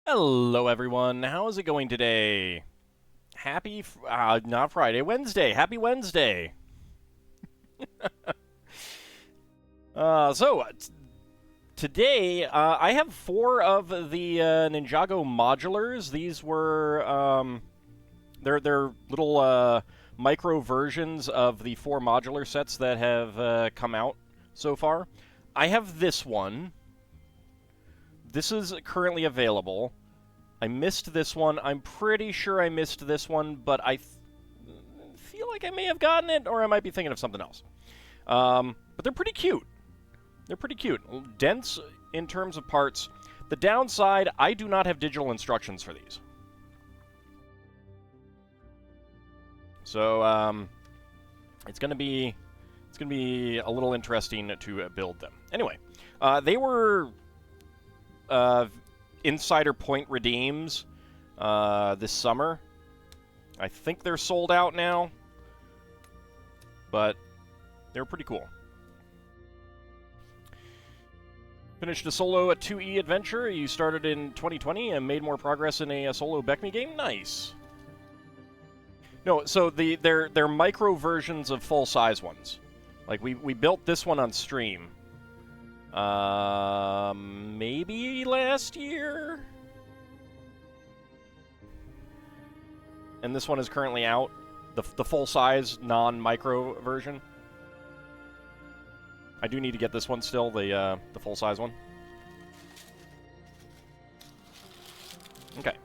Hello, everyone. How is it going today? Not Friday, Wednesday. Happy Wednesday. Today, I have four of the Ninjago modulars. These were, they're little micro versions of the four modular sets that have come out so far. I have this one. This is currently available. I missed this one. I'm pretty sure I missed this one, but I feel like I may have gotten it, or I might be thinking of something else. But they're pretty cute. They're pretty cute. Dense in terms of parts. The downside, I do not have digital instructions for these. So it's gonna be a little interesting to build them. Anyway, they were Insider Point redeems this summer. I think they're sold out now, but they're pretty cool. Finished a solo at 2E adventure. You started in 2020 and made more progress in a solo Beckme game. Nice. No, so they're micro versions of full size ones. Like we built this one on stream. Maybe last year? And this one is currently out. The full-size, non-micro version. I do need to get this one still, the full-size one. Okay.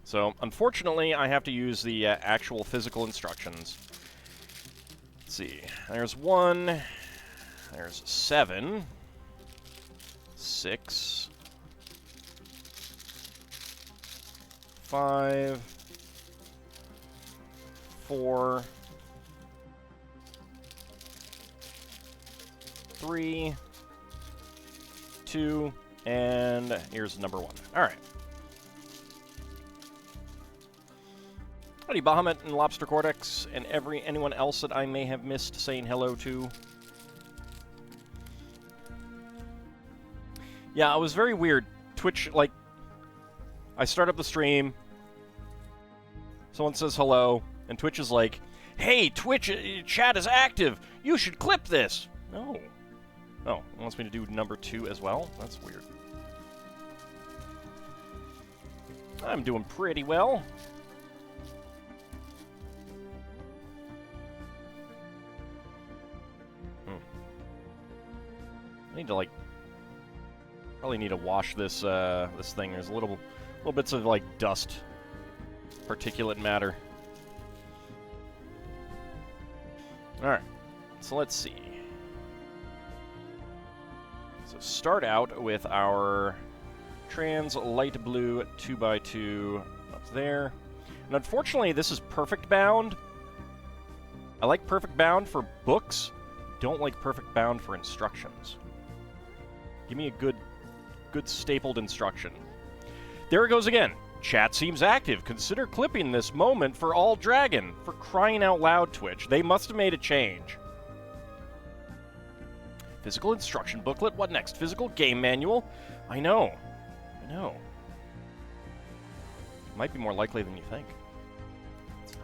So, unfortunately, I have to use the actual physical instructions. Let's see. There's 1. There's 7. 6. 5. 4. 3. 2. And here's number 1. Alright. Howdy, Bahamut and Lobster Cortex, and anyone else that I may have missed saying hello to. Yeah, it was very weird. Twitch, like, I start up the stream, someone says hello, and Twitch is like, hey, Twitch chat is active, you should clip this. No. Oh, it wants me to do number 2 as well? That's weird. I'm doing pretty well. I need to, like, probably need to wash this this thing. There's little bits of, like, dust, particulate matter. Alright, so let's see. So start out with our trans light blue 2x2 up there. And unfortunately, this is perfect bound. I like perfect bound for books. Don't like perfect bound for instructions. Give me a good stapled instruction. There it goes again. Chat seems active. Consider clipping this moment for AuldDragon. For crying out loud, Twitch. They must have made a change. Physical instruction booklet. What next? Physical game manual. I know. Might be more likely than you think. It's not.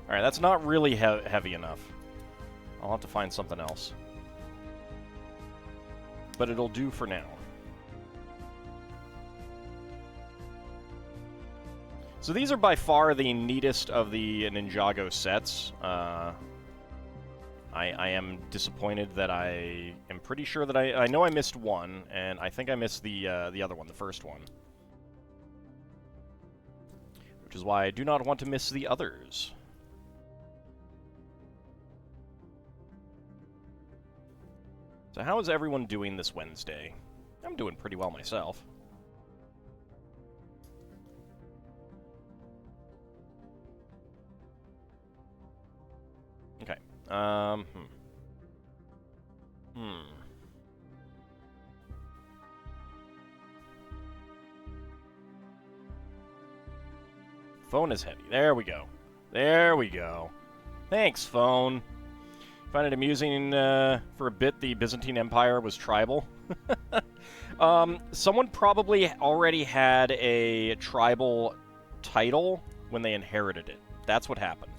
Alright, that's not really heavy enough. I'll have to find something else. But it'll do for now. So these are by far the neatest of the Ninjago sets. I am disappointed that I am pretty sure that I know I missed one, and I think I missed the other one, the first one. Which is why I do not want to miss the others. So how is everyone doing this Wednesday? I'm doing pretty well myself. Okay. Phone is heavy. There we go. There we go. Thanks, phone. Find it amusing for a bit the Byzantine Empire was tribal. Someone probably already had a tribal title when they inherited it. That's what happened.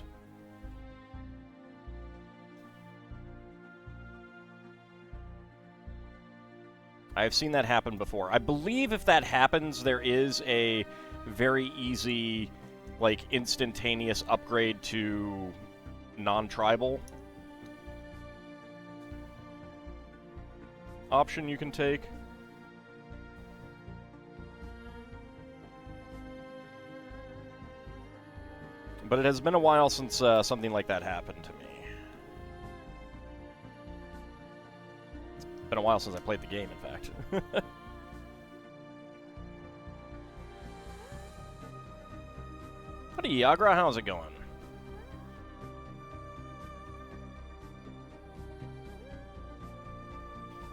I've seen that happen before. I believe if that happens, there is a very easy, like, instantaneous upgrade to non-tribal option you can take. But it has been a while since something like that happened to me. It's been a while since I played the game, in fact. Howdy, Yagra, how's it going?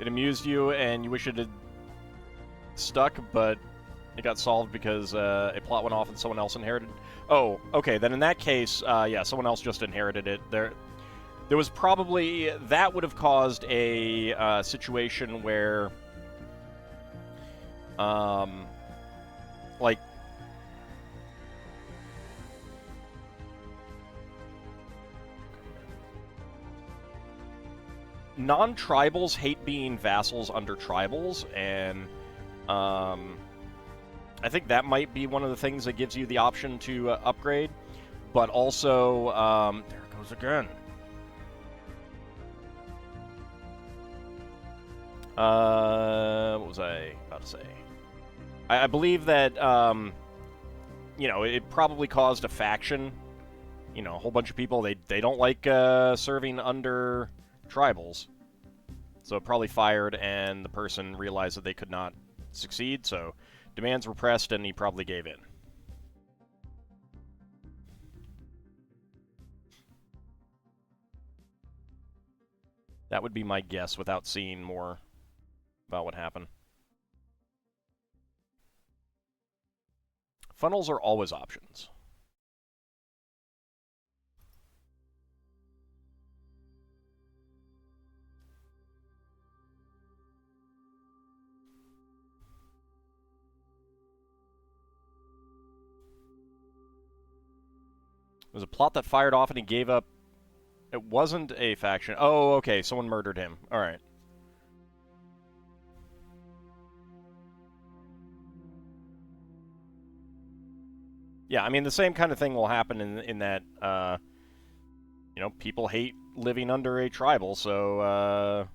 It amused you and you wish it had stuck, but it got solved because a plot went off and someone else inherited. Oh, okay, then in that case, yeah, someone else just inherited it. There was probably... That would have caused a situation where... like... Non-tribals hate being vassals under tribals, and I think that might be one of the things that gives you the option to upgrade. But also, there it goes again. What was I about to say? I believe that, you know, it probably caused a faction. You know, a whole bunch of people, they don't like serving under tribals. So it probably fired, and the person realized that they could not succeed, so demands were pressed, and he probably gave in. That would be my guess without seeing more about what happened. Funnels are always options. It was a plot that fired off and he gave up. It wasn't a faction. Oh, okay, someone murdered him. Alright. Yeah, I mean, the same kind of thing will happen in that, you know, people hate living under a tribal, so,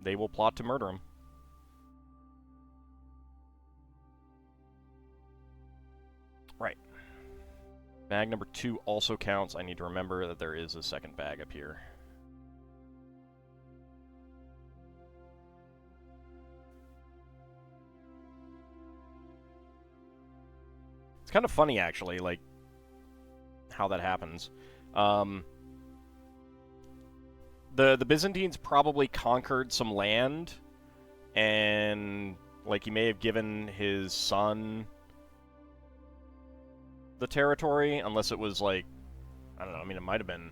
they will plot to murder him. Right. Bag number 2 also counts. I need to remember that there is a second bag up here. It's kind of funny, actually, like, how that happens. The Byzantines probably conquered some land, and, like, he may have given his son the territory, unless it was, like, I don't know, I mean, it might have been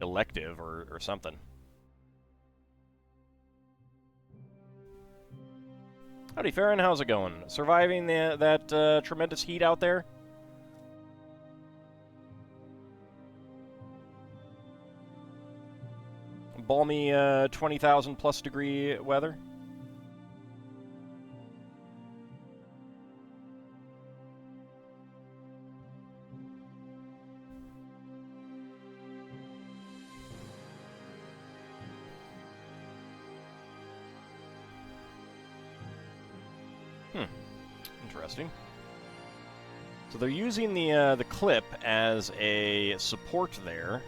elective or something. Howdy, Farron, how's it going? Surviving that tremendous heat out there? Balmy 20,000 plus degree weather? Interesting. So they're using the clip as a support there.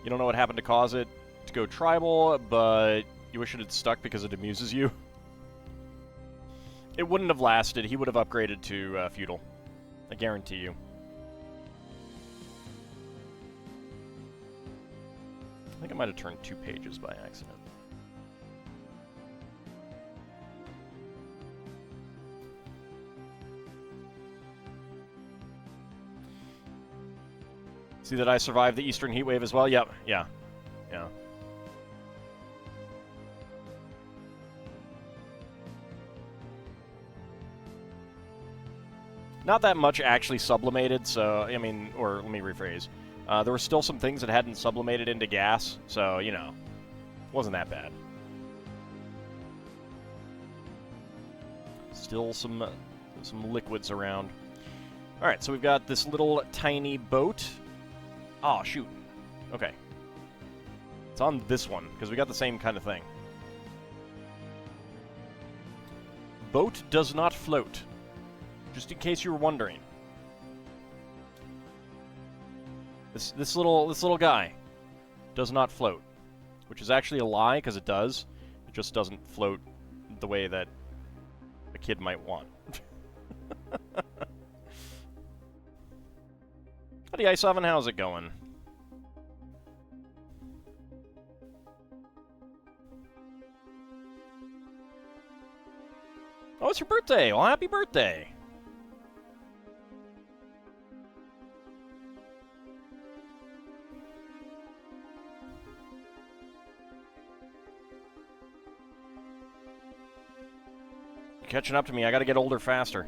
You don't know what happened to cause it to go tribal, but you wish it had stuck because it amuses you. It wouldn't have lasted. He would have upgraded to feudal. I guarantee you. I think I might have turned 2 pages by accident. See that I survived the eastern heat wave as well? Yep, yeah. Yeah. Not that much actually sublimated, so, I mean, or let me rephrase. There were still some things that hadn't sublimated into gas, so, you know, wasn't that bad. Still some liquids around. Alright, so we've got this little tiny boat. Oh, shoot. Okay. It's on this one, because we got the same kind of thing. Boat does not float. Just in case you were wondering. This little guy does not float. Which is actually a lie, because it does. It just doesn't float the way that a kid might want. Howdy, Ice Oven, how's it going? Oh, it's your birthday! Well, happy birthday! You're catching up to me. I gotta get older faster.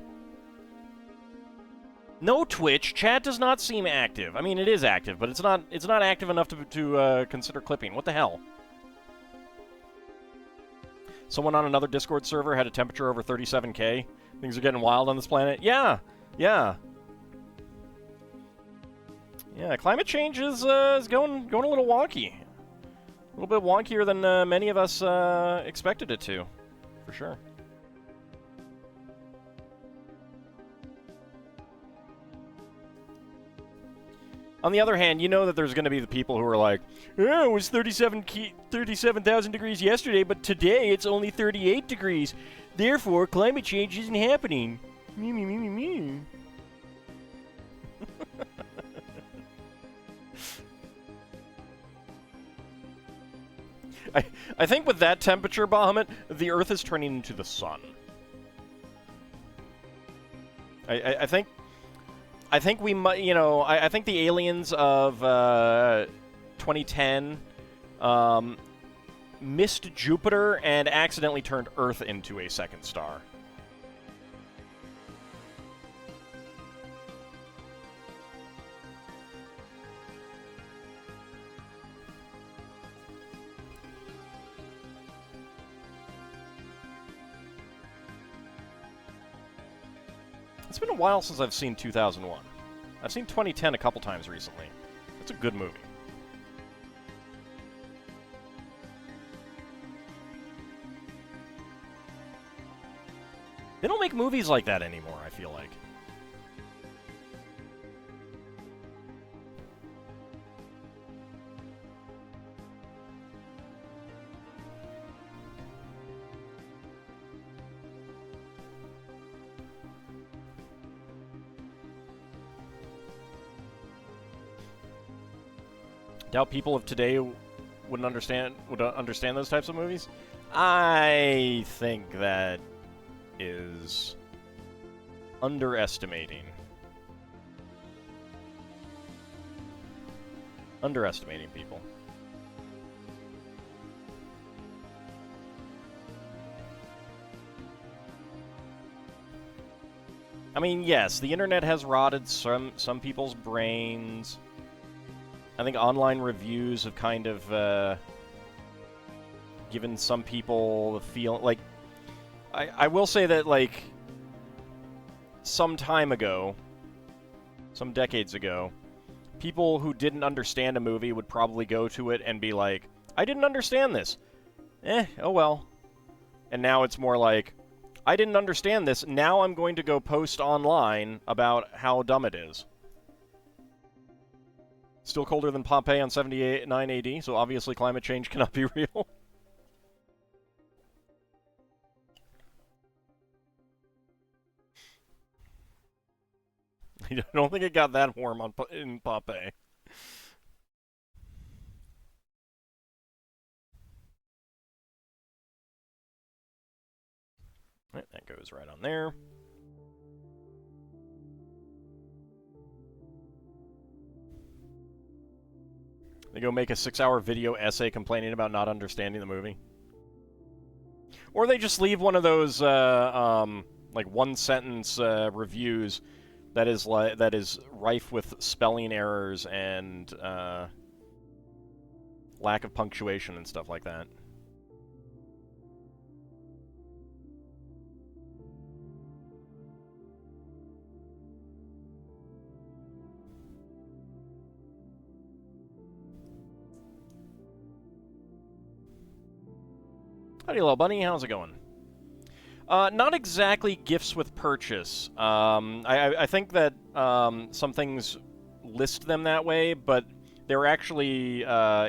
No Twitch. Chat does not seem active. I mean, it is active, but it's not active enough to consider clipping. What the hell? Someone on another Discord server had a temperature over 37K. Things are getting wild on this planet. Yeah, yeah. Yeah, climate change is going a little wonky. A little bit wonkier than many of us expected it to, for sure. On the other hand, you know that there's going to be the people who are like, oh, it was 37,000 degrees yesterday, but today it's only 38 degrees. Therefore, climate change isn't happening. Me, me, me, me, me. I think with that temperature, Bahamut, the Earth is turning into the sun. I think we might, you know, I think the aliens of 2010 missed Jupiter and accidentally turned Earth into a second star. It's been a while since I've seen 2001. I've seen 2010 a couple times recently. It's a good movie. They don't make movies like that anymore, I feel like. Doubt people of today would understand those types of movies. I think that is underestimating people. I mean, yes, the internet has rotted some people's brains. I think online reviews have kind of given some people the feeling, like, I will say that, like, some time ago, some decades ago, people who didn't understand a movie would probably go to it and be like, I didn't understand this. Oh well. And now it's more like, I didn't understand this, now I'm going to go post online about how dumb it is. Still colder than Pompeii on 79 AD, so obviously climate change cannot be real. I don't think it got that warm in Pompeii. Right, that goes right on there. They go make a 6-hour video essay complaining about not understanding the movie. Or they just leave one of those, like, one-sentence reviews that is rife with spelling errors and lack of punctuation and stuff like that. Howdy, little bunny. How's it going? Not exactly gifts with purchase. I think that some things list them that way, but they're actually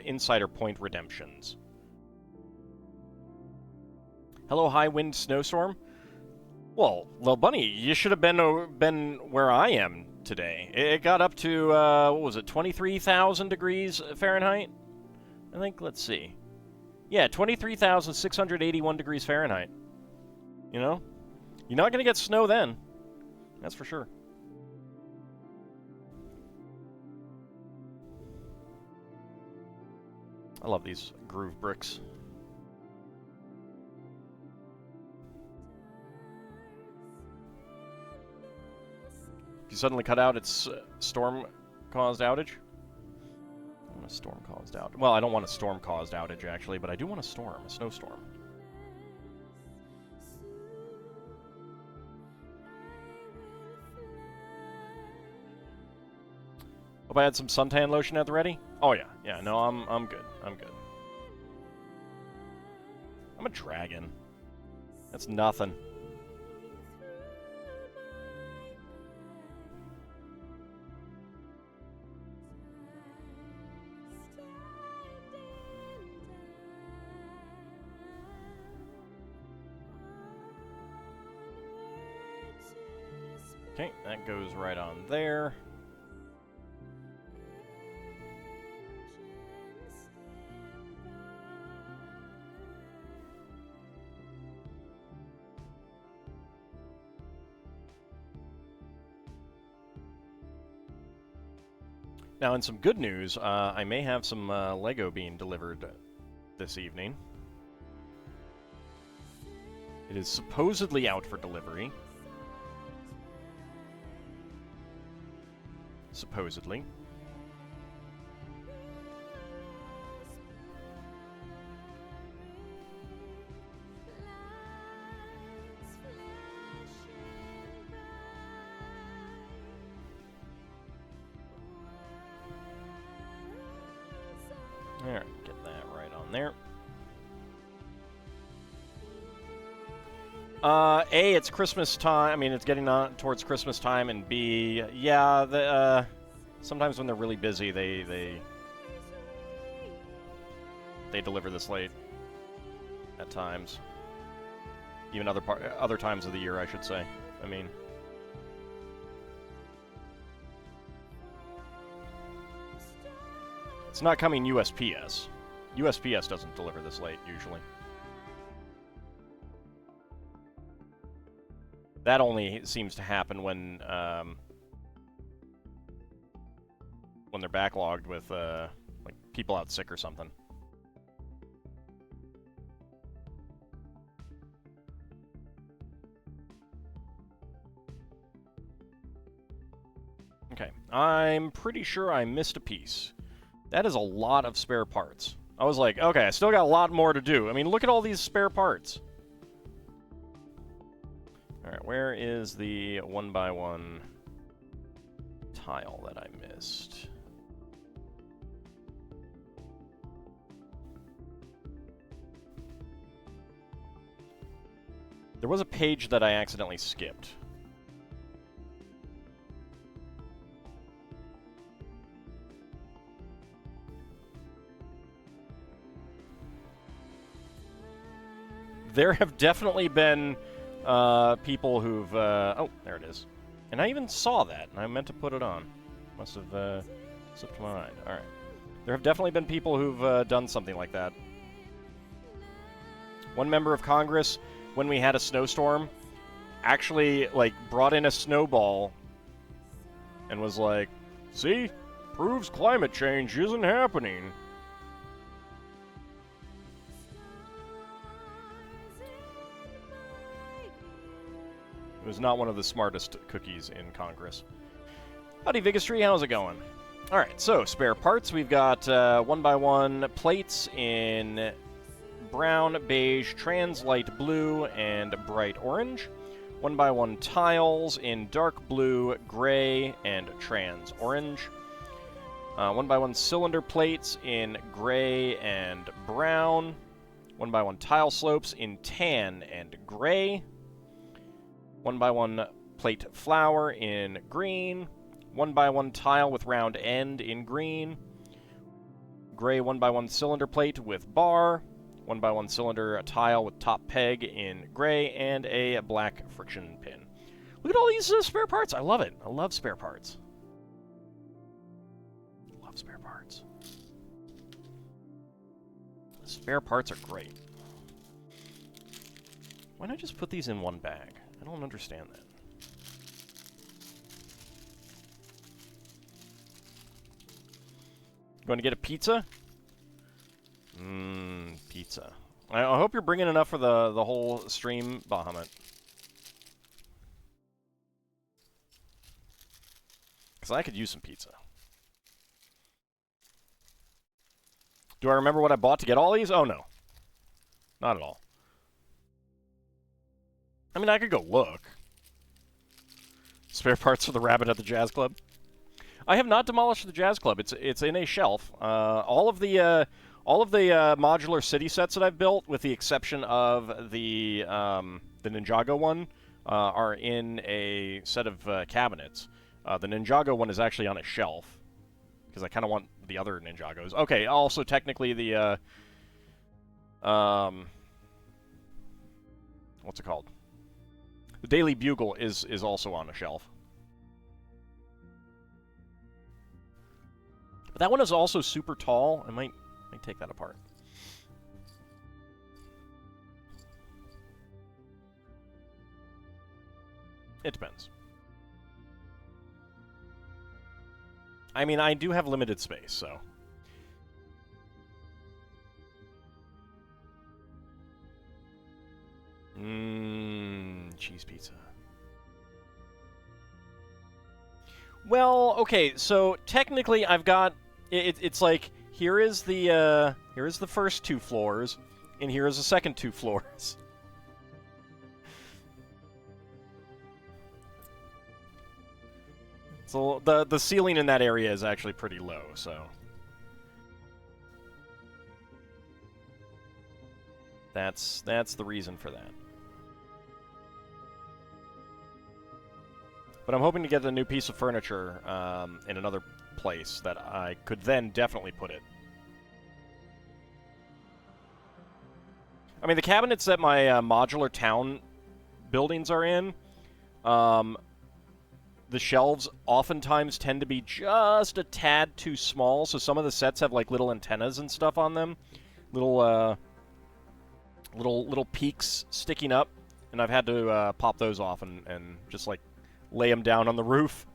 insider point redemptions. Hello, High Wind Snowstorm. Well, little bunny, you should have been where I am today. It got up to what was it, 23,000 degrees Fahrenheit? I think. Let's see. Yeah, 23,681 degrees Fahrenheit. You know? You're not going to get snow then. That's for sure. I love these groove bricks. If you suddenly cut out, it's storm-caused outage. I want a storm-caused outage. Well, I don't want a storm-caused outage, actually, but I do want a storm, a snowstorm. Hope I had some suntan lotion at the ready. Oh yeah, yeah. No, I'm good. I'm good. I'm a dragon. That's nothing. Okay, that goes right on there. Now, in some good news, I may have some Lego being delivered this evening. It is supposedly out for delivery. Supposedly. Alright, get that right on there. A, it's Christmas time. I mean, it's getting on towards Christmas time, and B, yeah, sometimes when they're really busy, they deliver this late at times. Even other times of the year, I should say. I mean, it's not coming USPS. USPS doesn't deliver this late usually. That only seems to happen when they're backlogged with like people out sick or something. Okay, I'm pretty sure I missed a piece. That is a lot of spare parts. I was like, okay, I still got a lot more to do. I mean, look at all these spare parts. Alright, where is the 1x1 tile that I missed? There was a page that I accidentally skipped. There have definitely been people who've... oh, there it is. And I even saw that, and I meant to put it on. Must have slipped my mind. Alright. There have definitely been people who've done something like that. One member of Congress, when we had a snowstorm, actually, like, brought in a snowball and was like, see? proves climate change isn't happening. It was not one of the smartest cookies in Congress. Howdy, Vigastry, how's it going? Alright, so spare parts. We've got 1x1 plates in brown, beige, trans light blue, and bright orange. 1x1 tiles in dark blue, gray, and trans orange. 1x1 cylinder plates in gray and brown. 1x1 tile slopes in tan and gray. 1x1 plate flower in green. 1x1 tile with round end in green. Gray 1x1 cylinder plate with bar. 1x1 cylinder tile with top peg in gray. And a black friction pin. Look at all these spare parts. I love it. I love spare parts. Love spare parts. Spare parts are great. Why not just put these in one bag? I don't understand that. Going to get a pizza? Pizza. I hope you're bringing enough for the whole stream, Bahamut. Because I could use some pizza. Do I remember what I bought to get all these? Oh, no. Not at all. I mean, I could go look. Spare parts for the rabbit at the jazz club. I have not demolished the jazz club. It's in a shelf. All of the modular city sets that I've built, with the exception of the Ninjago one, are in a set of cabinets. The Ninjago one is actually on a shelf because I kind of want the other Ninjagos. Okay. Also, technically, the what's it called? The Daily Bugle is also on a shelf. But that one is also super tall. I might take that apart. It depends. I mean, I do have limited space, so... cheese pizza. Well, okay, so technically I've got... It's like, here is the first 2 floors, and here is the second 2 floors. So the ceiling in that area is actually pretty low, so... That's the reason for that. But I'm hoping to get a new piece of furniture in another place that I could then definitely put it. I mean, the cabinets that my modular town buildings are in, the shelves oftentimes tend to be just a tad too small, so some of the sets have like little antennas and stuff on them, little peaks sticking up, and I've had to pop those off and just like lay them down on the roof.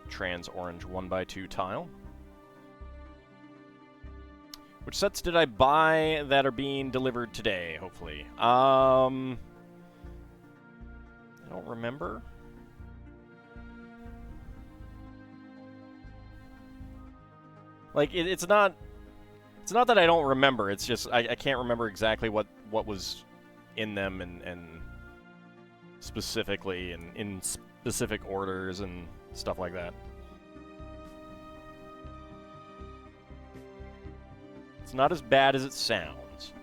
Trans orange 1x2 tile. Which sets did I buy that are being delivered today, hopefully? I don't remember. Like, it's not that I don't remember, it's just I can't remember exactly what was in them and specifically and in specific orders and stuff like that. It's not as bad as it sounds.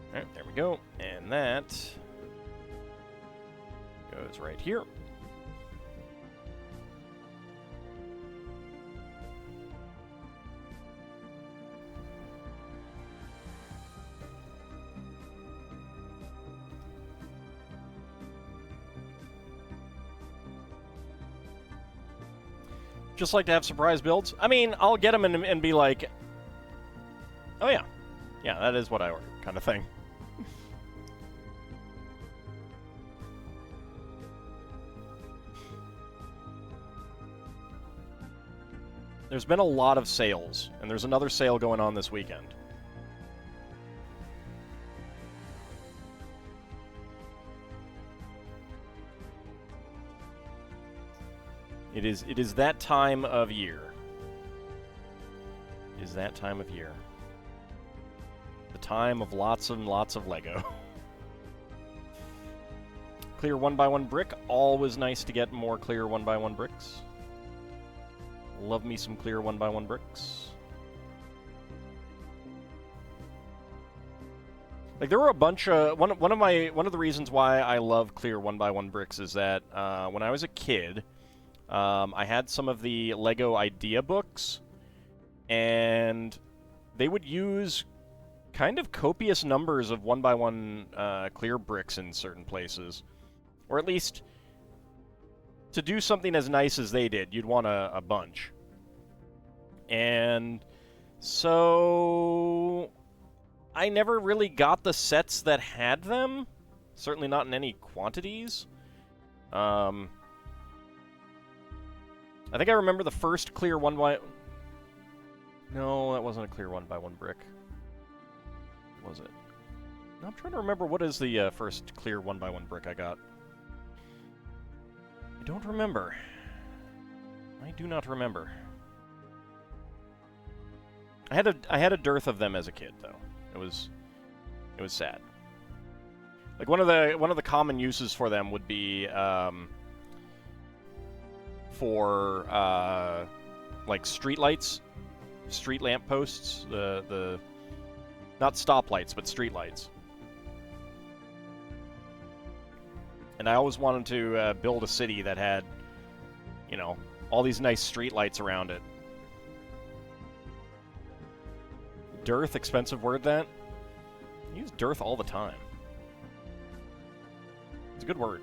Alright, there we go. And that goes right here. Just like to have surprise builds. I mean, I'll get them and be like, oh yeah, yeah, that is what I ordered, kind of thing. There's been a lot of sales, and there's another sale going on this weekend. It is that time of year. It is that time of year. The time of lots and lots of Lego. Clear 1x1 brick. Always nice to get more clear 1x1 bricks. Love me some clear 1x1 bricks. Like, there were a bunch of... One of the reasons why I love clear 1x1 bricks is that when I was a kid... I had some of the Lego idea books, and they would use kind of copious numbers of 1x1 clear bricks in certain places. Or at least, to do something as nice as they did, you'd want a bunch. And so I never really got the sets that had them. Certainly not in any quantities. I think I remember the first clear 1x... No, that wasn't a clear 1x1 brick. Was it? No, I'm trying to remember what is the first clear 1x1 brick I got. I don't remember. I do not remember. I had a dearth of them as a kid, though. It was sad. Like, one of the common uses for them would be for like street lights, street lamp posts, the not stoplights but street lights. And I always wanted to build a city that had, you know, all these nice street lights around it. Dearth, expensive word that. I use dearth all the time. It's a good word.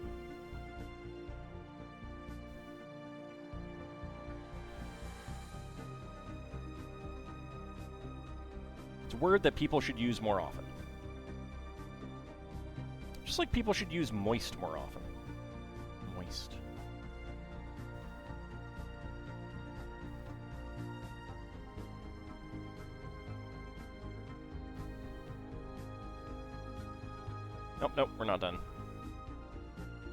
It's a word that people should use more often. Just like people should use moist more often. Moist. Nope, nope, we're not done.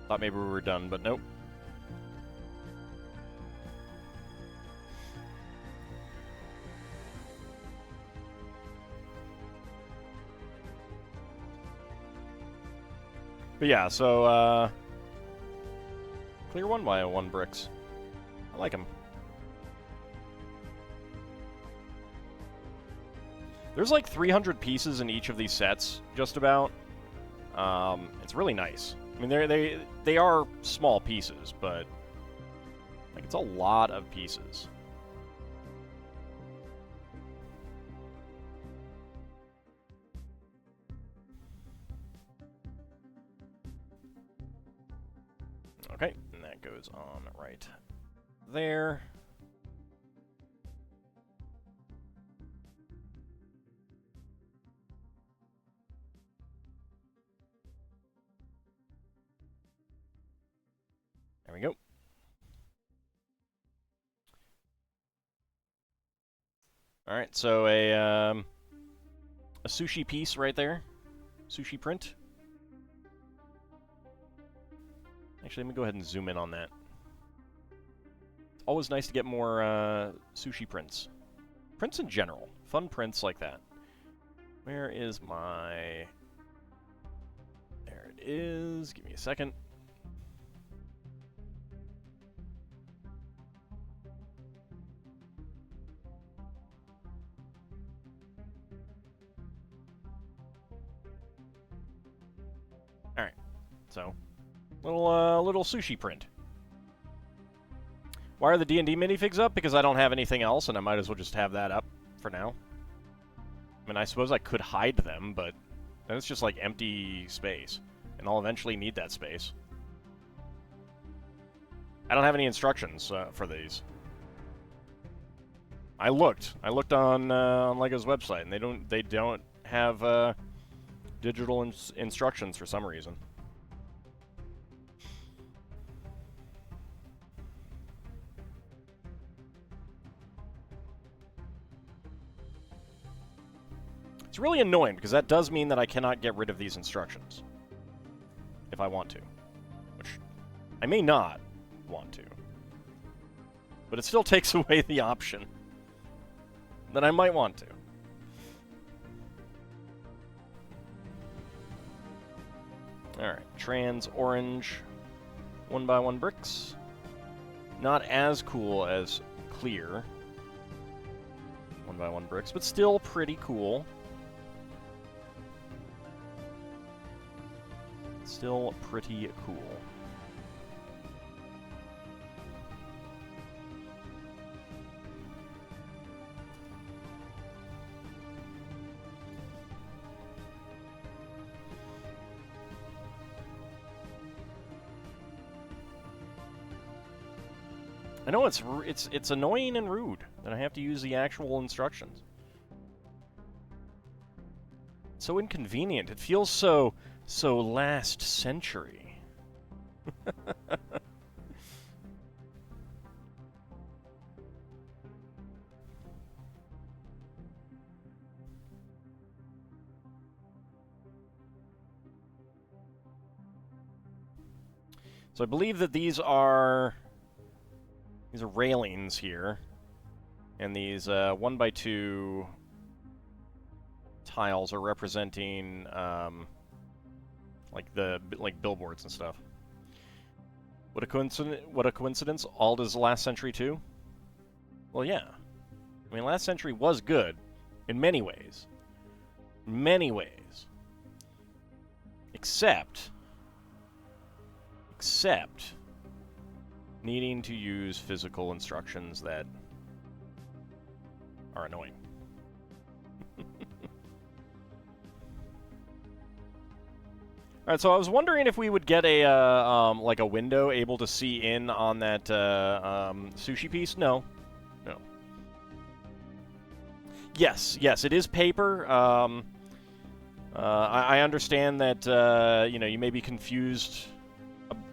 Thought maybe we were done, but nope. But yeah, so, clear 1x1 bricks. I like them. There's like 300 pieces in each of these sets, just about. It's really nice. I mean, they are small pieces, but like it's a lot of pieces. Okay, and that goes on right there. There we go. All right, so a sushi piece right there, sushi print. Actually, let me go ahead and zoom in on that. It's always nice to get more sushi prints. Prints in general. Fun prints like that. Where is my... There it is. Give me a second. Alright. So... Little sushi print. Why are the D&D minifigs up? Because I don't have anything else, and I might as well just have that up for now. I mean, I suppose I could hide them, but then it's just like empty space, and I'll eventually need that space. I don't have any instructions for these. I looked on Lego's website, and they don't have digital instructions for some reason. It's really annoying, because that does mean that I cannot get rid of these instructions. If I want to. Which I may not want to. But it still takes away the option that I might want to. Alright, trans orange 1x1 bricks. Not as cool as clear 1x1 bricks, but still pretty cool. Still pretty cool. I know it's annoying and rude that I have to use the actual instructions. It's so inconvenient. It feels so last century. So I believe that these are railings here, and these 1x2 tiles are representing like billboards and stuff. What a coincidence! Ald is last century too. Well, yeah. I mean, last century was good in many ways. Many ways. Except needing to use physical instructions that are annoying. Alright, so I was wondering if we would get a like a window able to see in on that sushi piece. No. No. Yes, it is paper. I understand that you know, you may be confused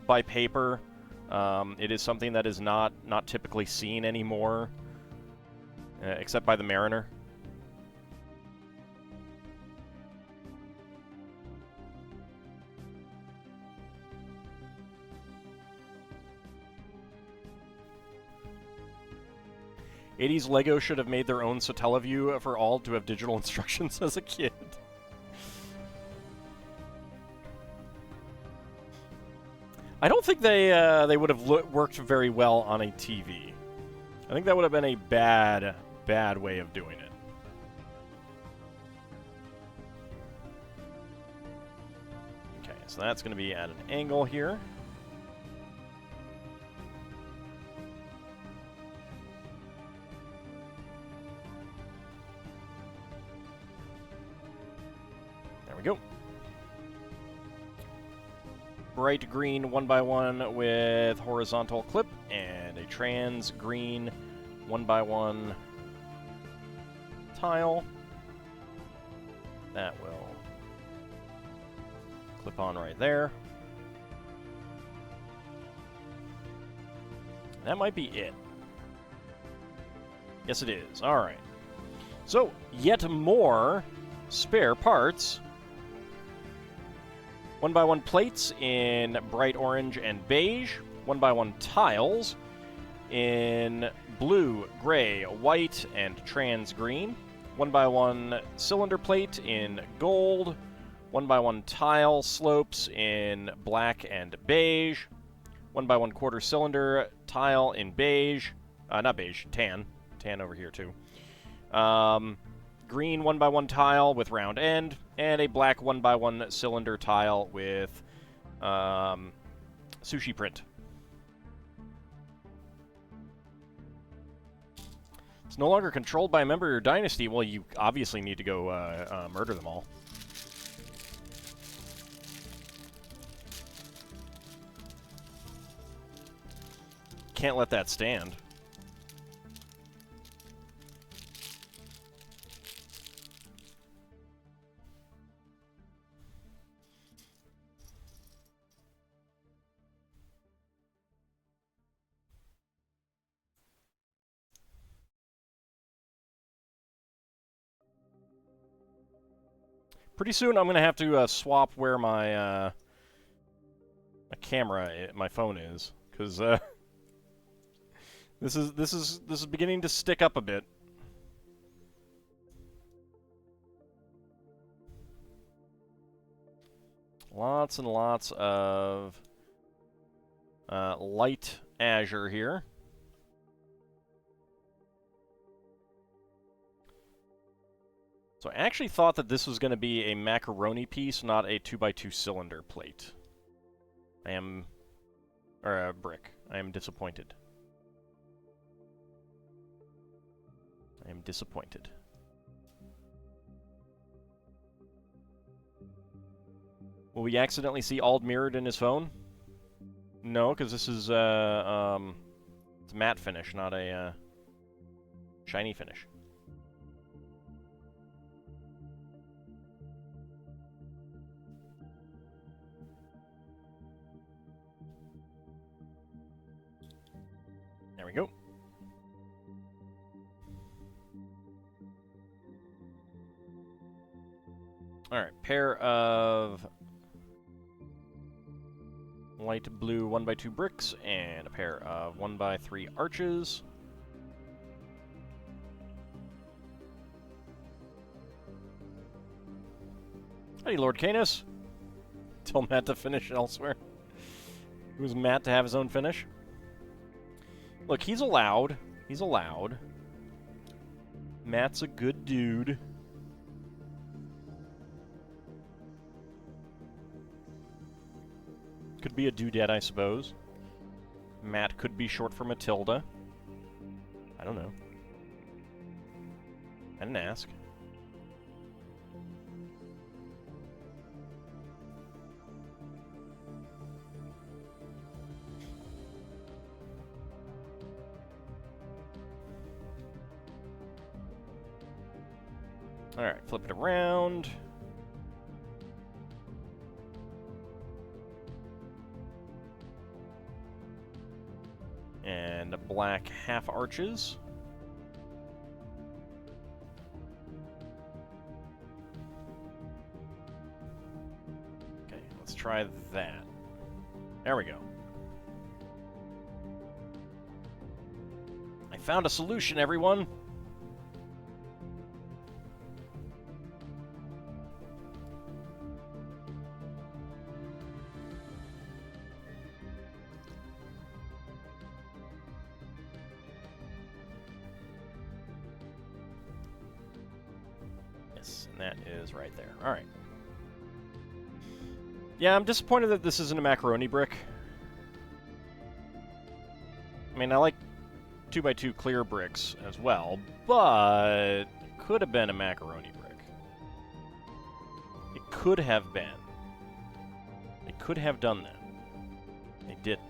by paper. It is something that is not typically seen anymore, except by the mariner. '80s Lego should have made their own Satellaview for Ald to have digital instructions as a kid. I don't think they would have worked very well on a TV. I think that would have been a bad way of doing it. Okay, so that's going to be at an angle here. There we go. Bright green 1x1 with horizontal clip, and a trans green 1x1 tile. That will clip on right there. That might be it. Yes, it is. Alright. So, yet more spare parts. 1x1 plates in bright orange and beige. 1x1 tiles in blue, gray, white, and trans green. 1x1 cylinder plate in gold. 1x1 tile slopes in black and beige. 1x1 quarter cylinder tile in beige. Not beige, tan. Tan over here, too. Green 1x1 tile with round end, and a black 1x1 cylinder tile with sushi print. It's no longer controlled by a member of your dynasty. Well, you obviously need to go murder them all. Can't let that stand. Pretty soon I'm going to have to swap where my my camera, my phone is, because this is beginning to stick up a bit. Lots and lots of light azure here. So I actually thought that this was going to be a macaroni piece, not a 2x2 cylinder plate. Or a brick. I am disappointed. I am disappointed. Will we accidentally see Ald mirrored in his phone? No, because this is it's a matte finish, not a shiny finish. There we go. Alright, pair of light blue 1x2 bricks and a pair of 1x3 arches. Hey, Lord Canis. Tell Matt to finish elsewhere. It was Matt to have his own finish. Look, he's allowed. He's allowed. Matt's a good dude. Could be a dudette, I suppose. Matt could be short for Matilda. I don't know. I didn't ask. Alright, flip it around. And black half arches. Okay, let's try that. There we go. I found a solution, everyone! And that is right there. Alright. Yeah, I'm disappointed that this isn't a macaroni brick. I mean, I like 2x2 clear bricks as well, but it could have been a macaroni brick. It could have been. They could have done that. They didn't.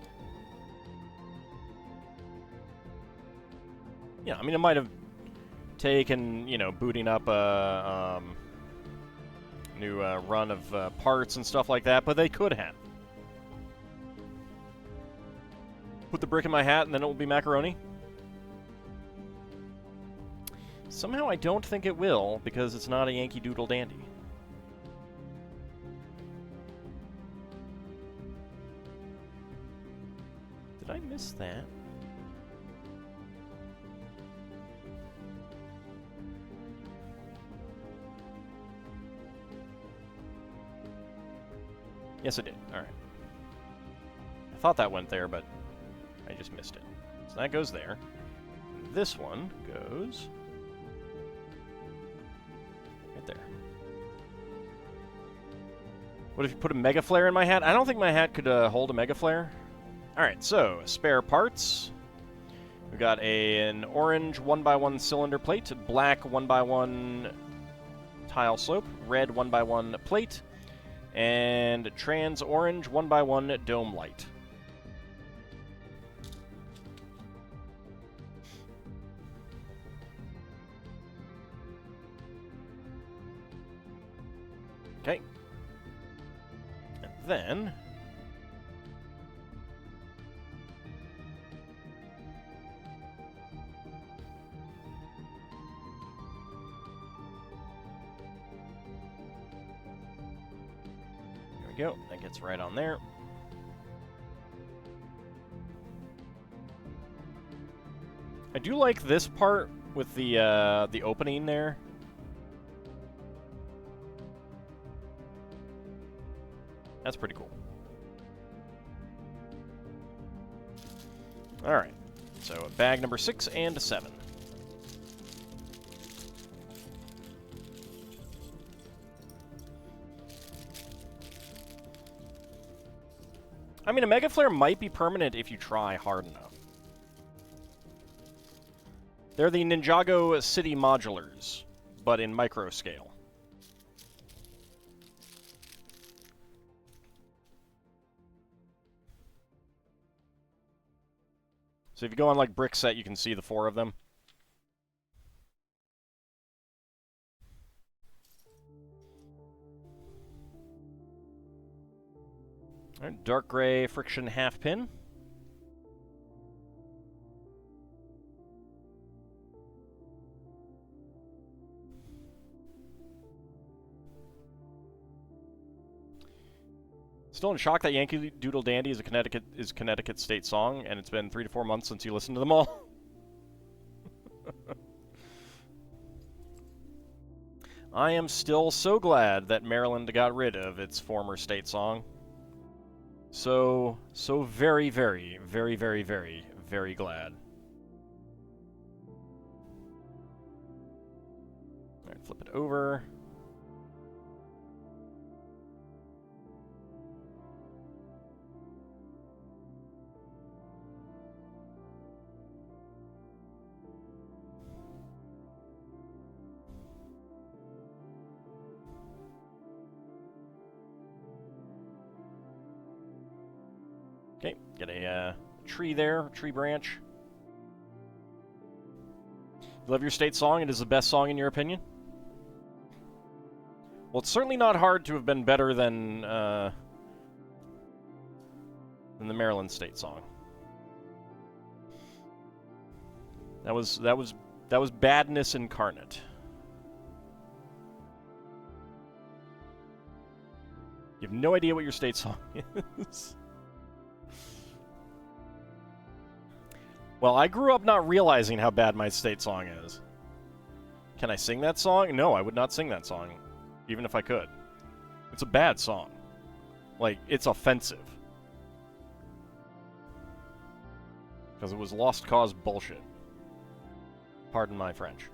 Yeah, I mean, it might have taken, you know, booting up a new run of parts and stuff like that, but they could have. Put the brick in my hat and then it will be macaroni? Somehow I don't think it will, because it's not a Yankee Doodle Dandy. Did I miss that? Yes, it did. Alright. I thought that went there, but I just missed it. So that goes there. This one goes right there. What if you put a Mega Flare in my hat? I don't think my hat could hold a Mega Flare. Alright, so spare parts. We've got an orange 1x1 cylinder plate, black 1x1 tile slope, red 1x1 plate, and trans orange 1x1 dome light. Okay. And then we go. That gets right on there. I do like this part with the opening there. That's pretty cool. All right. So bag number 6 and 7. I mean, a Mega Flare might be permanent if you try hard enough. They're the Ninjago City modulars, but in micro scale. So if you go on like brick set, you can see the 4 of them. All right, dark gray friction half pin. Still in shock that Yankee Doodle Dandy is Connecticut state song, and it's been 3 to 4 months since you listened to them all. I am still so glad that Maryland got rid of its former state song. So very, very, very, very, very, very glad. All right, flip it over. Okay, get a tree there, tree branch. You love your state song? It is the best song in your opinion? Well, it's certainly not hard to have been better than the Maryland state song. That was badness incarnate. You have no idea what your state song is. Well, I grew up not realizing how bad my state song is. Can I sing that song? No, I would not sing that song, even if I could. It's a bad song. Like, it's offensive. Because it was lost cause bullshit. Pardon my French.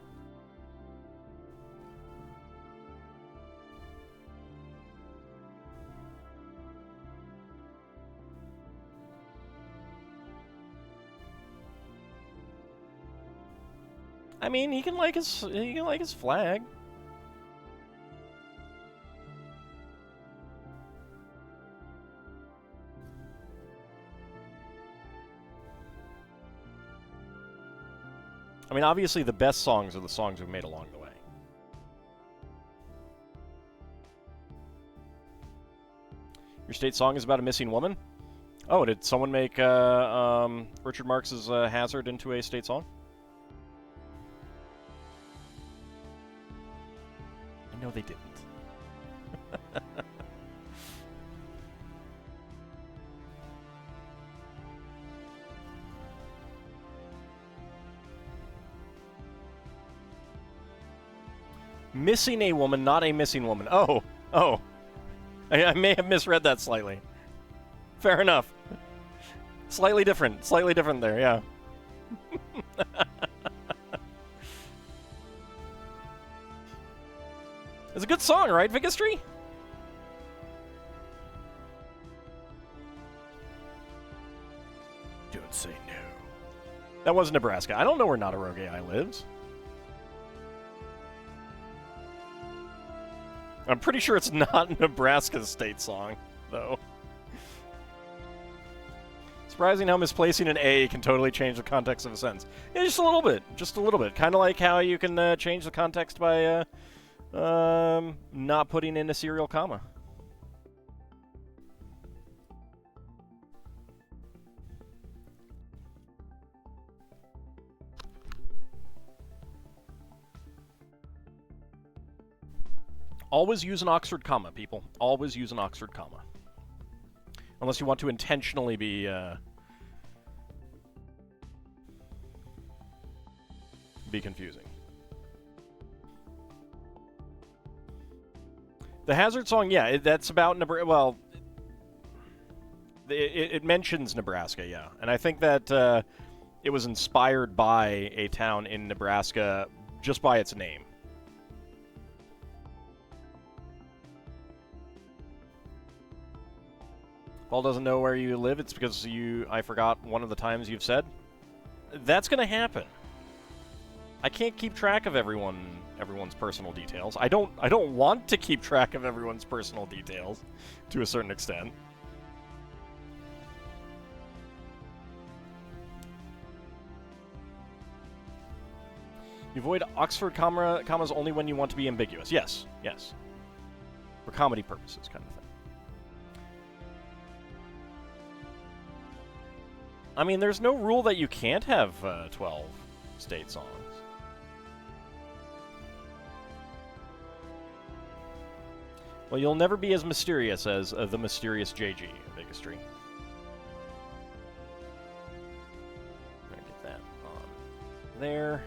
I mean, he can like his flag. I mean, obviously the best songs are the songs we've made along the way. Your state song is about a missing woman? Oh, did someone make Richard Marx's Hazard into a state song? No, they didn't. Missing a woman, not a missing woman. Oh. I may have misread that slightly. Fair enough. Slightly different there, yeah. It's a good song, right, Vigistry? Don't say no. That was Nebraska. I don't know where Nottoroge Eye lives. I'm pretty sure it's not Nebraska's state song, though. Surprising how misplacing an A can totally change the context of a sentence. Yeah, just a little bit. Just a little bit. Kind of like how you can change the context by not putting in a serial comma. Always use an Oxford comma, people. Always use an Oxford comma. Unless you want to intentionally be confusing. The Hazard song, yeah, that's about Nebraska. Well, it mentions Nebraska, yeah. And I think that it was inspired by a town in Nebraska just by its name. Paul doesn't know where you live. It's because I forgot one of the times you've said. That's going to happen. I can't keep track of everyone's personal details. I don't want to keep track of everyone's personal details to a certain extent. You avoid Oxford commas only when you want to be ambiguous. Yes, yes. For comedy purposes, kind of thing. I mean, there's no rule that you can't have 12 state songs. Well, you'll never be as mysterious as the mysterious JG of Bigastry. I'm gonna get that on there.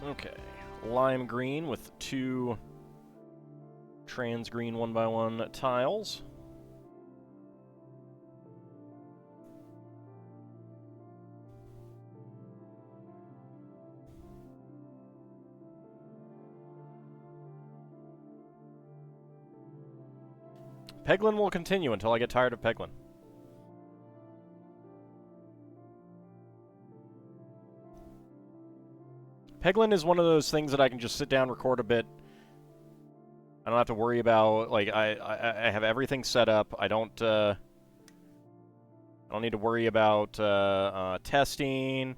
Okay, lime green with 2 trans green 1x1 tiles. Peglin will continue until I get tired of Peglin. Peglin is one of those things that I can just sit down, record a bit. I don't have to worry about, like, I have everything set up. I don't need to worry about testing.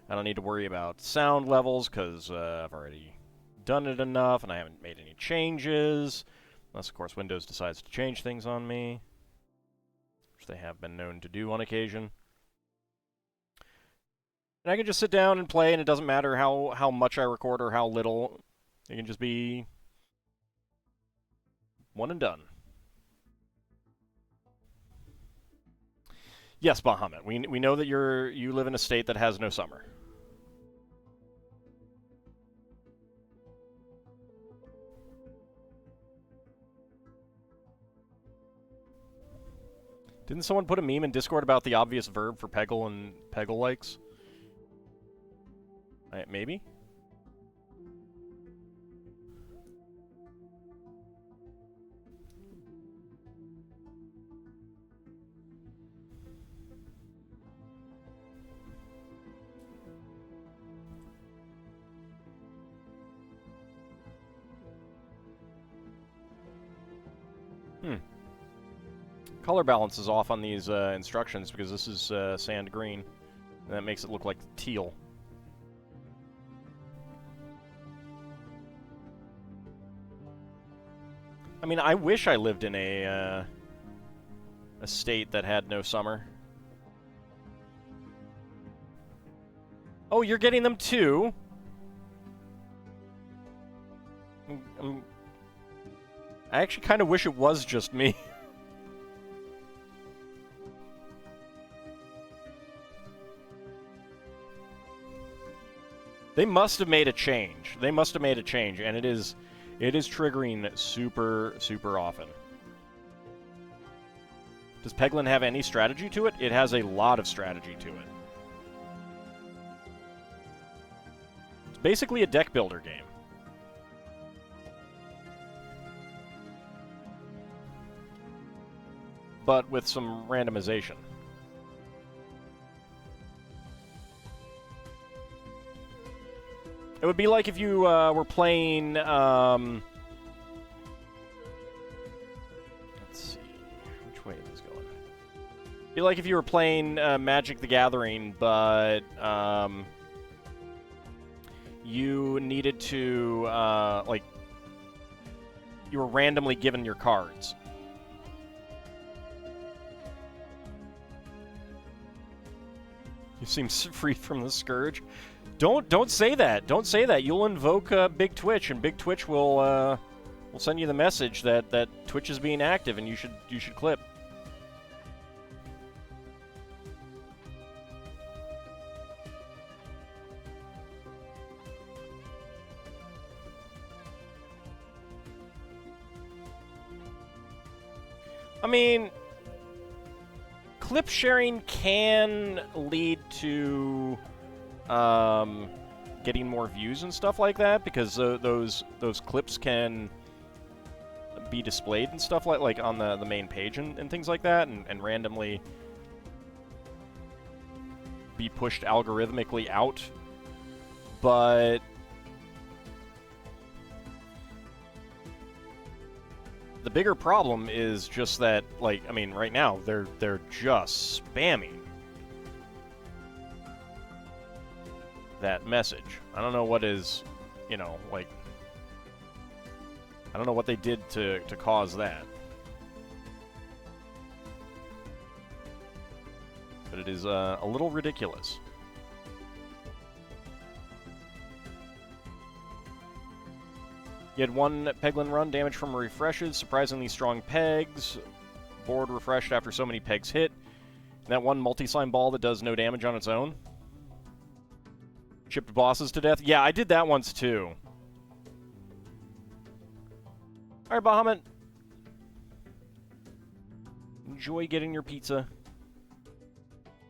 I don't need to worry about sound levels, because I've already done it enough, and I haven't made any changes. Unless, of course, Windows decides to change things on me, which they have been known to do on occasion. And I can just sit down and play, and it doesn't matter how much I record or how little. It can just be one and done. Yes, Bahamut. We know that you live in a state that has no summer. Didn't someone put a meme in Discord about the obvious verb for Peggle and Peggle likes? Maybe? Color balance is off on these instructions because this is sand green. And that makes it look like teal. I mean, I wish I lived in a state that had no summer. Oh, you're getting them too? I actually kind of wish it was just me. They must have made a change. They must have made a change, and it is triggering super, super often. Does Peglin have any strategy to it? It has a lot of strategy to it. It's basically a deck builder game. But with some randomization. It would be like if you were playing, let's see, which way is this going? It'd be like if you were playing Magic the Gathering, but you needed to, like, you were randomly given your cards. You seem free from the scourge. Don't say that. Don't say that. You'll invoke Big Twitch, and Big Twitch will send you the message that Twitch is being active, and you should clip. I mean, clip sharing can lead to getting more views and stuff like that, because those clips can be displayed and stuff like on the main page and things like that, and randomly be pushed algorithmically out. But the bigger problem is just that, like, I mean, right now they're just spamming that message. I don't know what is, you know, like, I don't know what they did to cause that. But it is a little ridiculous. You had one Peglin run, damage from refreshes, surprisingly strong pegs, board refreshed after so many pegs hit. And that one multi-slime ball that does no damage on its own. Chipped bosses to death. Yeah, I did that once too. Alright, Bahamut. Enjoy getting your pizza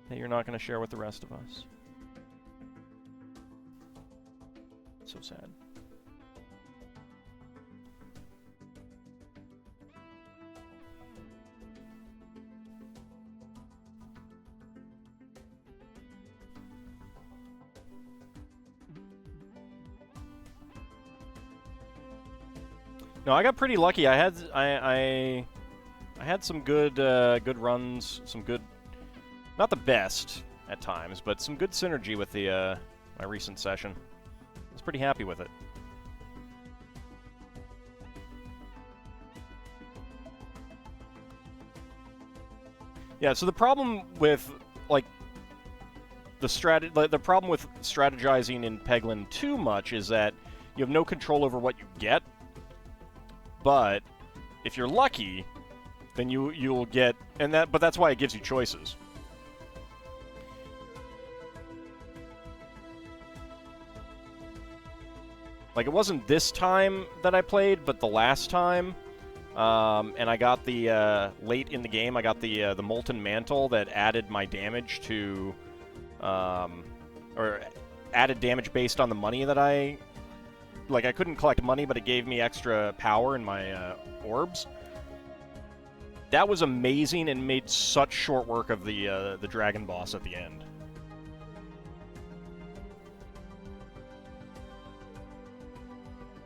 that you're not going to share with the rest of us. So sad. No, I got pretty lucky. I had some good good runs, some good, not the best at times, but some good synergy with the my recent session. I was pretty happy with it. Yeah, so the problem with the problem with strategizing in Peglin too much is that you have no control over what you get. But if you're lucky, then you'll get, but that's why it gives you choices. Like, it wasn't this time that I played, but the last time, and I got the late in the game, I got the Molten Mantle that added my damage to, or added damage based on the money that I couldn't collect money, but it gave me extra power in my orbs. That was amazing and made such short work of the dragon boss at the end.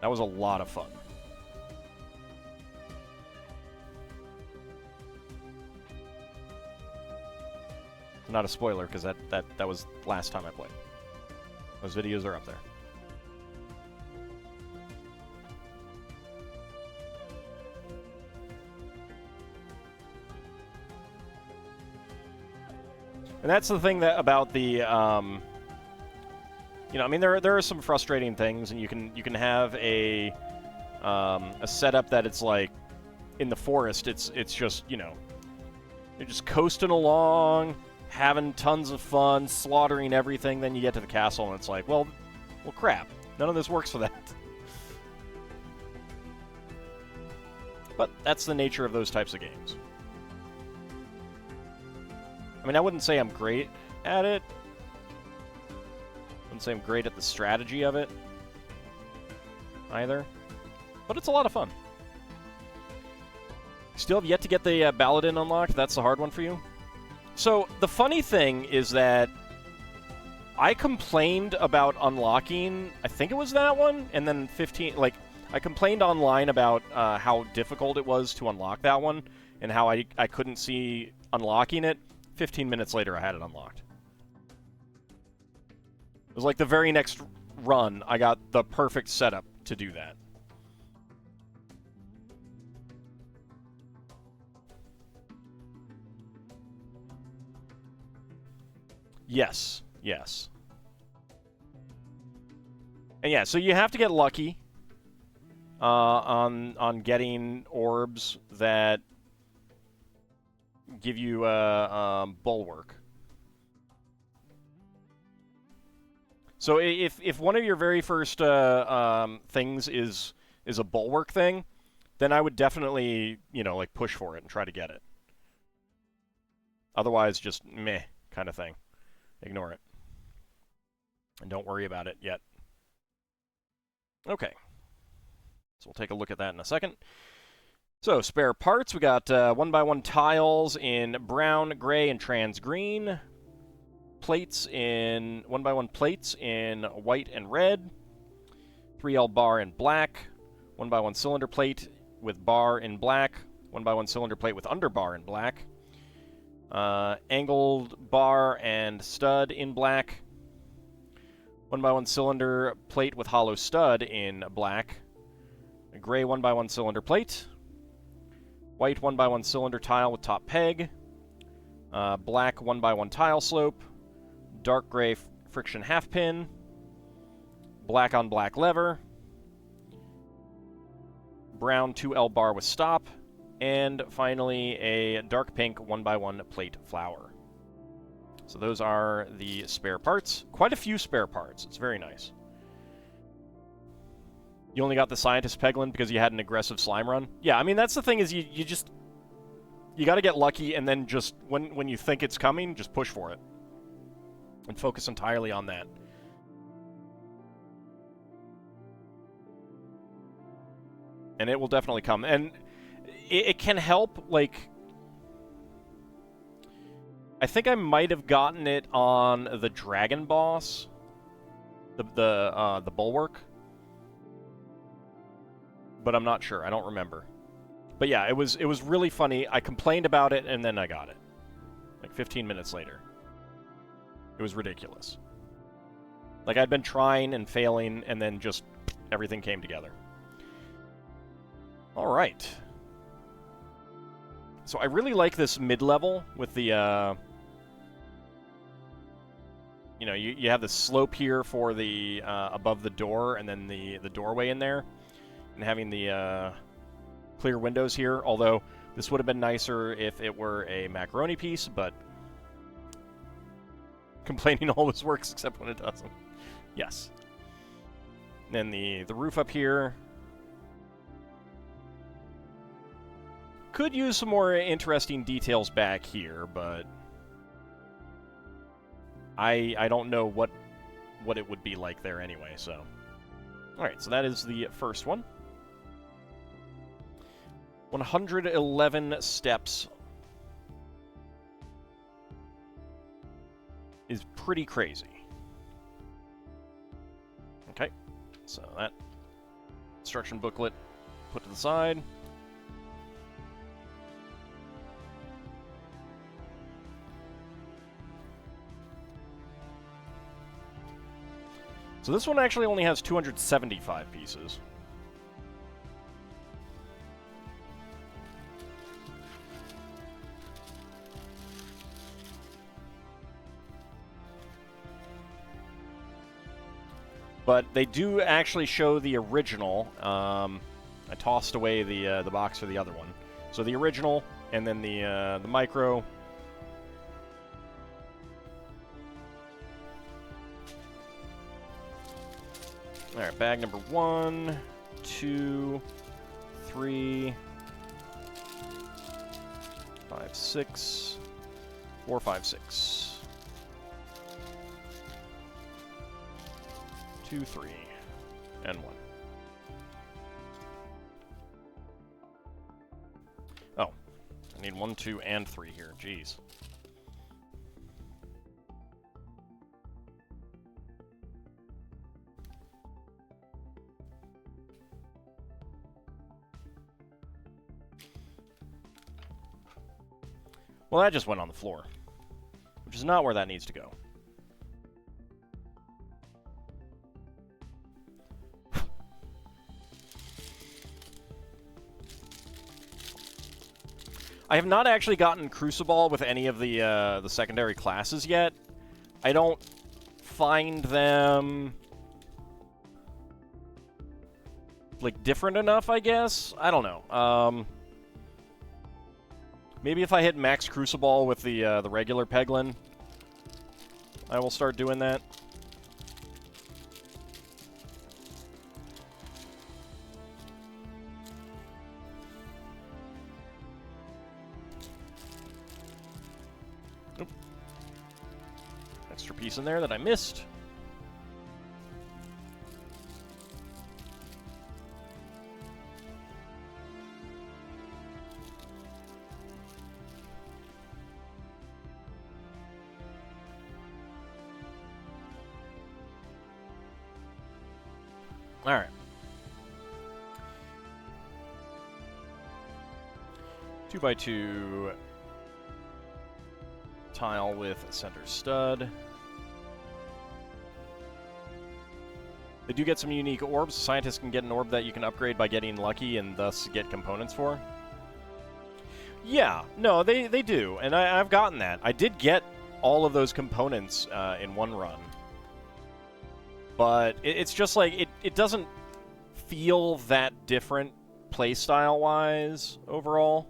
That was a lot of fun. Not a spoiler, because that was last time I played. Those videos are up there. And that's the thing that about the, you know, I mean, there are some frustrating things, and you can have a setup that it's like in the forest. It's just, you know, you're just coasting along, having tons of fun, slaughtering everything. Then you get to the castle, and it's like, well, crap. None of this works for that. But that's the nature of those types of games. I mean, I wouldn't say I'm great at it. I wouldn't say I'm great at the strategy of it either. But it's a lot of fun. Still have yet to get the Paladin unlocked. That's the hard one for you. So, the funny thing is that I complained about unlocking, I think it was that one, and then 15, like, I complained online about how difficult it was to unlock that one, and how I couldn't see unlocking it. 15 minutes later, I had it unlocked. It was like the very next run, I got the perfect setup to do that. Yes, yes. And yeah, so you have to get lucky on getting orbs that give you bulwark. So if one of your very first things is a bulwark thing, then I would definitely, you know, like push for it and try to get it. Otherwise, just meh kind of thing. Ignore it. And don't worry about it yet. Okay. So we'll take a look at that in a second. So, spare parts. We got 1x1 tiles in brown, gray, and trans green. Plates in 1x1 plates in white and red. 3L bar in black. 1x1 cylinder plate with bar in black. 1x1 cylinder plate with underbar in black. Angled bar and stud in black. 1x1 cylinder plate with hollow stud in black. A gray 1x1 cylinder plate. White 1x1 cylinder tile with top peg. Black 1x1 tile slope. Dark gray friction half pin. Black on black lever. Brown 2L bar with stop. And finally, a dark pink 1x1 plate flower. So those are the spare parts. Quite a few spare parts. It's very nice. You only got the Scientist Peglin because you had an aggressive slime run? Yeah, I mean, that's the thing is you got to get lucky, and then just, when you think it's coming, just push for it. And focus entirely on that. And it will definitely come. And it can help, like... I think I might have gotten it on the dragon boss. The bulwark. But I'm not sure. I don't remember. But yeah, it was really funny. I complained about it, and then I got it. Like 15 minutes later. It was ridiculous. Like, I'd been trying and failing, and then just everything came together. Alright. So I really like this mid-level with the, you know, you have the slope here for the, above the door, and then the doorway in there. And having the, clear windows here, although this would have been nicer if it were a macaroni piece, but complaining always works except when it doesn't. Yes. And then the roof up here. Could use some more interesting details back here, but I don't know what it would be like there anyway, so. Alright, so that is the first one. 111 steps is pretty crazy. Okay, so that instruction booklet put to the side. So this one actually only has 275 pieces. But they do actually show the original. I tossed away the box for the other one. So the original, and then the micro. All right, bag number 1, 2, 3, 5, 6, 4, 5, 6. 2, 3, and 1. Oh, I need 1, 2, and 3 here. Jeez. Well, that just went on the floor, which is not where that needs to go. I have not actually gotten Crucible with any of the secondary classes yet, I don't find them like different enough, I guess. I don't know. Maybe if I hit max Crucible with the regular Peglin, I will start doing that. Oop. Extra piece in there that I missed. All right. 2x2 tile with a center stud. They do get some unique orbs. Scientists can get an orb that you can upgrade by getting lucky and thus get components for. Yeah, no, they do, and I've gotten that. I did get all of those components in one run. But it's just like, it doesn't feel that different playstyle-wise overall.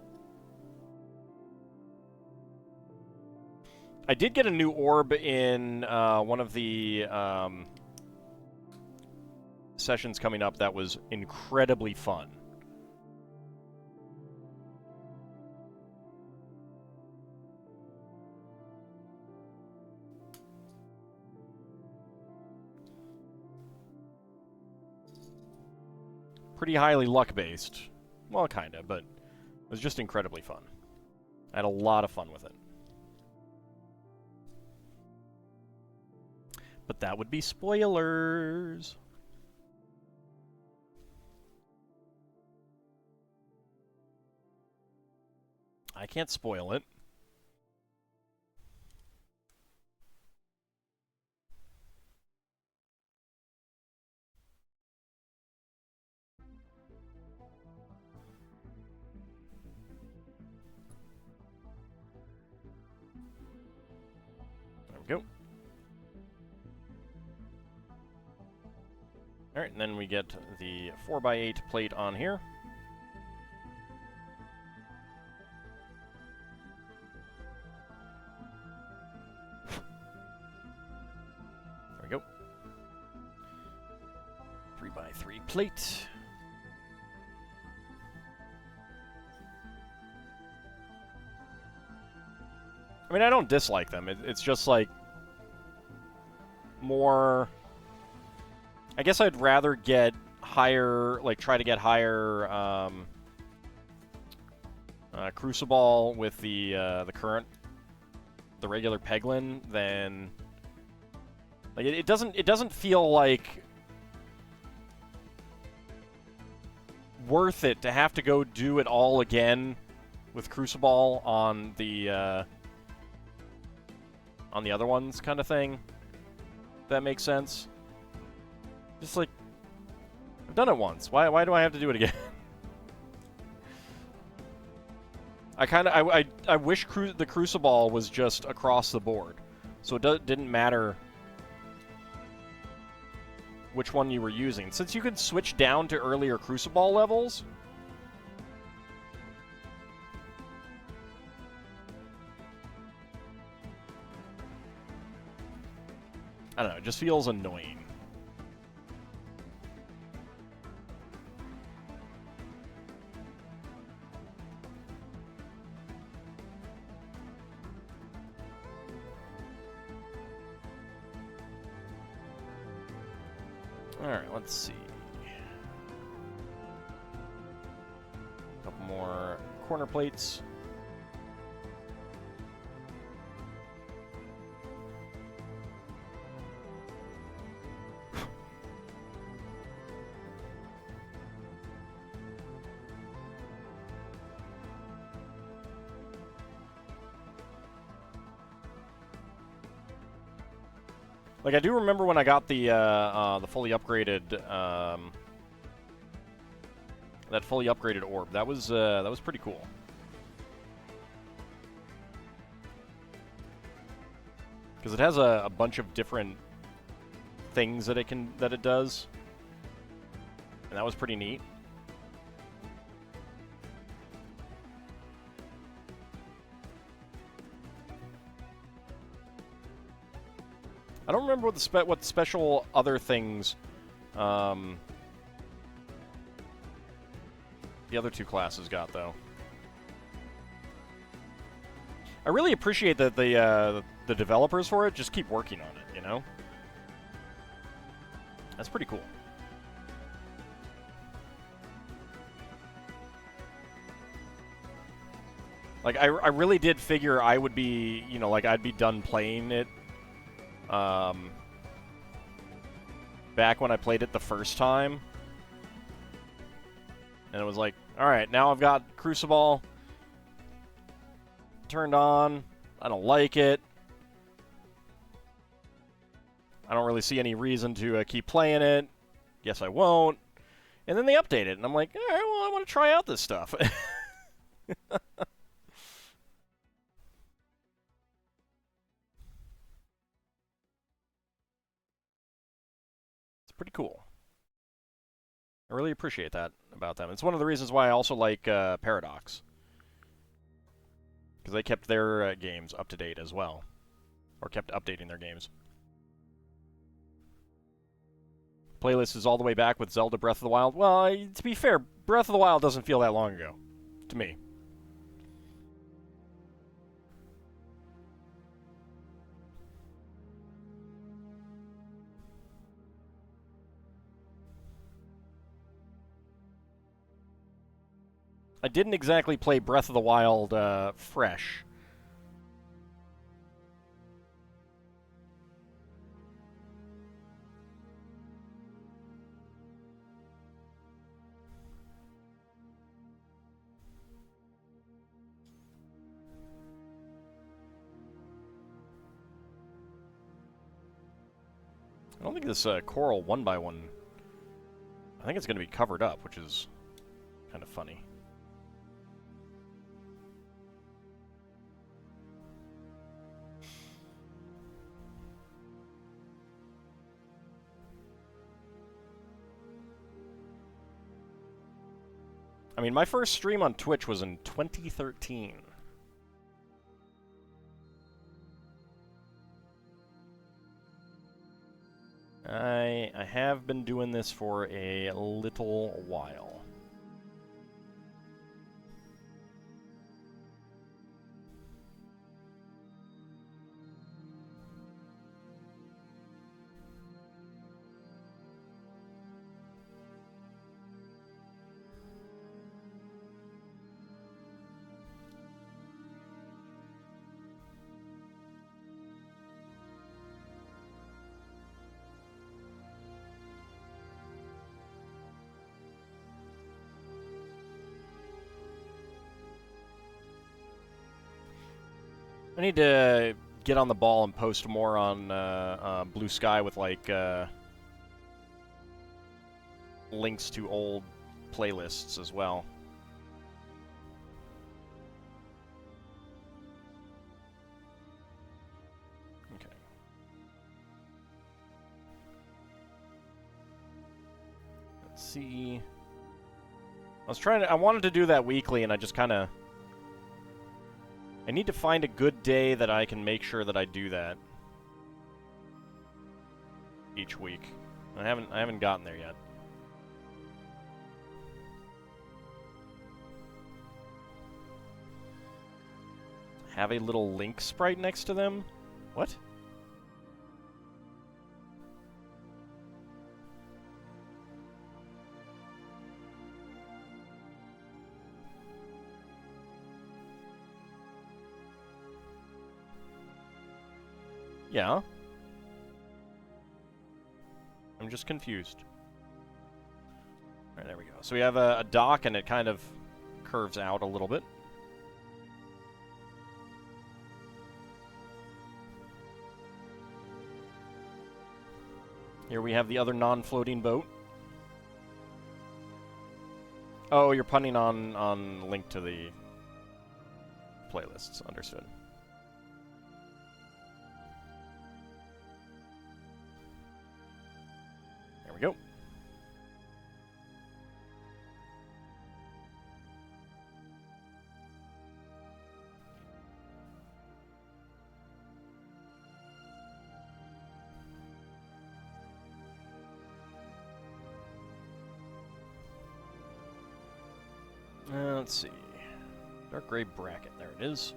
I did get a new orb in one of the sessions coming up that was incredibly fun. Pretty highly luck-based. Well, kinda, but it was just incredibly fun. I had a lot of fun with it. But that would be spoilers. I can't spoil it. There we go. Alright, and then we get the 4x8 plate on here. There we go. 3x3 plate. I mean, I don't dislike them. It's just like more... I guess I'd rather get higher, like try to get higher Crucible with the regular Peglin than like it doesn't feel like worth it to have to go do it all again with Crucible on the other ones, kind of thing. If that makes sense. Just like, I've done it once. Why do I have to do it again? I wish the Crucible was just across the board, so it didn't matter which one you were using. Since you could switch down to earlier Crucible levels, I don't know, it just feels annoying. Alright, let's see. A couple more corner plates. Like, I do remember when I got the fully upgraded, that fully upgraded orb. That was pretty cool. Because it has a bunch of different things that it does. And that was pretty neat. I don't remember what special other things the other two classes got, though. I really appreciate that the developers for it just keep working on it, you know? That's pretty cool. Like, I really did figure I would be, you know, like, I'd be done playing it back when I played it the first time. And it was like, alright, now I've got Crucible turned on. I don't like it. I don't really see any reason to keep playing it. Guess I won't. And then they update it, and I'm like, alright, well, I want to try out this stuff. Pretty cool. I really appreciate that about them. It's one of the reasons why I also like Paradox. Because they kept their games up to date as well. Or kept updating their games. Playlist is all the way back with Zelda Breath of the Wild. Well, to be fair, Breath of the Wild doesn't feel that long ago. To me. I didn't exactly play Breath of the Wild fresh. I don't think this Coral 1x1... I think it's going to be covered up, which is kind of funny. I mean, my first stream on Twitch was in 2013. I have been doing this for a little while. I need to get on the ball and post more on Blue Sky with, like, links to old playlists as well. Okay. Let's see. I wanted to do that weekly, and I just kind of... I need to find a good day that I can make sure that I do that each week. I haven't gotten there yet. Have a little Link sprite next to them? What? Yeah. I'm just confused. Alright, there we go. So we have a dock, and it kind of curves out a little bit. Here we have the other non-floating boat. Oh, you're punning on link to the playlists. Understood. Let's see. Dark gray bracket. There it is.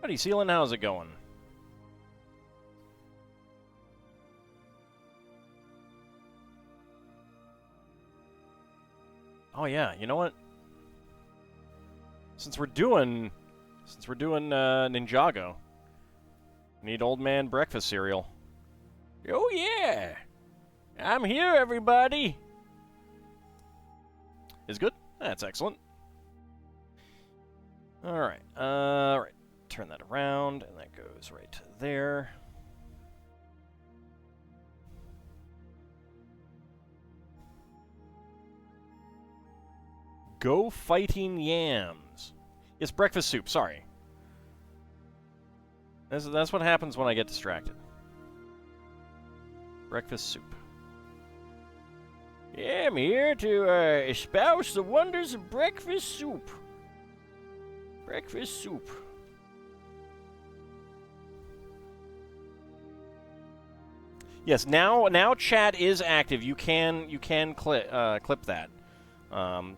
Howdy, Sealan. How's it going? Oh yeah, you know what? Since we're doing Ninjago, we need old man breakfast cereal. Oh yeah, I'm here, everybody. Is good? That's excellent. All right, right. Turn that around, and that goes right to there. Go fighting yams. It's breakfast soup, sorry. That's what happens when I get distracted. Breakfast soup. Yeah, I'm here to espouse the wonders of breakfast soup. Breakfast soup. Yes, now chat is active. You can clip that.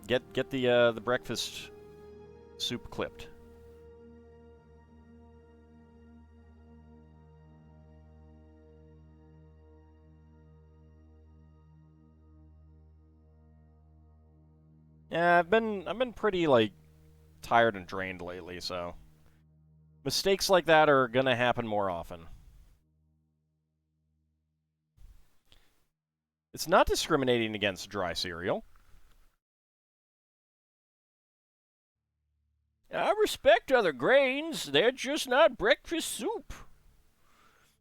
Get the breakfast soup clipped. Yeah, I've been pretty like tired and drained lately, so mistakes like that are gonna happen more often. It's not discriminating against dry cereal. I respect other grains, they're just not breakfast soup,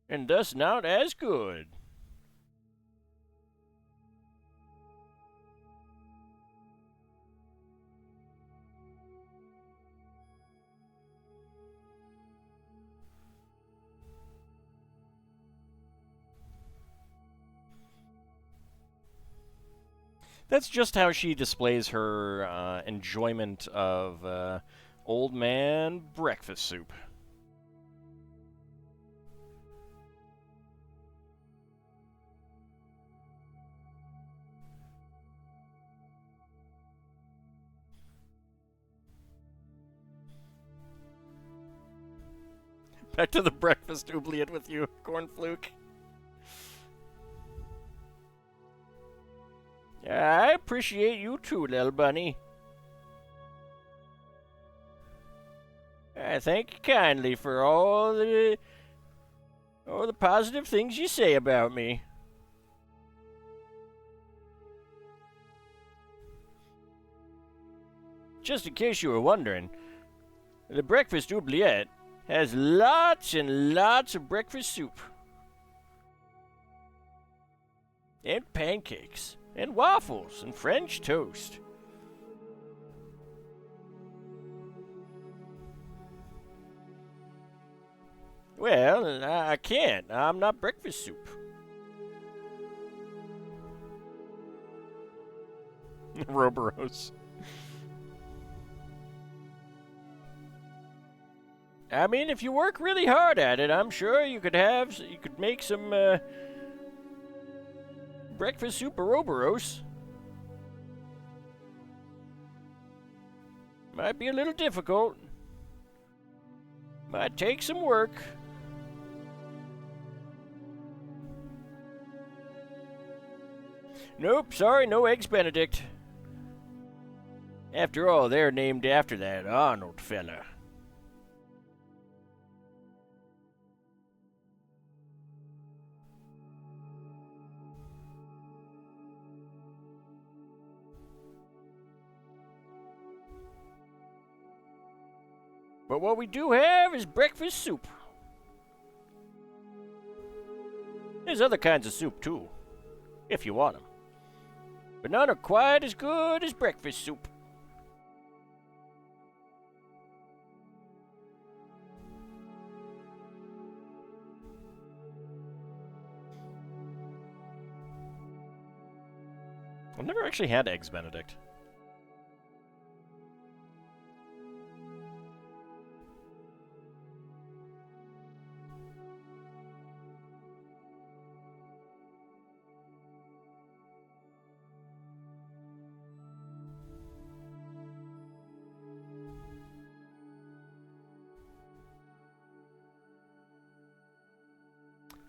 and thus not as good. That's just how she displays her enjoyment of old man breakfast soup. Back to the breakfast oubliette with you, Cornfluke. I appreciate you too, little bunny. I thank you kindly for all the positive things you say about me. Just in case you were wondering, the breakfast oubliette has lots and lots of breakfast soup. And pancakes. And waffles. And French toast. Well, I can't. I'm not breakfast soup. Roboros. I mean, if you work really hard at it, I'm sure you could make some breakfast soup Ouroboros. Might be a little difficult. Might take some work. Nope, sorry, no Eggs Benedict. After all, they're named after that Arnold fella. But what we do have is breakfast soup. There's other kinds of soup, too, if you want them. But none are quite as good as breakfast soup. I've never actually had Eggs Benedict.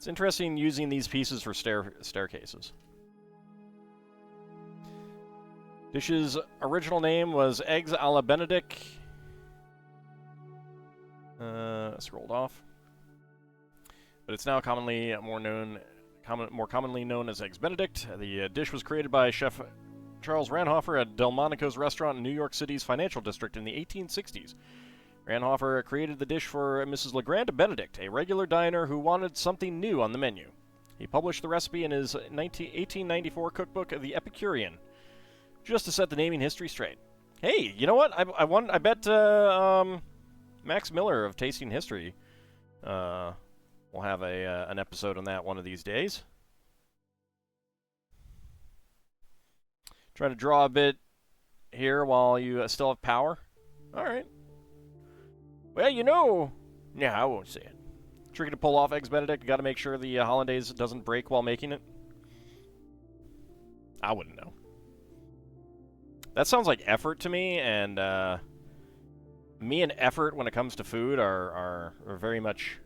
It's interesting using these pieces for staircases. Dish's original name was Eggs a la Benedict. Scrolled off. But it's now more commonly known as Eggs Benedict. The dish was created by Chef Charles Ranhofer at Delmonico's restaurant in New York City's financial district in the 1860s. Ranhofer created the dish for Mrs. Legrand Benedict, a regular diner who wanted something new on the menu. He published the recipe in his 1894 cookbook, The Epicurean, just to set the naming history straight. Hey, you know what? I bet Max Miller of Tasting History will have an episode on that one of these days. Trying to draw a bit here while you still have power. All right. Well, you know... Yeah, I won't say it. Tricky to pull off Eggs Benedict. You got to make sure the hollandaise doesn't break while making it. I wouldn't know. That sounds like effort to me, and me and effort when it comes to food are very much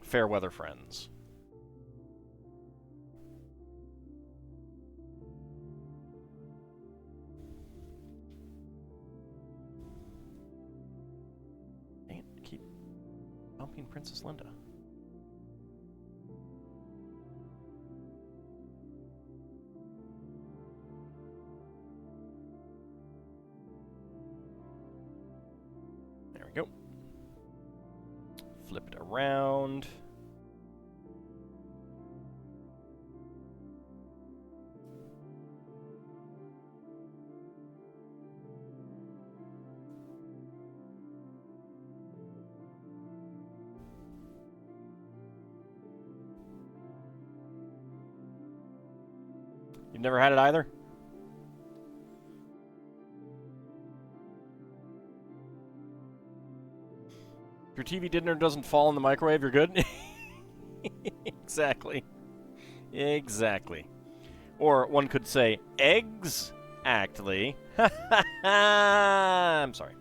fair weather friends. Keep bumping Princess Linda. There we go. Flip it around. You've never had it either? If your TV dinner doesn't fall in the microwave, you're good? Exactly. Exactly. Or one could say, eggs, actually. I'm sorry.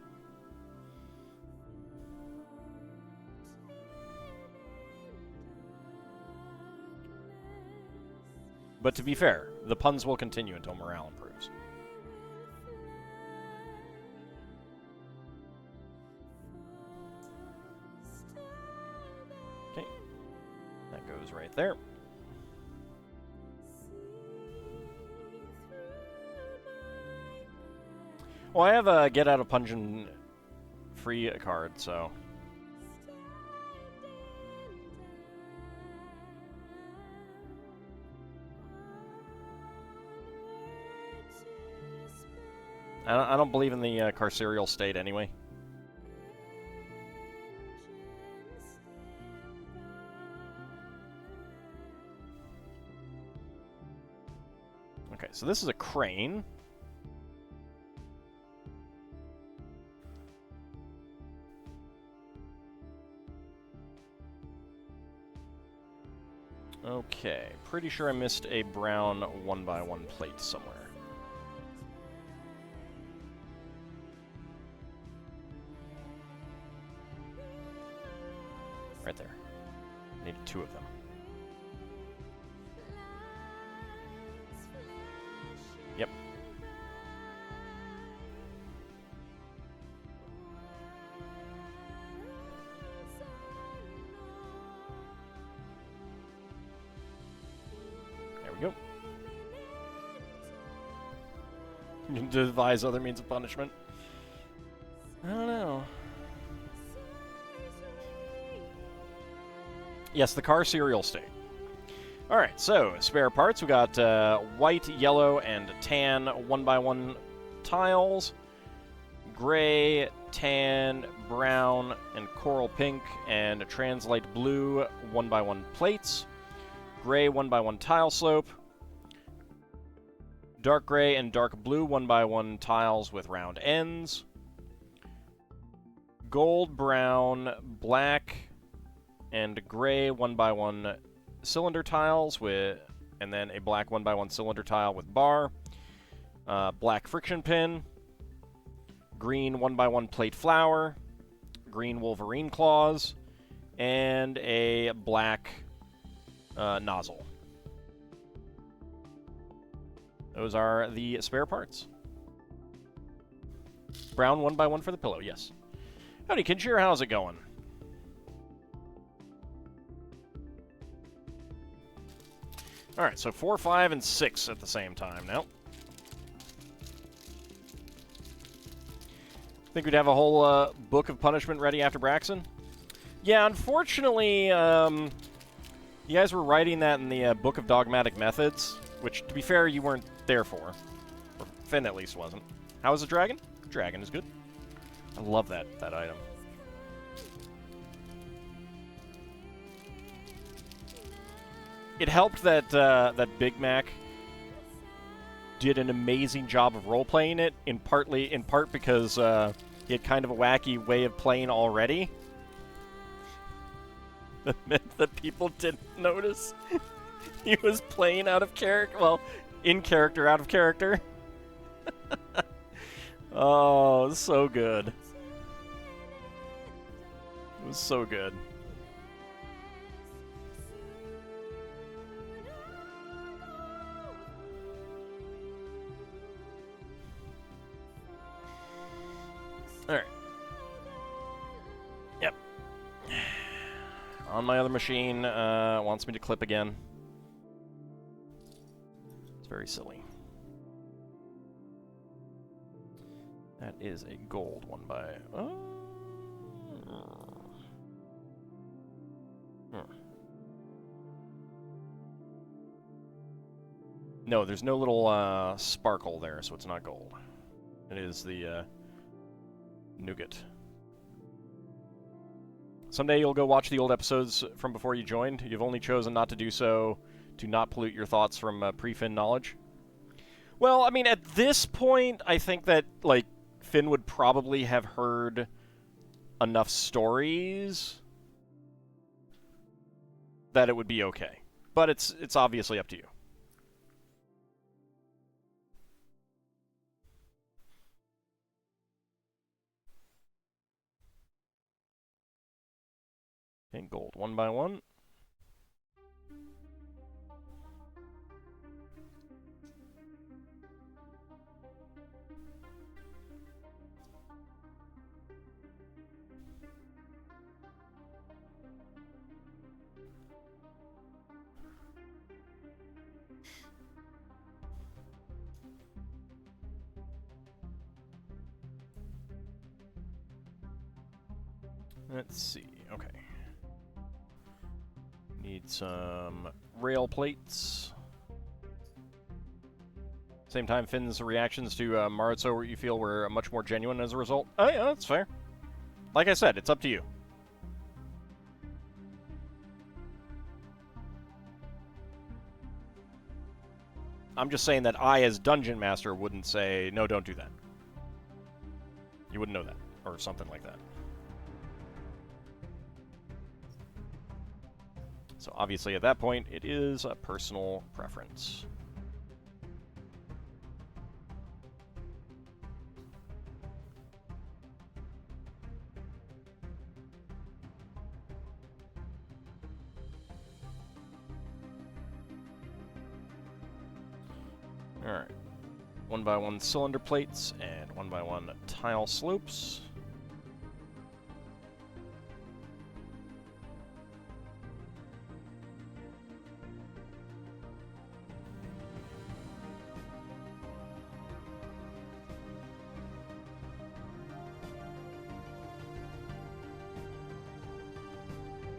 But to be fair, the puns will continue until morale improves. Okay. That goes right there. Well, I have a get out of pungeon free card, so... I don't believe in the carceral state anyway. Okay, so this is a crane. Okay, pretty sure I missed a brown 1x1 plate somewhere. Right there. I need two of them. Yep. There we go. You can devise other means of punishment. I don't know. Yes, the car cereal state. Alright, so spare parts. We got white, yellow, and tan 1x1 tiles. Gray, tan, brown, and coral pink, and translite blue 1x1 plates. Gray 1x1 tile slope. Dark gray and dark blue 1x1 tiles with round ends. Gold, brown, black, and gray 1x1 cylinder tiles with, and then a black 1x1 cylinder tile with bar. Black friction pin. Green 1x1 plate flower. green Wolverine claws, and a black nozzle. Those are the spare parts. Brown 1x1 for the pillow, yes. Howdy, Kinshir, how's it going? Alright, so 4, 5, and 6 at the same time now. Think we'd have a whole book of punishment ready after Braxton? Yeah, unfortunately, you guys were writing that in the Book of Dogmatic Methods, which, to be fair, you weren't there for. Or Finn, at least, wasn't. How is the dragon? Dragon is good. I love that item. It helped that that Big Mac did an amazing job of role-playing it, in part because he had kind of a wacky way of playing already. That meant that people didn't notice he was playing out of character. Well, in character, out of character. Oh, so good. It was so good. Alright. Yep. On my other machine, wants me to clip again. It's very silly. That is a gold 1x. No, there's no little sparkle there, so it's not gold. It is the nougat. Someday you'll go watch the old episodes from before you joined. You've only chosen not to do so to not pollute your thoughts from pre-Finn knowledge. Well, I mean, at this point, I think that, like, Finn would probably have heard enough stories that it would be okay. But it's obviously up to you. Okay, gold 1x1. Let's see, okay. Need some rail plates. Same time, Finn's reactions to Maruzo, where you feel were much more genuine as a result. Oh yeah, that's fair. Like I said, it's up to you. I'm just saying that I, as Dungeon Master, wouldn't say, no, don't do that. You wouldn't know that, or something like that. So obviously at that point, it is a personal preference. Alright. 1x1 cylinder plates and 1x1 tile slopes.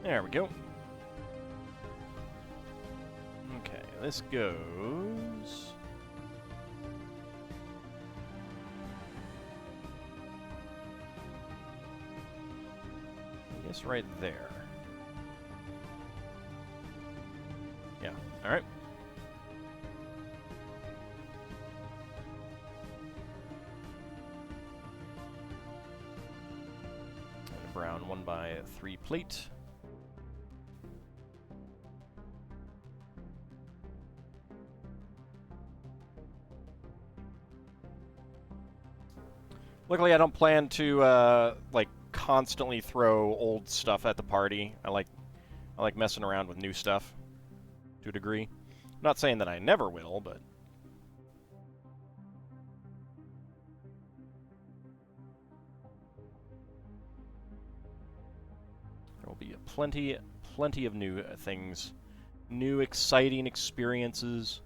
There we go. Okay, this goes... I guess right there. Yeah, alright. And a brown 1x3 plate. Luckily, I don't plan to, like, constantly throw old stuff at the party. I like messing around with new stuff to a degree. I'm not saying that I never will, but there will be plenty of new things, new exciting experiences,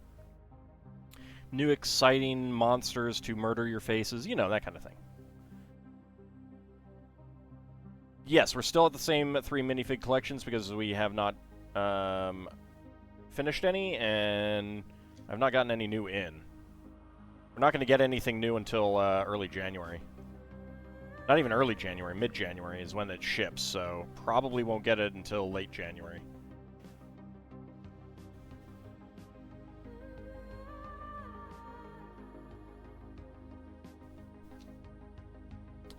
new exciting monsters to murder your faces, you know, that kind of thing. Yes, we're still at the same 3 minifig collections because we have not finished any, and I've not gotten any new in. We're not going to get anything new until early January. Not even early January, mid-January is when it ships, so probably won't get it until late January.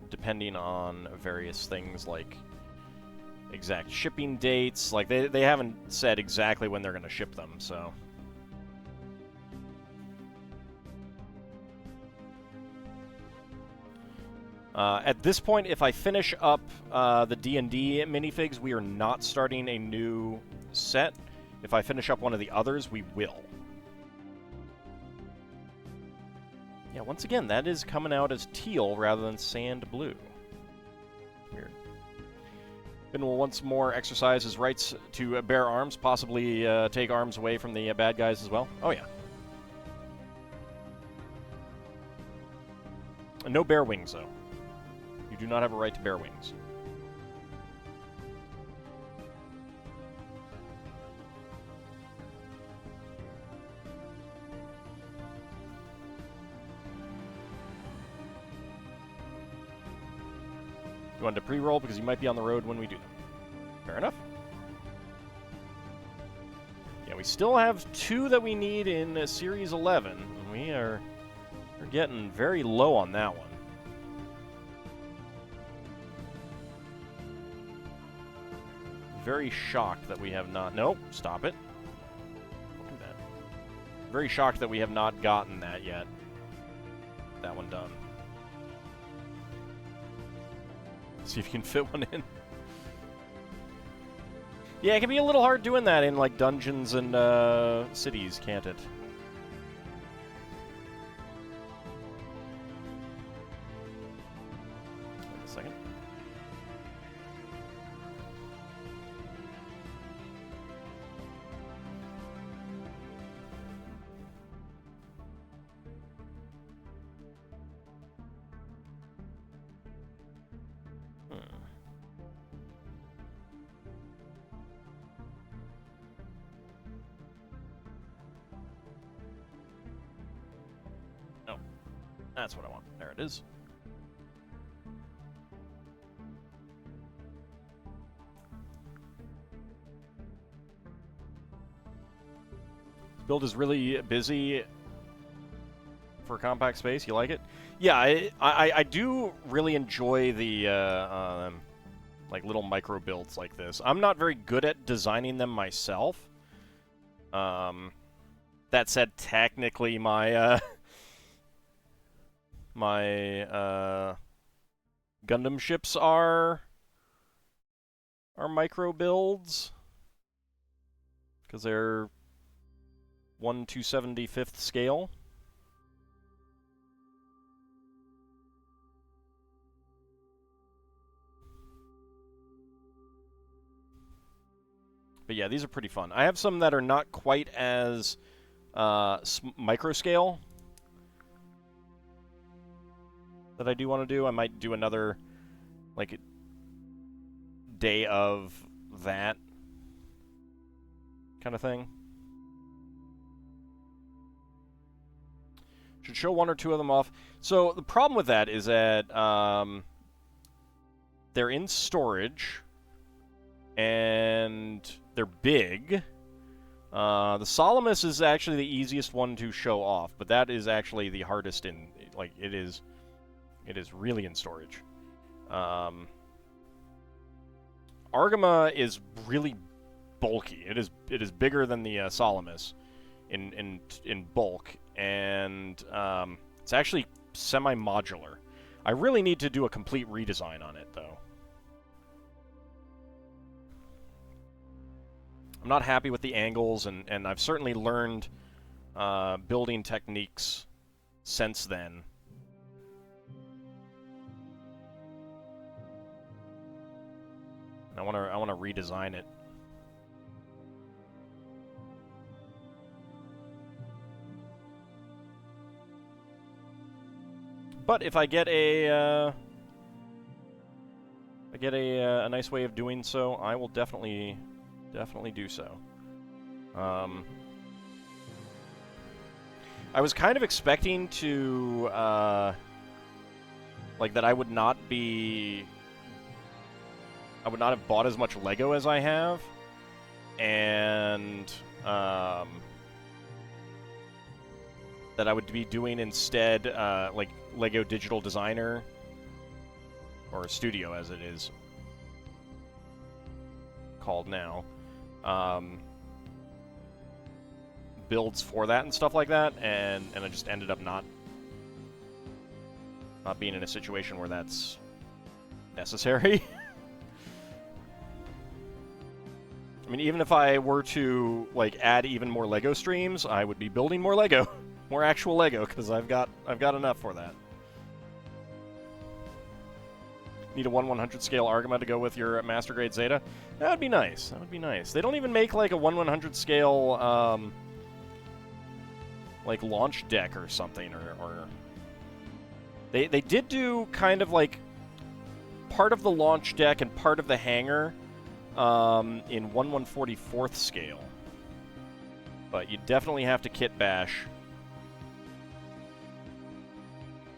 Depending on various things like exact shipping dates. Like, they haven't said exactly when they're going to ship them, so... at this point, if I finish up the D&D minifigs, we are not starting a new set. If I finish up one of the others, we will. Yeah, once again, that is coming out as teal rather than sand blue. Weird. Finn will once more exercise his rights to bear arms, possibly take arms away from the bad guys as well. Oh, yeah. And no bear wings, though. You do not have a right to bear wings. You wanted to pre-roll because you might be on the road when we do them. Fair enough. Yeah, we still have 2 that we need in Series 11. We're getting very low on that one. Very shocked that we have not... Nope, stop it. Don't do that. Very shocked that we have not gotten that yet. That one done. See if you can fit one in. Yeah, it can be a little hard doing that in, like, dungeons and cities, can't it? Wait a second. That's what I want. There it is. This build is really busy for a compact space. You like it? Yeah, I do really enjoy the like little micro builds like this. I'm not very good at designing them myself. That said, technically my my Gundam ships are micro builds because they're 1/275th scale. But yeah, these are pretty fun. I have some that are not quite as micro scale that I do want to do. I might do another, like, day of that kind of thing. Should show 1 or 2 of them off. So the problem with that is that they're in storage and they're big. The Salamis is actually the easiest one to show off, but that is actually the hardest in, like, it is really in storage. Argama is really bulky. It is bigger than the Salamis in bulk, and it's actually semi-modular. I really need to do a complete redesign on it, though. I'm not happy with the angles, and I've certainly learned building techniques since then. I want to redesign it. But if I get a nice way of doing so, I will definitely do so. I was kind of expecting to like that I would not have bought as much Lego as I have, and that I would be doing instead like Lego Digital Designer, or Studio as it is called now, builds for that and stuff like that, and I just ended up not being in a situation where that's necessary. I mean, even if I were to like add even more Lego streams, I would be building more Lego, more actual Lego, because I've got enough for that. Need a 1/100 scale Argama to go with your Master Grade Zeta? That would be nice. That would be nice. They don't even make like a 1/100 scale like launch deck or something, or they did do kind of like part of the launch deck and part of the hangar in 1/144th scale. But you definitely have to kit bash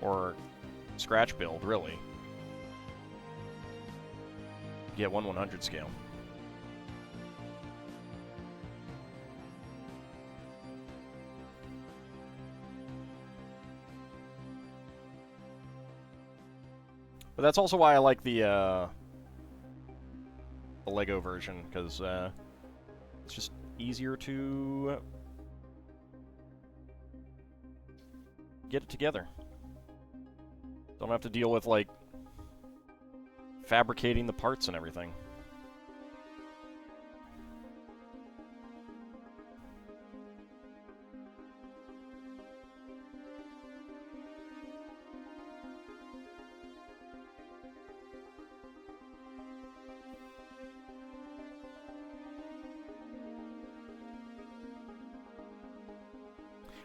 or scratch build, really. Get 1/100 scale. But that's also why I like the Lego version, because it's just easier to get it together. Don't have to deal with, like, fabricating the parts and everything.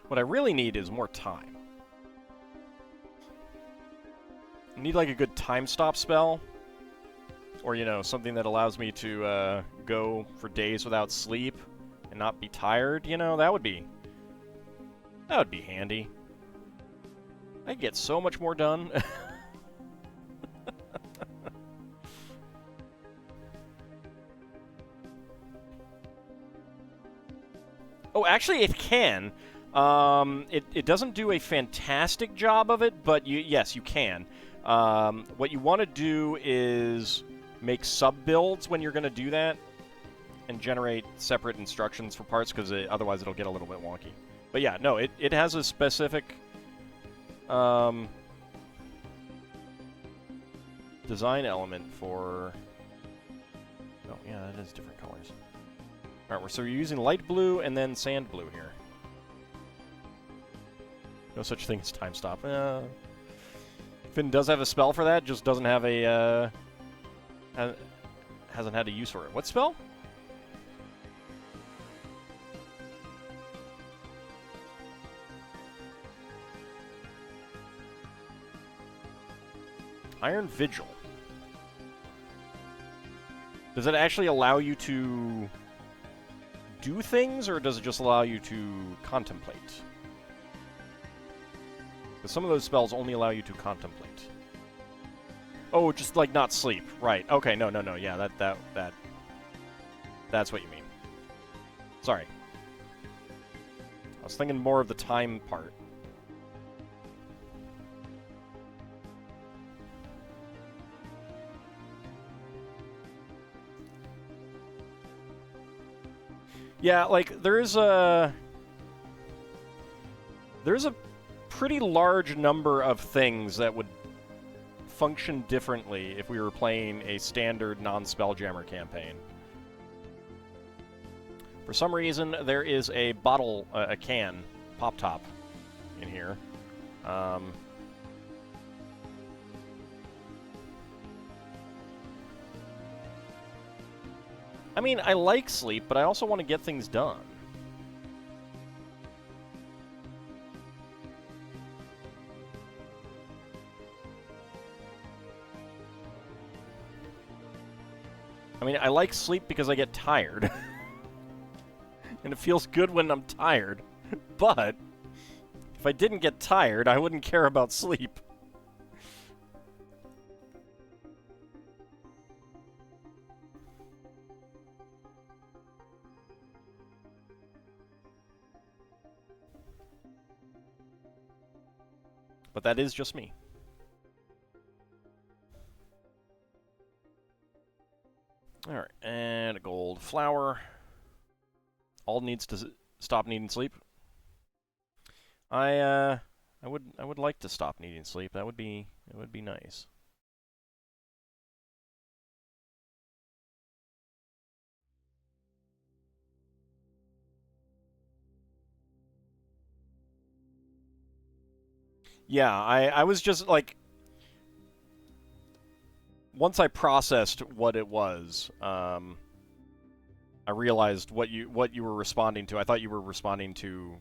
What I really need is more time. I need, like, a good time stop spell. Or, you know, something that allows me to go for days without sleep and not be tired, you know, that would be handy. I could get so much more done. Oh, actually, it can. It doesn't do a fantastic job of it, but yes, you can. What you want to do is make sub-builds when you're going to do that, and generate separate instructions for parts, because otherwise it'll get a little bit wonky. But yeah, no, it has a specific design element for... Oh, yeah, that is different colors. Alright, so we're using light blue and then sand blue here. No such thing as time stop. Finn does have a spell for that, just doesn't have a... hasn't had a use for it. What spell? Iron Vigil. Does it actually allow you to do things, or does it just allow you to contemplate? Because some of those spells only allow you to contemplate. Oh, just like not sleep. Right. Okay, no. Yeah, that's what you mean. Sorry. I was thinking more of the time part. Yeah, like there's a pretty large number of things that would function differently if we were playing a standard non-Spelljammer campaign. For some reason, there is a bottle, a can, pop top in here. I mean, I like sleep, but I also want to get things done. I mean, I like sleep because I get tired. And it feels good when I'm tired. But if I didn't get tired, I wouldn't care about sleep. But that is just me. Alright, and a gold flower. All needs to stop needing sleep. I would like to stop needing sleep. That would be nice. Yeah, I was just like, once I processed what it was, I realized what you were responding to. I thought you were responding to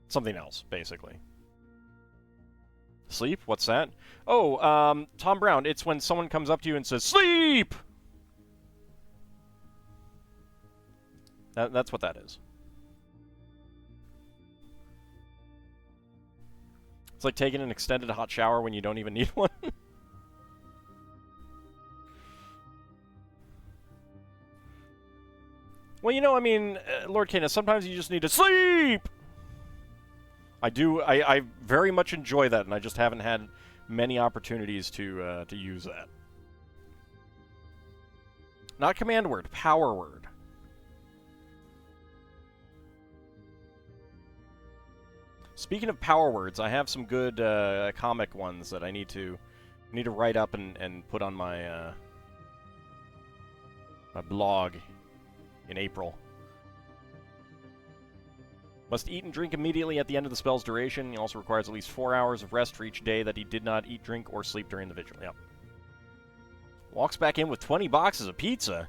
something else, basically. Sleep? What's that? Oh, Tom Brown, it's when someone comes up to you and says, "Sleep!" That's what that is. It's like taking an extended hot shower when you don't even need one. Well, you know, I mean, Lord Canis, sometimes you just need to sleep! I very much enjoy that, and I just haven't had many opportunities to use that. Not command word, power word. Speaking of power words, I have some good comic ones that I need to write up and put on my my blog in April. Must eat and drink immediately at the end of the spell's duration. He also requires at least 4 hours of rest for each day that he did not eat, drink, or sleep during the vigil. Yep. Walks back in with 20 boxes of pizza.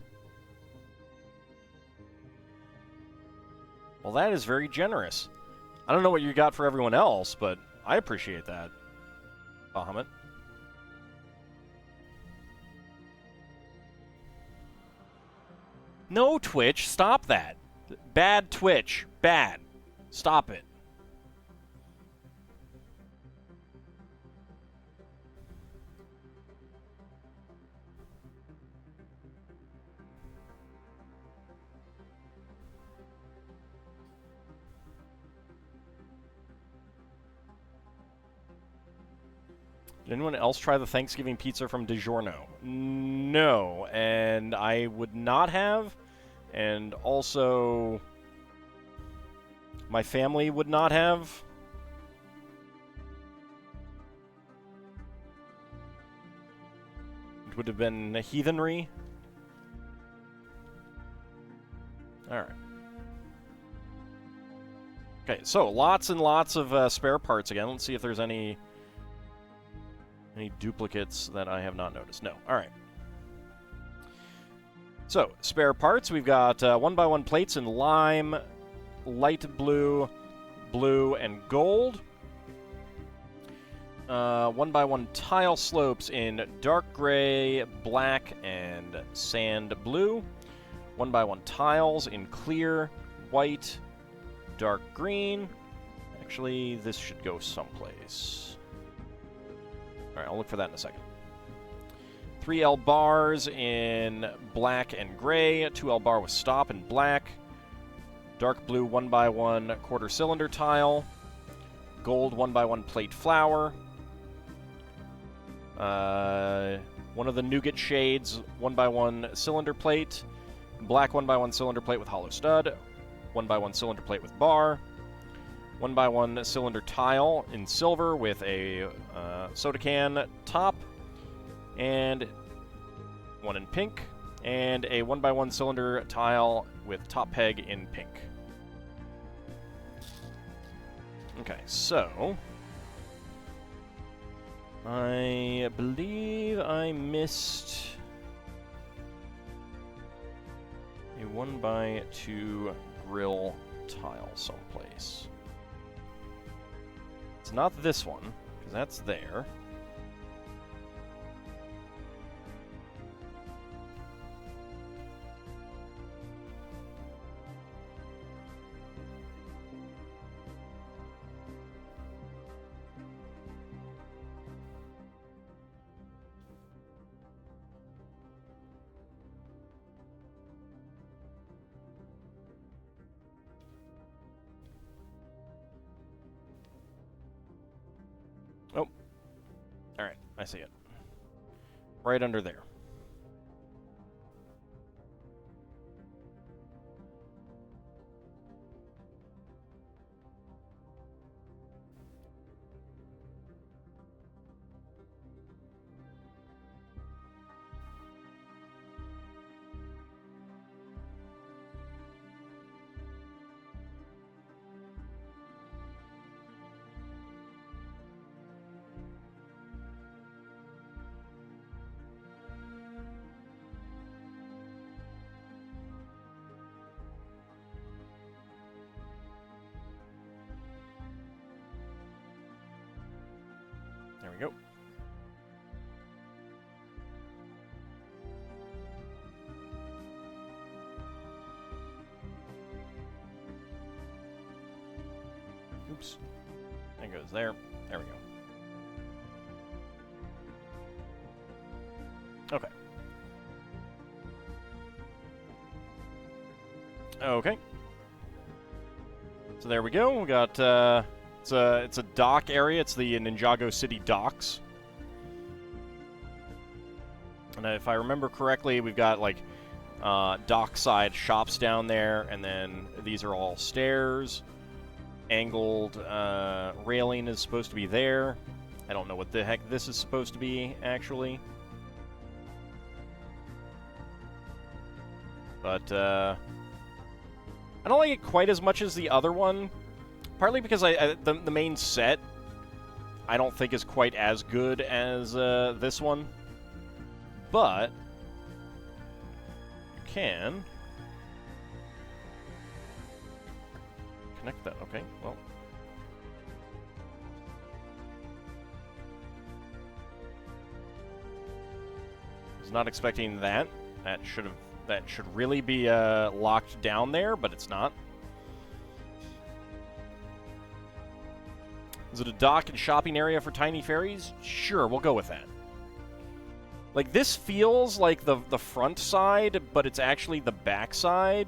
Well, that is very generous. I don't know what you got for everyone else, but I appreciate that, Bahamut. No, Twitch, stop that. Bad Twitch. Bad. Stop it. Did anyone else try the Thanksgiving pizza from DiGiorno? No, and I would not have, and also my family would not have. It would have been heathenry. Alright. Okay, so lots and lots of spare parts again. Let's see if there's any duplicates that I have not noticed. No. All right. So, spare parts. We've got 1x1 plates in lime, light blue, blue, and gold. 1x1 tile slopes in dark gray, black, and sand blue. 1x1 tiles in clear, white, dark green. Actually, this should go someplace. Alright, I'll look for that in a second. 3L bars in black and gray. 2L bar with stop in black. Dark blue 1x1 quarter cylinder tile. Gold 1x1 plate flower. One of the nougat shades 1x1 cylinder plate. Black 1x1 cylinder plate with hollow stud. 1x1 cylinder plate with bar. 1x1 cylinder tile in silver with a soda can top, and one in pink, and a 1x1 cylinder tile with top peg in pink. Okay, so I believe I missed a 1x2 grill tile someplace. It's not this one, because that's there. Oh. Alright, I see it. Right under there. There we go. Oops. That goes there. There we go. Okay. Okay. So there we go. We got it's a dock area. It's the Ninjago City Docks. And if I remember correctly, we've got like dockside shops down there, and then these are all stairs. Angled railing is supposed to be there. I don't know what the heck this is supposed to be, actually. But I don't like it quite as much as the other one. Partly because the main set I don't think is quite as good as this one. But you can connect that. Okay, well. I was not expecting that. That should really be locked down there, but it's not. Is it a dock and shopping area for tiny fairies? Sure, we'll go with that. Like, this feels like the front side, but it's actually the back side.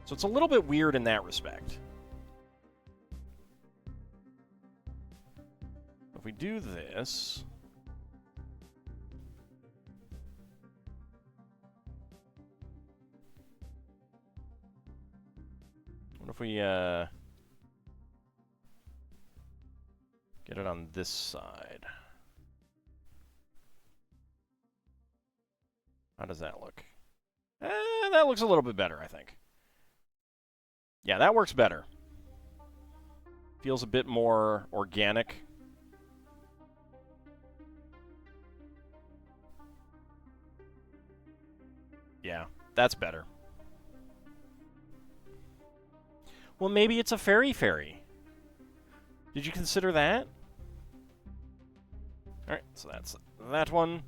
So it's a little bit weird in that respect. If we do this... What if we, get it on this side? How does that look? That looks a little bit better, I think. Yeah, that works better. Feels a bit more organic. Yeah, that's better. Well, maybe it's a fairy. Did you consider that? Alright, so that's that one.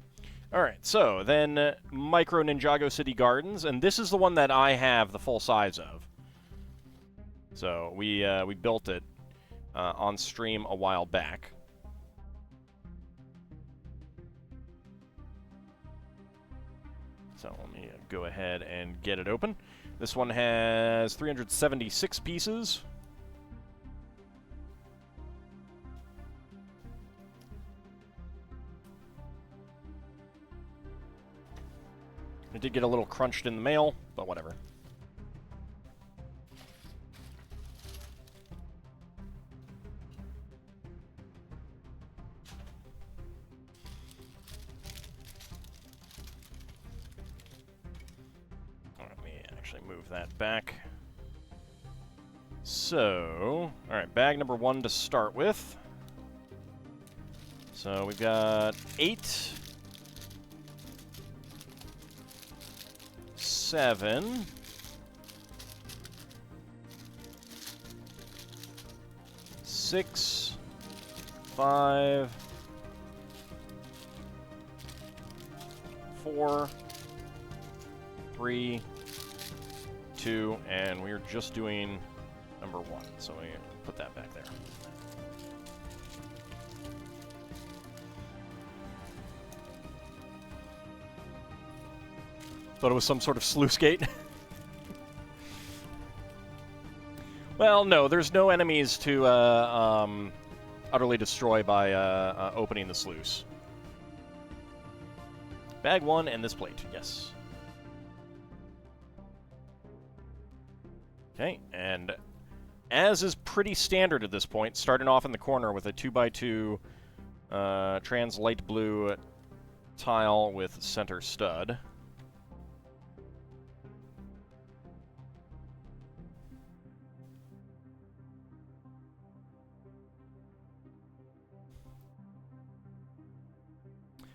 Alright, so then Micro Ninjago City Gardens, and this is the one that I have the full size of. So we built it on stream a while back. So let me go ahead and get it open. This one has 376 pieces. It did get a little crunched in the mail, but whatever. actually move that back. So, alright, bag number 1 to start with. So we've got 8, 7, 6, 5, 4, 3, 2, and we're just doing number 1, so we put that back there. Thought it was some sort of sluice gate. Well, no, there's no enemies to utterly destroy by opening the sluice. Bag 1 and this plate, yes. Okay, and as is pretty standard at this point, starting off in the corner with a 2x2 trans light blue tile with center stud.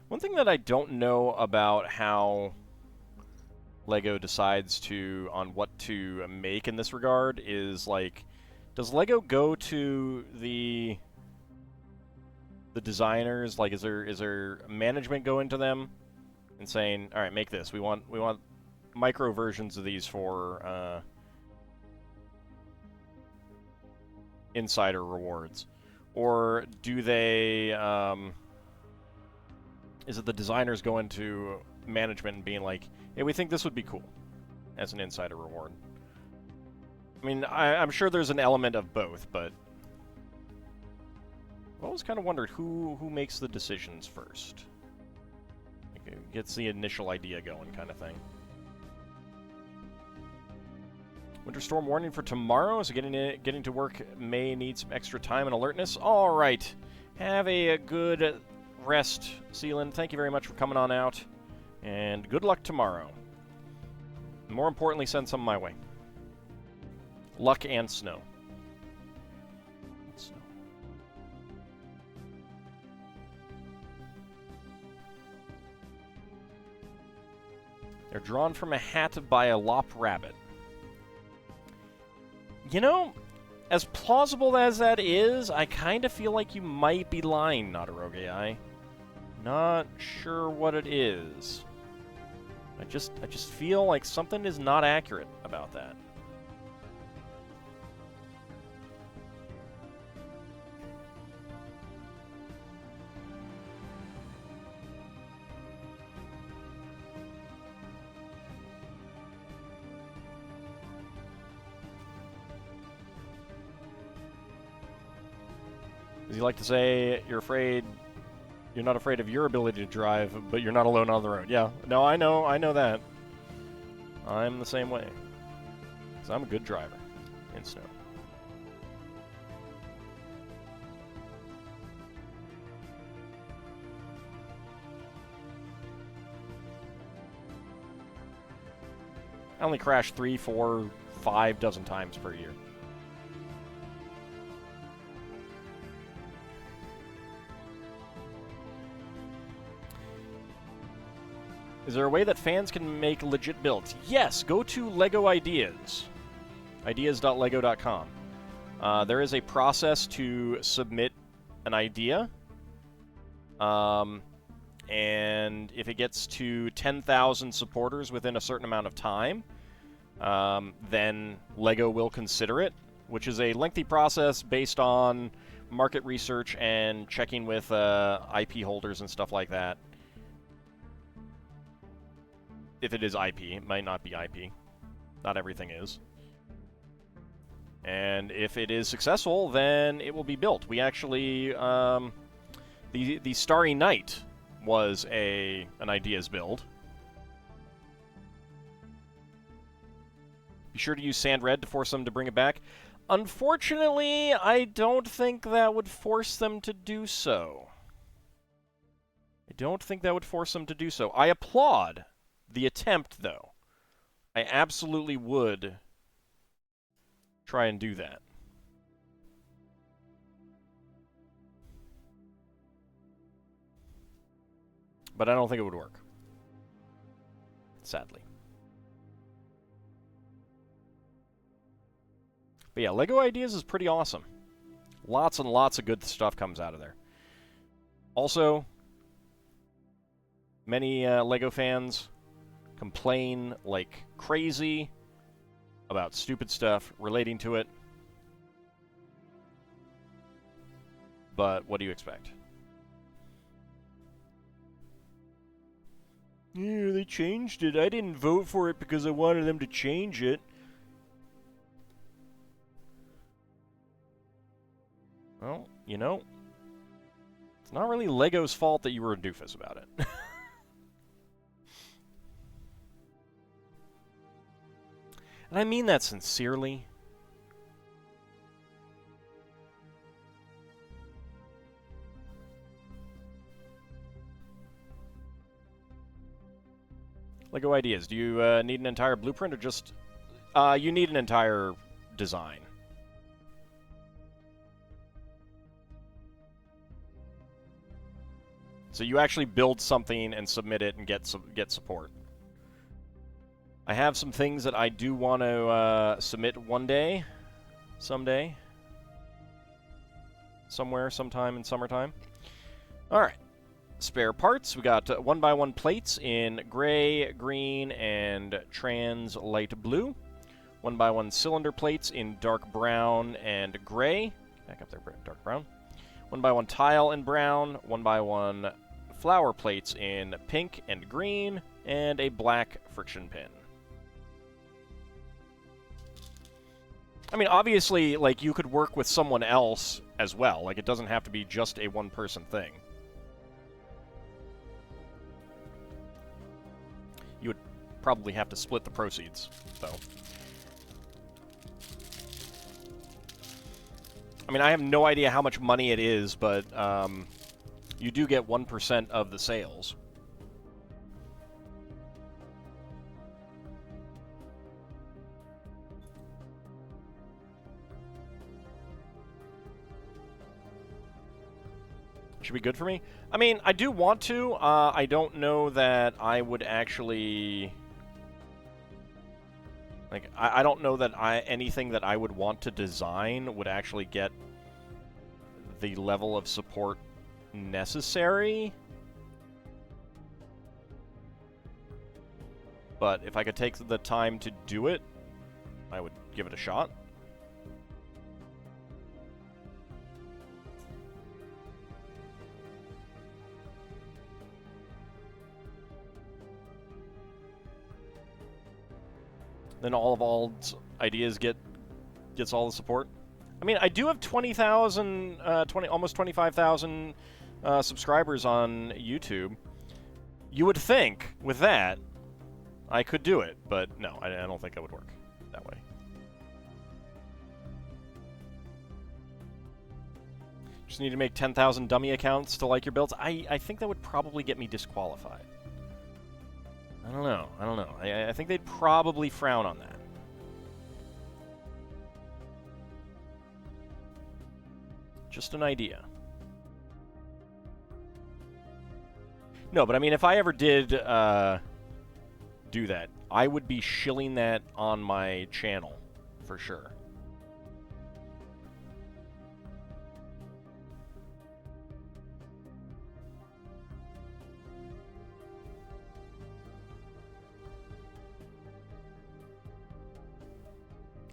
One thing that I don't know about how LEGO decides on what to make in this regard is, like, does LEGO go to the designers? Like, is there management going to them and saying, all right, make this. We want micro versions of these for insider rewards, or do they? Is it the designers going to management and being like, hey, we think this would be cool as an insider reward? I mean, I'm sure there's an element of both, but I've always kind of wondered who makes the decisions first. Like, it gets the initial idea going kind of thing. Winter storm warning for tomorrow, so getting to work may need some extra time and alertness. All right. Have a good rest, Sealand. Thank you very much for coming on out, and good luck tomorrow. More importantly, send some my way. Luck and snow. They're drawn from a hat by a lop rabbit. You know, as plausible as that is, I kind of feel like you might be lying, Nadarogai. Not sure what it is. I just feel like something is not accurate about that. As you like to say, you're not afraid of your ability to drive, but you're not alone on the road. Yeah, no, I know that. I'm the same way. Because I'm a good driver in snow. I only crash 3, 4, 5 dozen times per year. Is there a way that fans can make legit builds? Yes, go to LEGO Ideas. Ideas.lego.com. There is a process to submit an idea. And if it gets to 10,000 supporters within a certain amount of time, then LEGO will consider it, which is a lengthy process based on market research and checking with IP holders and stuff like that. If it is IP, it might not be IP. Not everything is. And if it is successful, then it will be built. We actually, the Starry Night was an Ideas build. Be sure to use Sand Red to force them to bring it back. Unfortunately, I don't think that would force them to do so. I don't think that would force them to do so. I applaud the attempt, though. I absolutely would try and do that. But I don't think it would work. Sadly. But yeah, LEGO Ideas is pretty awesome. Lots and lots of good stuff comes out of there. Also, many LEGO fans complain like crazy about stupid stuff relating to it. But what do you expect? Yeah, they changed it. I didn't vote for it because I wanted them to change it. Well, you know, it's not really LEGO's fault that you were a doofus about it. And I mean that sincerely. LEGO Ideas. Do you need an entire blueprint or just... you need an entire design. So you actually build something and submit it and get support. I have some things that I do want to submit one day, someday, somewhere, sometime in summertime. All right. Spare parts. We got 1x1 plates in gray, green, and trans light blue. 1x1 cylinder plates in dark brown and gray. Back up there, dark brown. 1x1 tile in brown. 1x1 flower plates in pink and green, and a black friction pin. I mean, obviously, like, you could work with someone else as well. Like, it doesn't have to be just a one-person thing. You would probably have to split the proceeds, though. I mean, I have no idea how much money it is, but you do get 1% of the sales. Should be good for me. I mean, I do want to. I don't know that I would actually... Like, I don't know that anything that I would want to design would actually get the level of support necessary. But if I could take the time to do it, I would give it a shot. Then all of AuldDragon's ideas gets all the support. I mean, I do have 20,000, almost 25,000 subscribers on YouTube. You would think with that I could do it, but no, I don't think it would work that way. Just need to make 10,000 dummy accounts to like your builds. I think that would probably get me disqualified. I don't know. I think they'd probably frown on that. Just an idea. No, but I mean, if I ever did do that, I would be shilling that on my channel, for sure.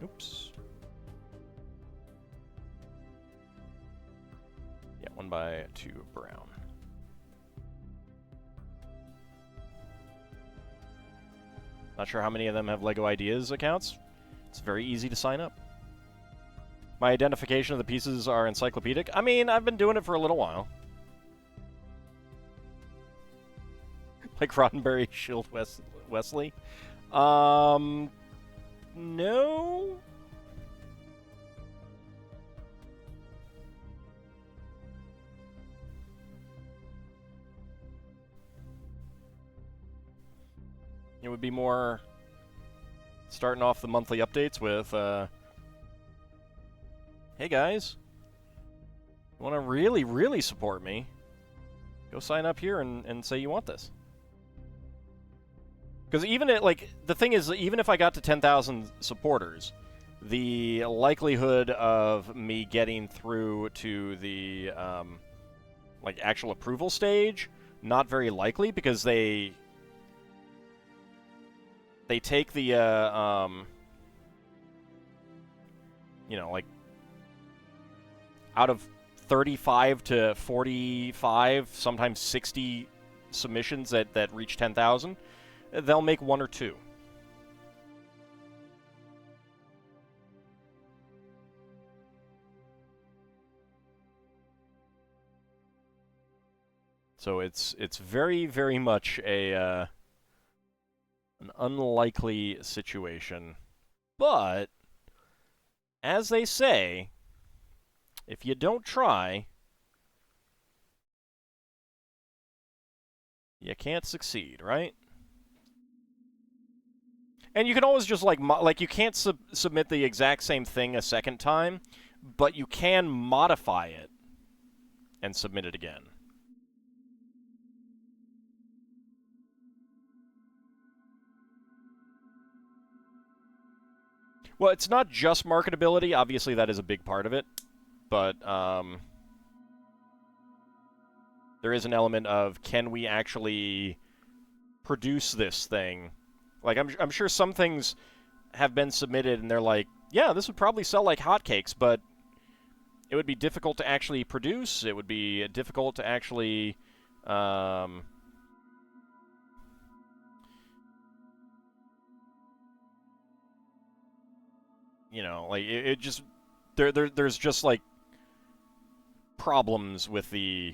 Oops. Yeah, 1x2 brown. Not sure how many of them have LEGO Ideas accounts. It's very easy to sign up. My identification of the pieces are encyclopedic. I mean, I've been doing it for a little while. Like Roddenberry Shield Wesley. No. It would be more Starting off the monthly updates with, hey guys, you want to really, really support me? Go sign up here and say you want this. Because even the thing is, even if I got to 10,000 supporters, the likelihood of me getting through to the, actual approval stage, not very likely, because they take the, out of 35 to 45, sometimes 60 submissions that reach 10,000, they'll make 1 or 2. So it's very, very much an unlikely situation. But, as they say, if you don't try, you can't succeed, right? And you can always just, you can't submit the exact same thing a second time, but you can modify it and submit it again. Well, it's not just marketability. Obviously, that is a big part of it. But there is an element of, can we actually produce this thing? Like, I'm sure some things have been submitted and they're like, yeah, this would probably sell like hotcakes, but it would be difficult to actually produce. It would be difficult to actually, it just, there's just, problems with the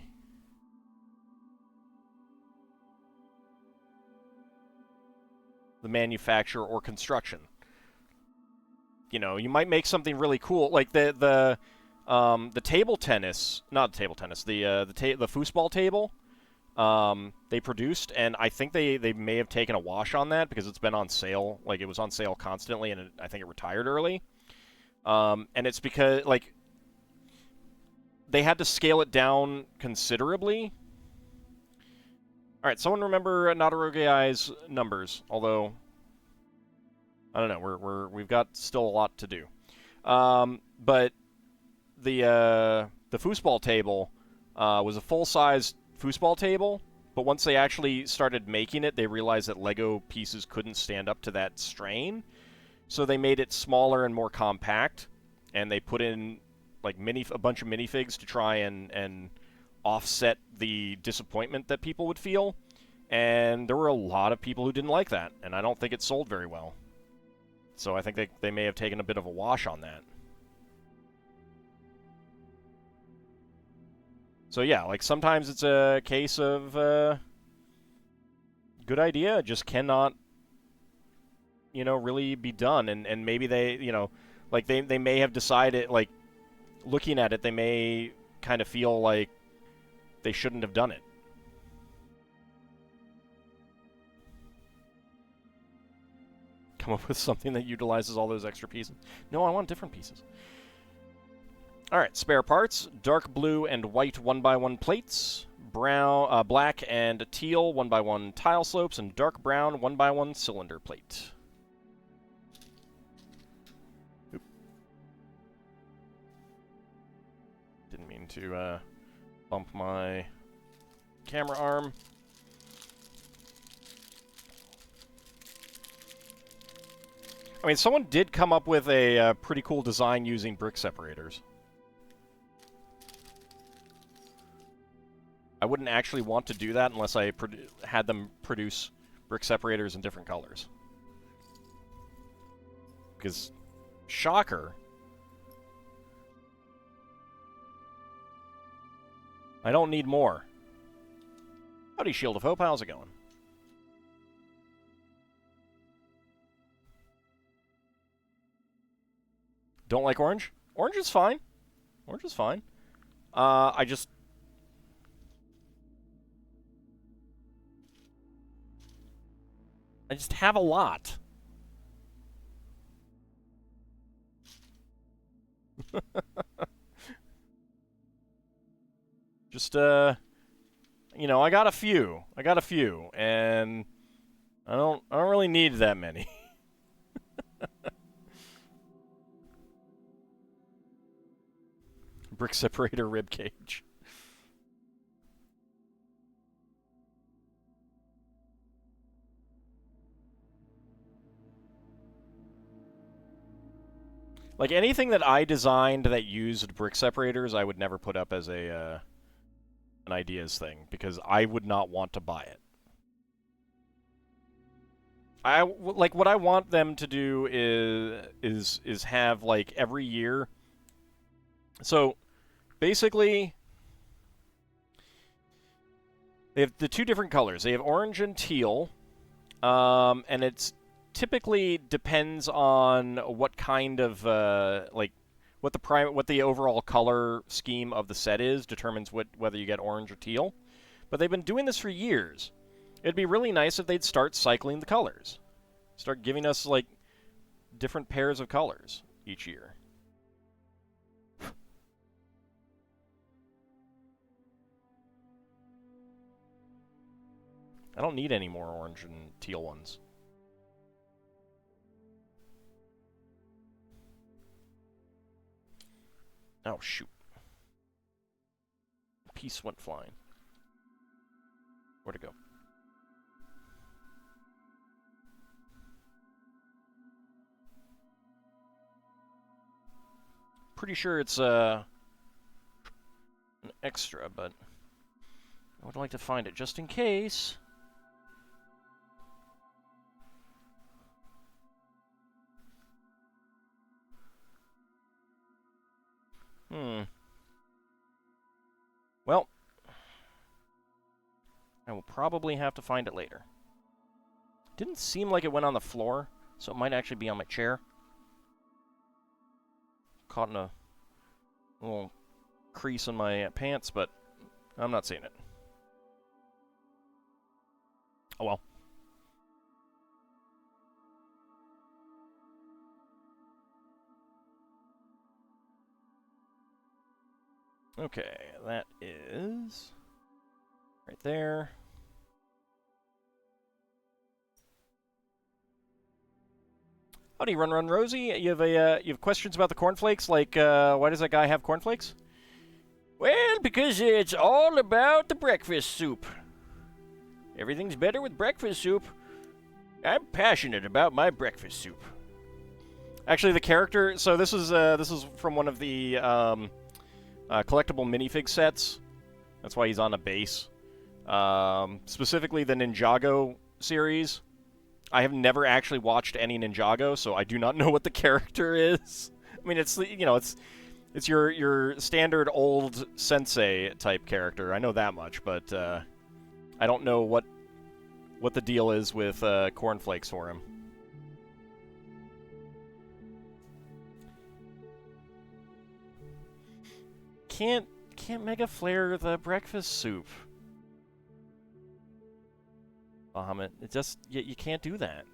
manufacture or construction. You might make something really cool, like the table tennis, not table tennis, the foosball table. They produced, and I think they may have taken a wash on that because it's been on sale. Like, it was on sale constantly, and I think it retired early. And it's because they had to scale it down considerably. All right, someone remember Nadarogei's numbers? Although, I don't know, we've got still a lot to do. But the foosball table was a full-size foosball table, but once they actually started making it, they realized that Lego pieces couldn't stand up to that strain, so they made it smaller and more compact, and they put in a bunch of minifigs to try and offset the disappointment that people would feel, and there were a lot of people who didn't like that, and I don't think it sold very well. So I think they may have taken a bit of a wash on that. So yeah, sometimes it's a case of good idea just cannot, really be done, and maybe they, they may have decided, looking at it, they may kind of feel like they shouldn't have done it. Come up with something that utilizes all those extra pieces. No, I want different pieces. Alright, spare parts. Dark blue and white 1x1 plates. Brown, black and teal 1x1 tile slopes. And dark brown 1x1 cylinder plate. Oop. Didn't mean to bump my camera arm. I mean, someone did come up with a pretty cool design using brick separators. I wouldn't actually want to do that unless I had them produce brick separators in different colors. Because, shocker, I don't need more. Howdy, Shield of Hope, how's it going? Don't like orange? Orange is fine. Orange is fine. I just have a lot. Just, you know, I got a few. And I don't really need that many. Brick separator rib cage. Like, anything that I designed that used brick separators, I would never put up as a an ideas thing, because I would not want to buy it. Like, what I want them to do is have, like, every year. So basically, they have the two different colors. They have orange and teal, and it's typically depends on what kind of like what the overall color scheme of the set is determines whether you get orange or teal. But they've been doing this for years. It'd be really nice if they'd start cycling the colors. Start giving us, like, different pairs of colors each year. I don't need any more orange and teal ones. Oh, shoot. Piece went flying. Where'd it go? Pretty sure it's an extra, but I would like to find it just in case. Well, I will probably have to find it later. Didn't seem like it went on the floor, so it might actually be on my chair. Caught in a little crease in my pants, but I'm not seeing it. Oh well. Okay, that is right there. Howdy, Run Rosie. You have questions about the cornflakes? Like, why does that guy have cornflakes? Well, because it's all about the breakfast soup. Everything's better with breakfast soup. I'm passionate about my breakfast soup. Actually, the character. So this is from one of the collectible minifig sets. That's why he's on a base. Specifically, the Ninjago series. I have never actually watched any Ninjago, so I do not know what the character is. I mean, it's it's your standard old sensei type character. I know that much, but I don't know what the deal is with cornflakes for him. Can't Mega Flare the breakfast soup. Bahamut, it just you can't do that.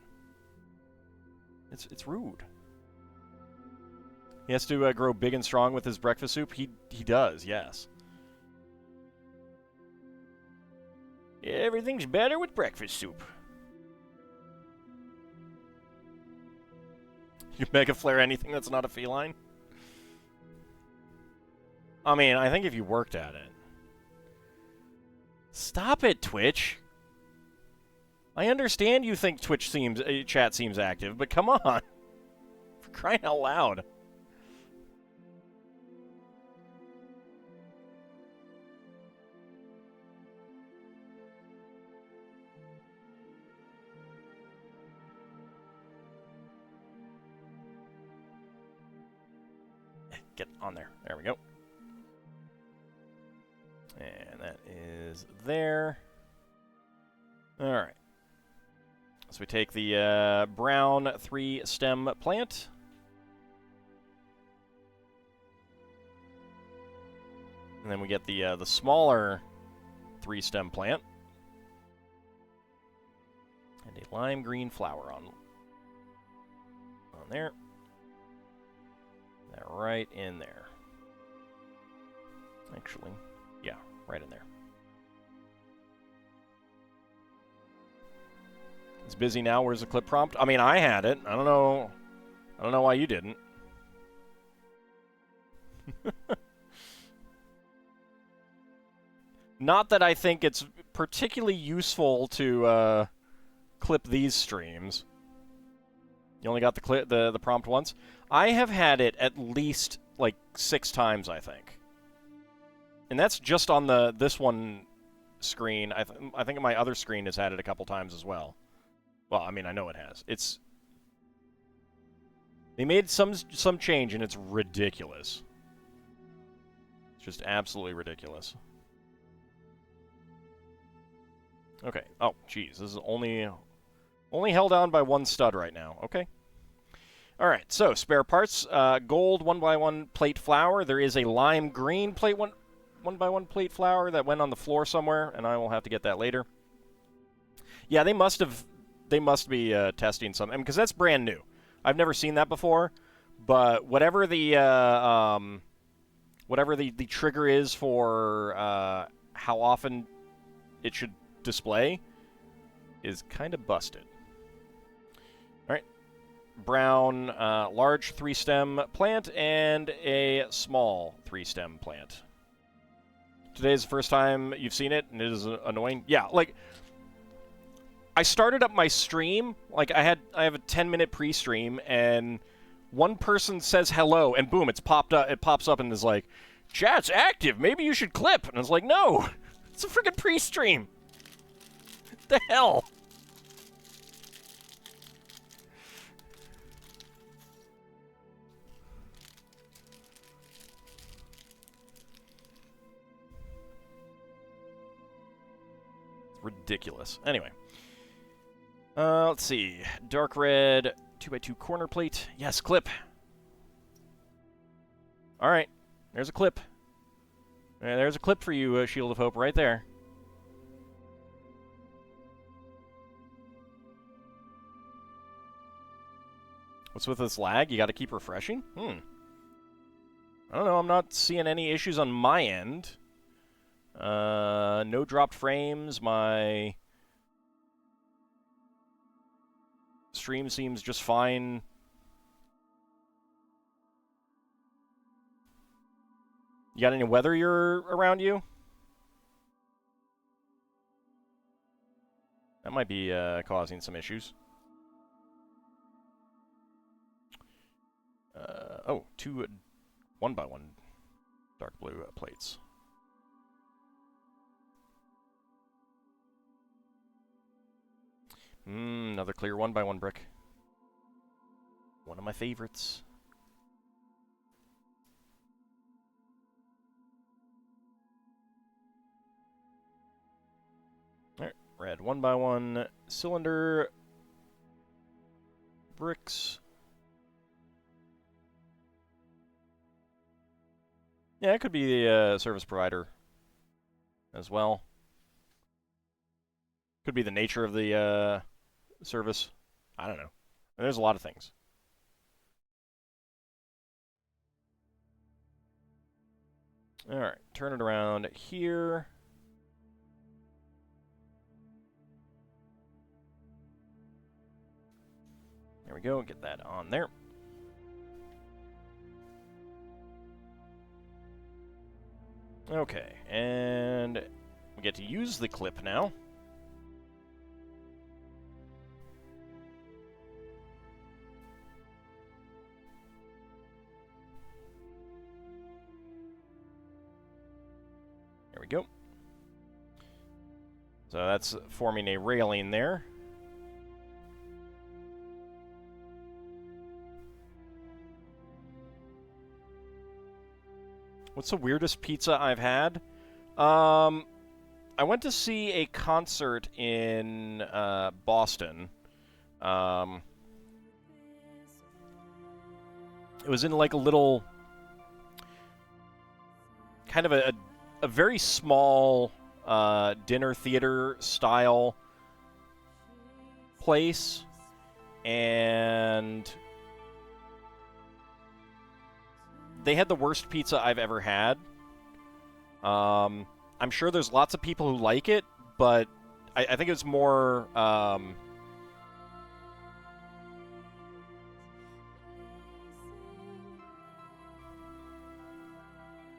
It's rude. He has to grow big and strong with his breakfast soup. He does, yes. Everything's better with breakfast soup. You Mega Flare anything that's not a feline? I mean, I think if you worked at it. Stop it, Twitch. I understand you think chat seems active, but come on. For crying out loud. Get on there. There we go. And that is there. All right. So we take the brown 3-stem plant. And then we get the smaller 3-stem plant. And a lime green flower on there. That right in there. Actually, yeah, right in there. It's busy now. Where's the clip prompt? I mean, I had it. I don't know why you didn't. Not that I think it's particularly useful to clip these streams. You only got the prompt once. I have had it at least like 6 times, I think, and that's just on this one screen. I think my other screen has had it a couple times as well. Well, I mean, I know it has. They made some change, and it's ridiculous. It's just absolutely ridiculous. Okay. Oh, geez. This is only held down by one stud right now. Okay. All right. So, spare parts. Gold 1x1 plate flower. There is a lime green plate 1x1 plate flower that went on the floor somewhere, and I will have to get that later. Yeah, they must be testing something, because that's brand new. I've never seen that before, but whatever the trigger is for how often it should display is kind of busted. All right, brown large 3-stem plant and a small 3-stem plant. Today's the first time you've seen it, and it is annoying. Yeah, like, I started up my stream, like I have a 10-minute pre-stream, and one person says hello, and boom, it pops up and is like, chat's active, maybe you should clip. And I was like, no, it's a freaking pre-stream. What the hell? It's ridiculous. Anyway. Let's see. Dark red 2x2 corner plate. Yes, clip. All right. There's a clip. There's a clip for you, Shield of Hope, right there. What's with this lag? You got to keep refreshing? I don't know. I'm not seeing any issues on my end. No dropped frames. My stream seems just fine. You got any weather around you? That might be causing some issues. Oh, 2 1x1 dark blue plates. Another clear 1x1 brick. One of my favorites. Alright, red 1x1 cylinder bricks. Yeah, it could be the service provider as well. Could be the nature of the service. I don't know. There's a lot of things. All right, turn it around here. There we go. Get that on there. Okay, and we get to use the clip now. There we go. So that's forming a railing there. What's the weirdest pizza I've had? I went to see a concert in Boston. It was in like a little, kind of a very small dinner theater style place, and they had the worst pizza I've ever had. I'm sure there's lots of people who like it, but I think it's more,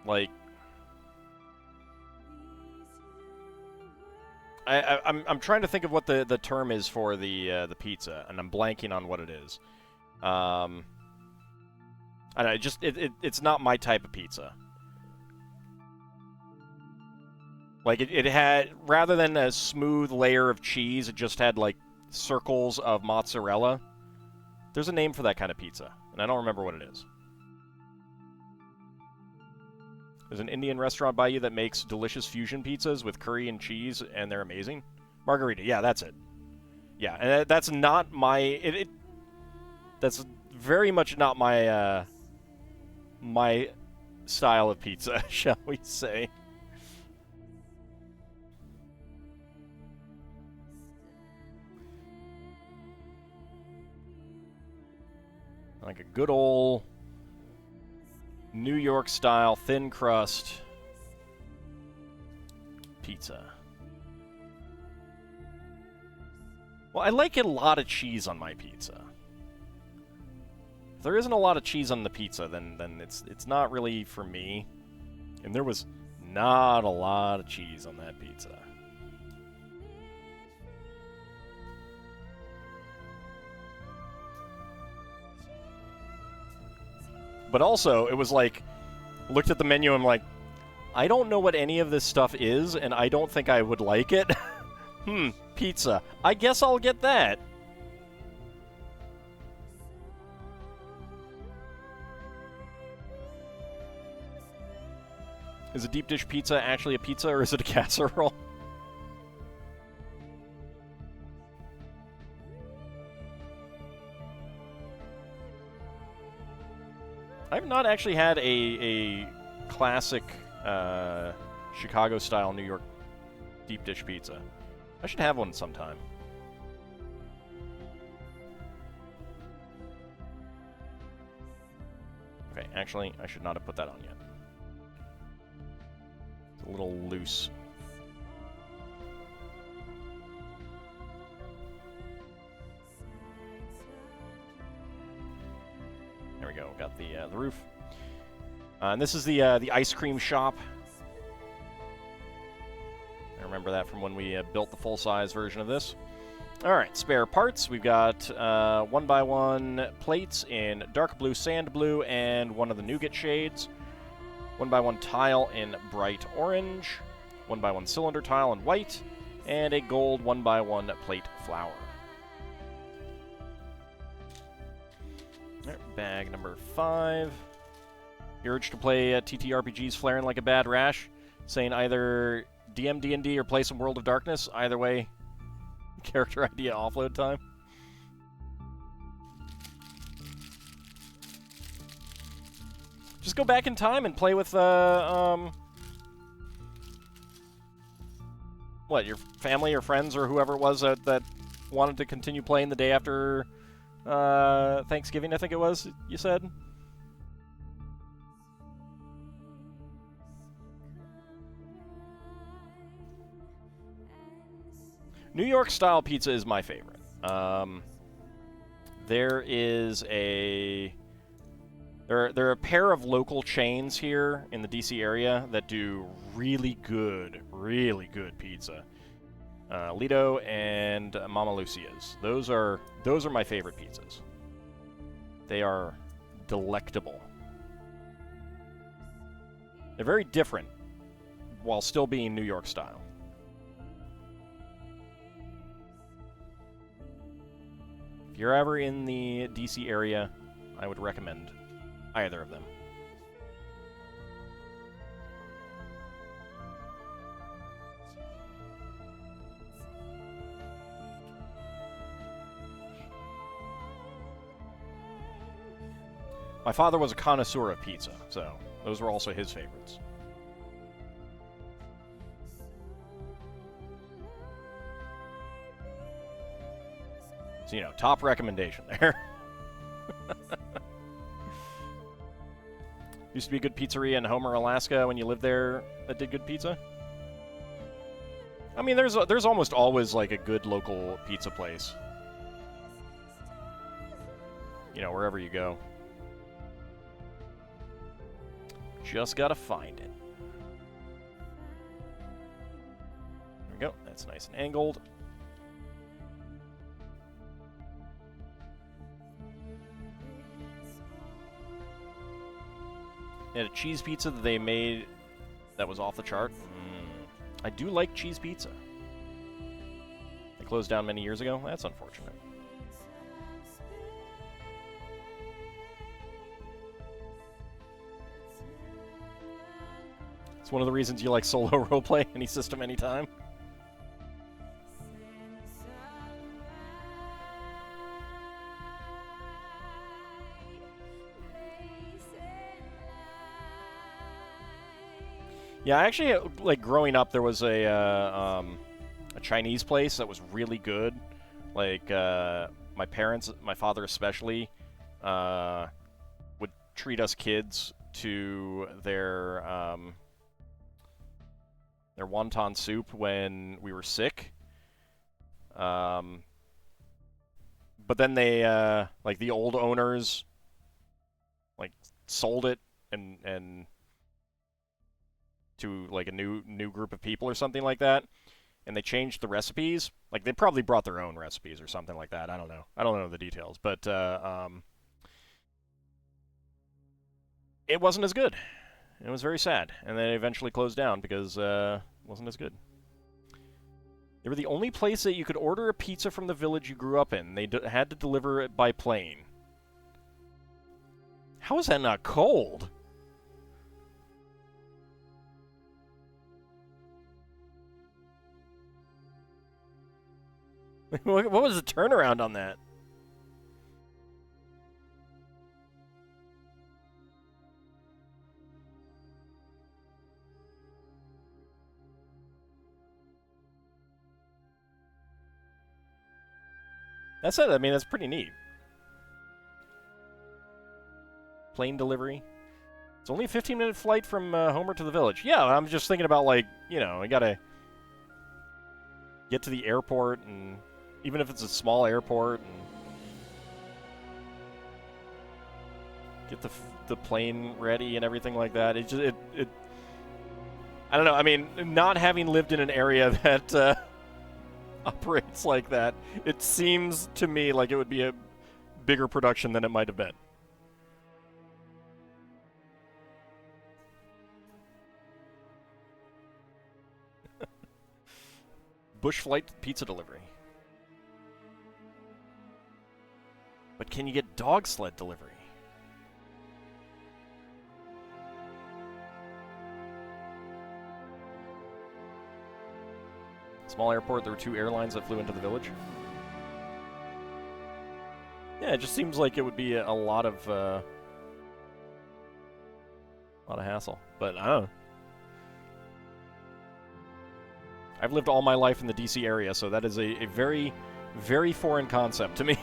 like, I'm trying to think of what the term is for the pizza, and I'm blanking on what it is. I don't know, it's not my type of pizza. Like, it had, rather than a smooth layer of cheese, it just had, like, circles of mozzarella. There's a name for that kind of pizza, and I don't remember what it is. There's an Indian restaurant by you that makes delicious fusion pizzas with curry and cheese, and they're amazing. Margarita, yeah, that's it. Yeah, and that's not my... that's very much not my, my style of pizza, shall we say. Like a good old New York style thin crust pizza. Well, I like a lot of cheese on my pizza. If there isn't a lot of cheese on the pizza, then it's not really for me. And there was not a lot of cheese on that pizza. But also, it was like, looked at the menu and I'm like, I don't know what any of this stuff is, and I don't think I would like it. Pizza. I guess I'll get that. Is a deep dish pizza actually a pizza, or is it a casserole? I've not actually had a classic Chicago-style New York deep dish pizza. I should have one sometime. Okay, actually, I should not have put that on yet. It's a little loose. There we go. Got the roof. And this is the ice cream shop. I remember that from when we built the full-size version of this. All right, spare parts. We've got 1x1 plates in dark blue, sand blue, and one of the nougat shades. 1x1 tile in bright orange. 1x1 cylinder tile in white, and a gold 1x1 plate flower. Right, bag number 5. The urge to play TTRPGs flaring like a bad rash, saying either DM D&D or play some World of Darkness. Either way, character idea offload time. Just go back in time and play with, what, your family or friends or whoever it was that wanted to continue playing the day after Thanksgiving, I think it was, you said? New York style pizza is my favorite. There are a pair of local chains here in the DC area that do really good pizza. Lido and Mama Lucia's. Those are my favorite pizzas. They are delectable. They're very different while still being New York style. If you're ever in the DC area, I would recommend either of them. My father was a connoisseur of pizza, so those were also his favorites. So, you know, top recommendation there. Used to be a good pizzeria in Homer, Alaska when you lived there that did good pizza. I mean, there's almost always like a good local pizza place. You know, wherever you go. Just gotta find it. There we go. That's nice and angled. They had a cheese pizza that they made that was off the chart. I do like cheese pizza. They closed down many years ago. That's unfortunate. It's one of the reasons you like solo roleplay, any system, anytime. Yeah, actually, like growing up, there was a Chinese place that was really good. Like my parents, my father especially, would treat us kids to their wonton soup when we were sick. But then they like the old owners like sold it and to like a new group of people or something like that, and they changed the recipes. Like they probably brought their own recipes or something like that. I don't know. I don't know the details, but it wasn't as good. It was very sad, and they eventually closed down because it wasn't as good. They were the only place that you could order a pizza from the village you grew up in. They had to deliver it by plane. How is that not cold? What was the turnaround on that? That's it. I mean, that's pretty neat. Plane delivery. It's only a 15-minute flight from Homer to the village. Yeah, I'm just thinking about, like, you know, I gotta get to the airport, and even if it's a small airport, and get the plane ready and everything like that. It just I don't know. I mean, not having lived in an area that operates like that, it seems to me like it would be a bigger production than it might have been. Bush flight pizza delivery. But can you get dog sled delivery? Small airport, there were 2 airlines that flew into the village. Yeah, it just seems like it would be a lot of hassle. But I don't know. I've lived all my life in the DC area, so that is a very, very foreign concept to me.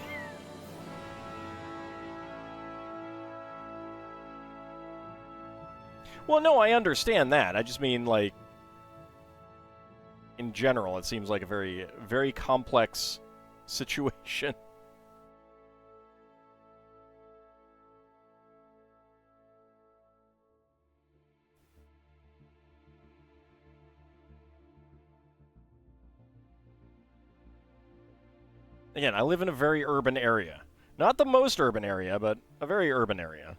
Well, no, I understand that. I just mean, like, in general, it seems like a very, very complex situation. Again, I live in a very urban area. Not the most urban area, but a very urban area.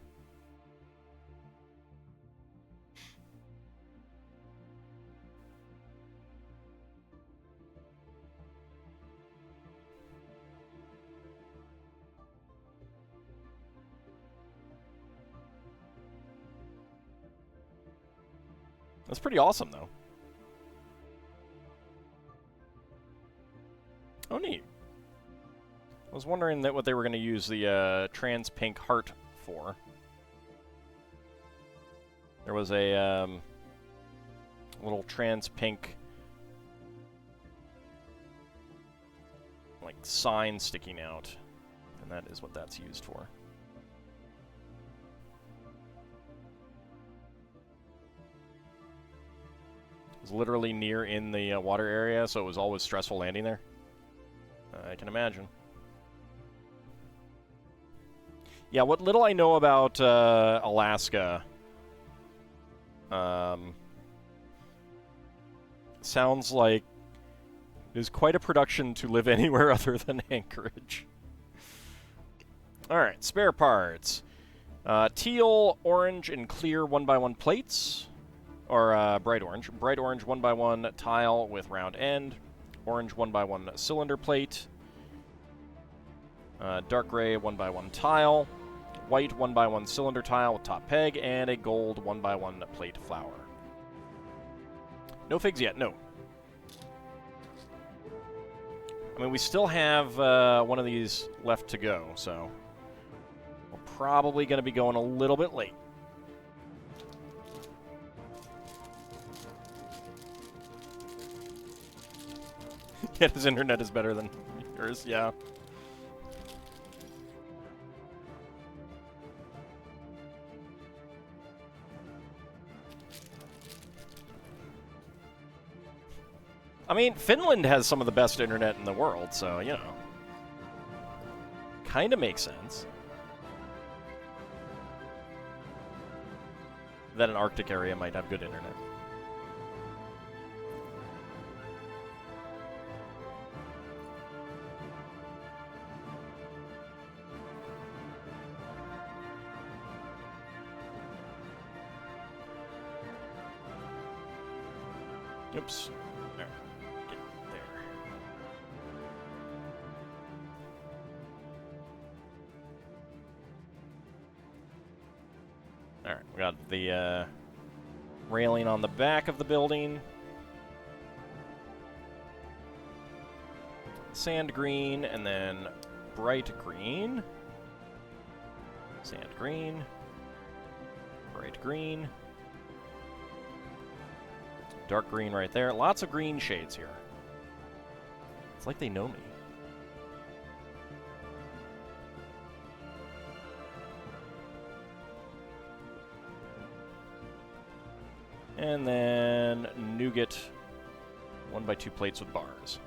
That's pretty awesome, though. Oh, neat. I was wondering what they were going to use the trans pink heart for. There was a little trans pink like sign sticking out, and that is what that's used for. was literally near in the water area, so it was always stressful landing there. I can imagine. Yeah, what little I know about Alaska sounds like it is quite a production to live anywhere other than Anchorage. Alright, spare parts. Teal, orange, and clear 1x1 plates. Or bright orange. Bright orange 1x1 tile with round end. Orange 1x1 cylinder plate. Dark gray 1x1 tile. White 1x1 cylinder tile with top peg. And a gold 1x1 plate flower. No figs yet, no. I mean, we still have one of these left to go, so we're probably going to be going a little bit late. Yet his internet is better than yours, yeah. I mean, Finland has some of the best internet in the world, so, you know. Kind of makes sense. That an Arctic area might have good internet. Oops. There. Get there. Alright, we got the railing on the back of the building. Sand green, and then bright green. Sand green. Bright green. Dark green right there. Lots of green shades here. It's like they know me. And then nougat 1x2 plates with bars.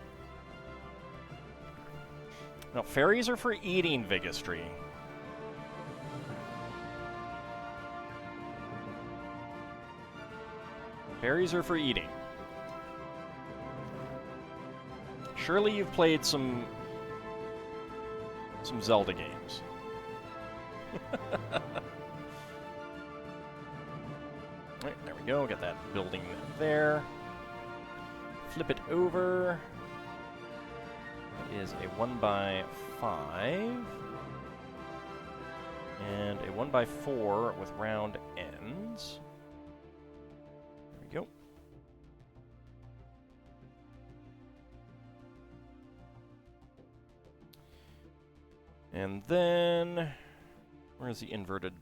Now, fairies are for eating, Vigistry. Fairies are for eating. Surely you've played some Zelda games. Right, there we go. Got that building there. Flip it over. It is a 1x5. And a 1x4 with round ends. There we go. And then, where's the inverted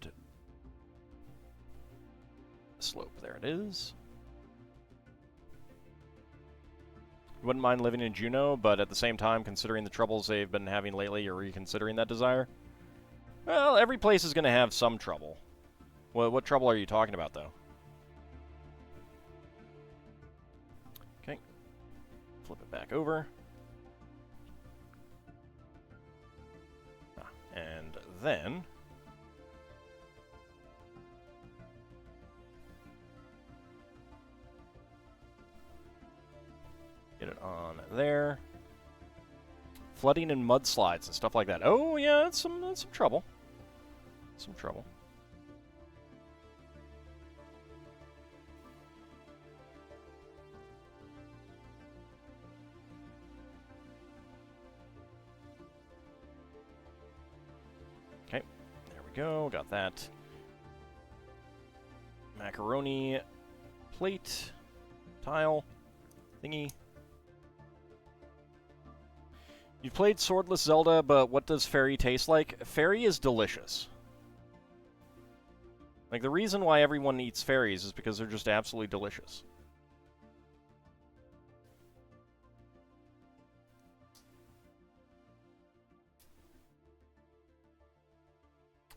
slope? There it is. You wouldn't mind living in Juneau, but at the same time, considering the troubles they've been having lately, you're reconsidering that desire? Well, every place is going to have some trouble. Well, what trouble are you talking about, though? Okay. Flip it back over. And then get it on there. Flooding and mudslides and stuff like that. Oh yeah, that's some trouble. Some trouble. Okay, there we go. Got that macaroni plate tile thingy. You've played Swordless Zelda, but what does fairy taste like? Fairy is delicious. Like, the reason why everyone eats fairies is because they're just absolutely delicious.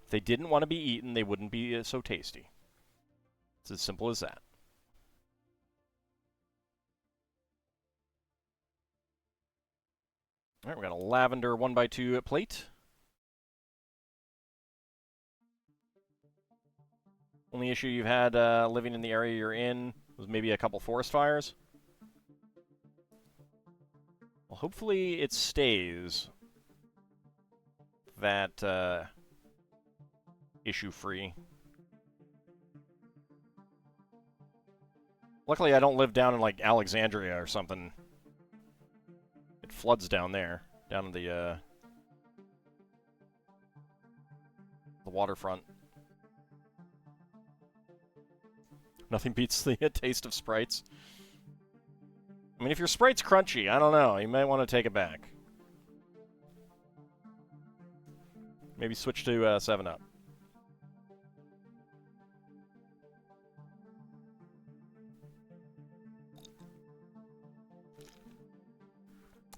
If they didn't want to be eaten, they wouldn't be so tasty. It's as simple as that. All right, we got a lavender 1x2 plate. Only issue you've had living in the area you're in was maybe a couple forest fires. Well, hopefully it stays that issue-free. Luckily, I don't live down in, like, Alexandria or something. It floods down there, down in the waterfront. Nothing beats the taste of sprites. I mean, if your sprite's crunchy, I don't know. You might want to take it back. Maybe switch to 7-Up.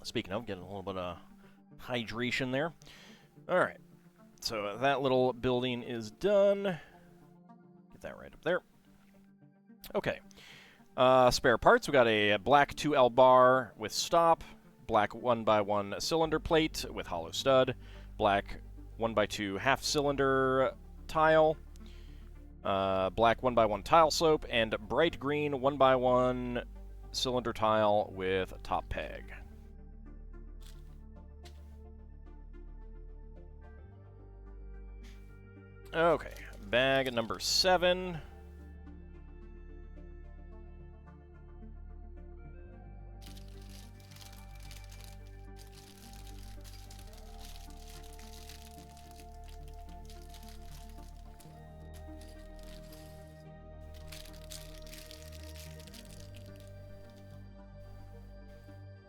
Speaking of, getting a little bit of hydration there. All right. So that little building is done. Get that right up there. Okay. Spare parts. We got a black 2L bar with stop, black 1x1 cylinder plate with hollow stud, black 1x2 half cylinder tile, black 1x1 tile slope, and bright green 1x1 cylinder tile with top peg. Okay, bag number 7.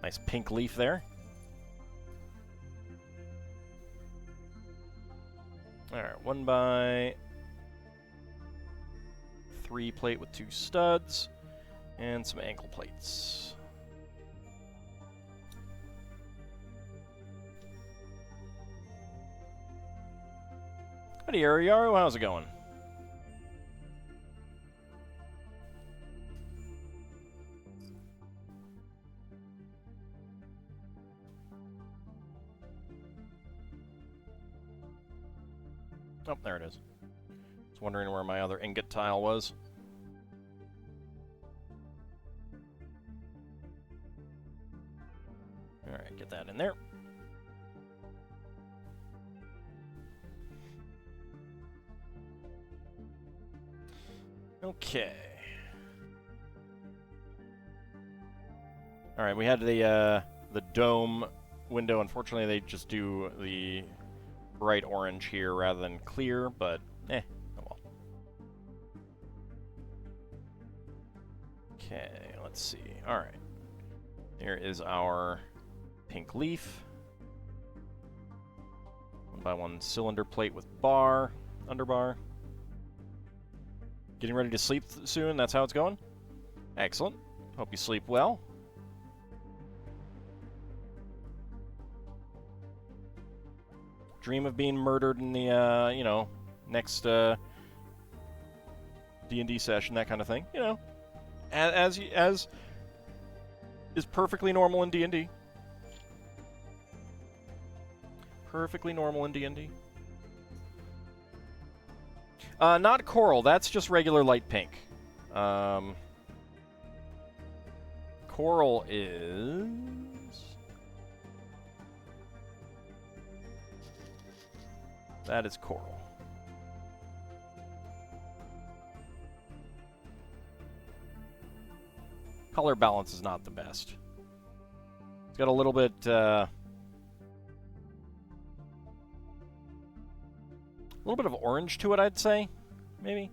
Nice pink leaf there. Alright, 1x3 plate with 2 studs, and some ankle plates. Howdy, Ariaro, how's it going? Oh, there it is. I was wondering where my other ingot tile was. Alright, get that in there. Okay. Alright, we had the dome window. Unfortunately, they just do the bright orange here rather than clear, but oh well. Okay, let's see. Alright. Here is our pink leaf. 1x1 cylinder plate with bar, underbar. Getting ready to sleep soon, that's how it's going? Excellent. Hope you sleep well. Dream of being murdered in the, you know, next D&D session, that kind of thing. You know, as is perfectly normal in D&D. Perfectly normal in D&D. Not coral. That's just regular light pink. Coral is... That is coral. Color balance is not the best. It's got a little bit, of orange to it, I'd say. Maybe.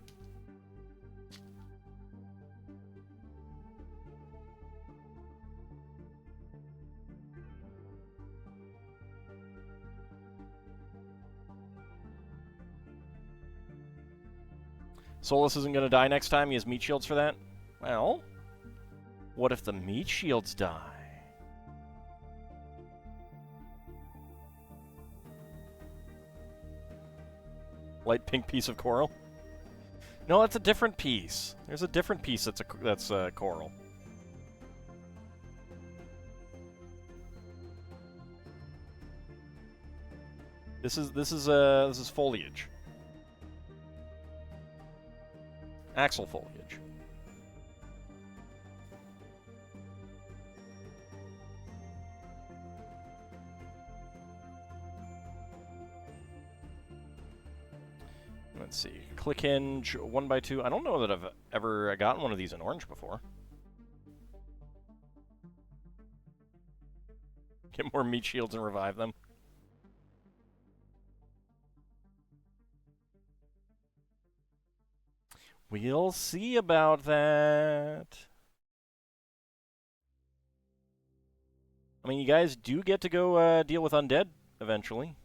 Solus isn't going to die next time. He has meat shields for that. Well, what if the meat shields die? Light pink piece of coral? No, that's a different piece. There's a different piece that's coral. This is foliage. Axle foliage. Let's see. Click hinge 1x2. I don't know that I've ever gotten one of these in orange before. Get more meat shields and revive them. We'll see about that. I mean, you guys do get to go deal with undead eventually.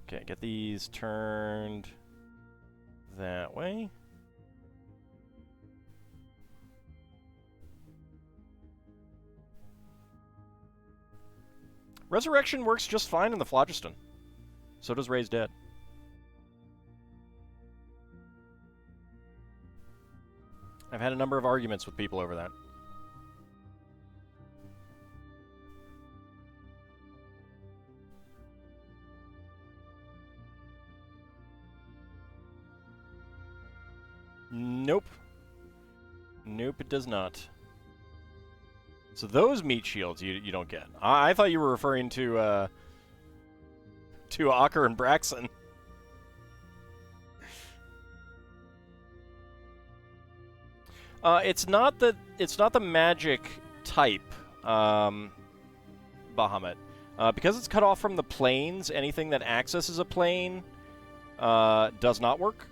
Okay, get these turned that way. Resurrection works just fine in the phlogiston. So does Raise Dead. I've had a number of arguments with people over that. Nope. Nope, it does not. So those meat shields you don't get. I thought you were referring to Aker and Braxton. It's not the magic type, Bahamut. Because it's cut off from the planes, anything that accesses a plane does not work,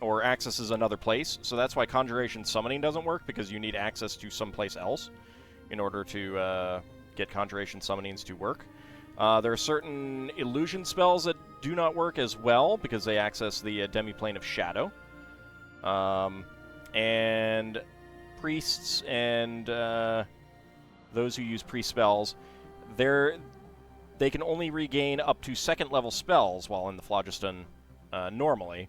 or accesses another place. So that's why Conjuration Summoning doesn't work, because you need access to someplace else in order to get Conjuration Summonings to work. There are certain illusion spells that do not work as well, because they access the demi-plane of Shadow. And priests and those who use priest spells, they can only regain up to second-level spells while in the phlogiston normally,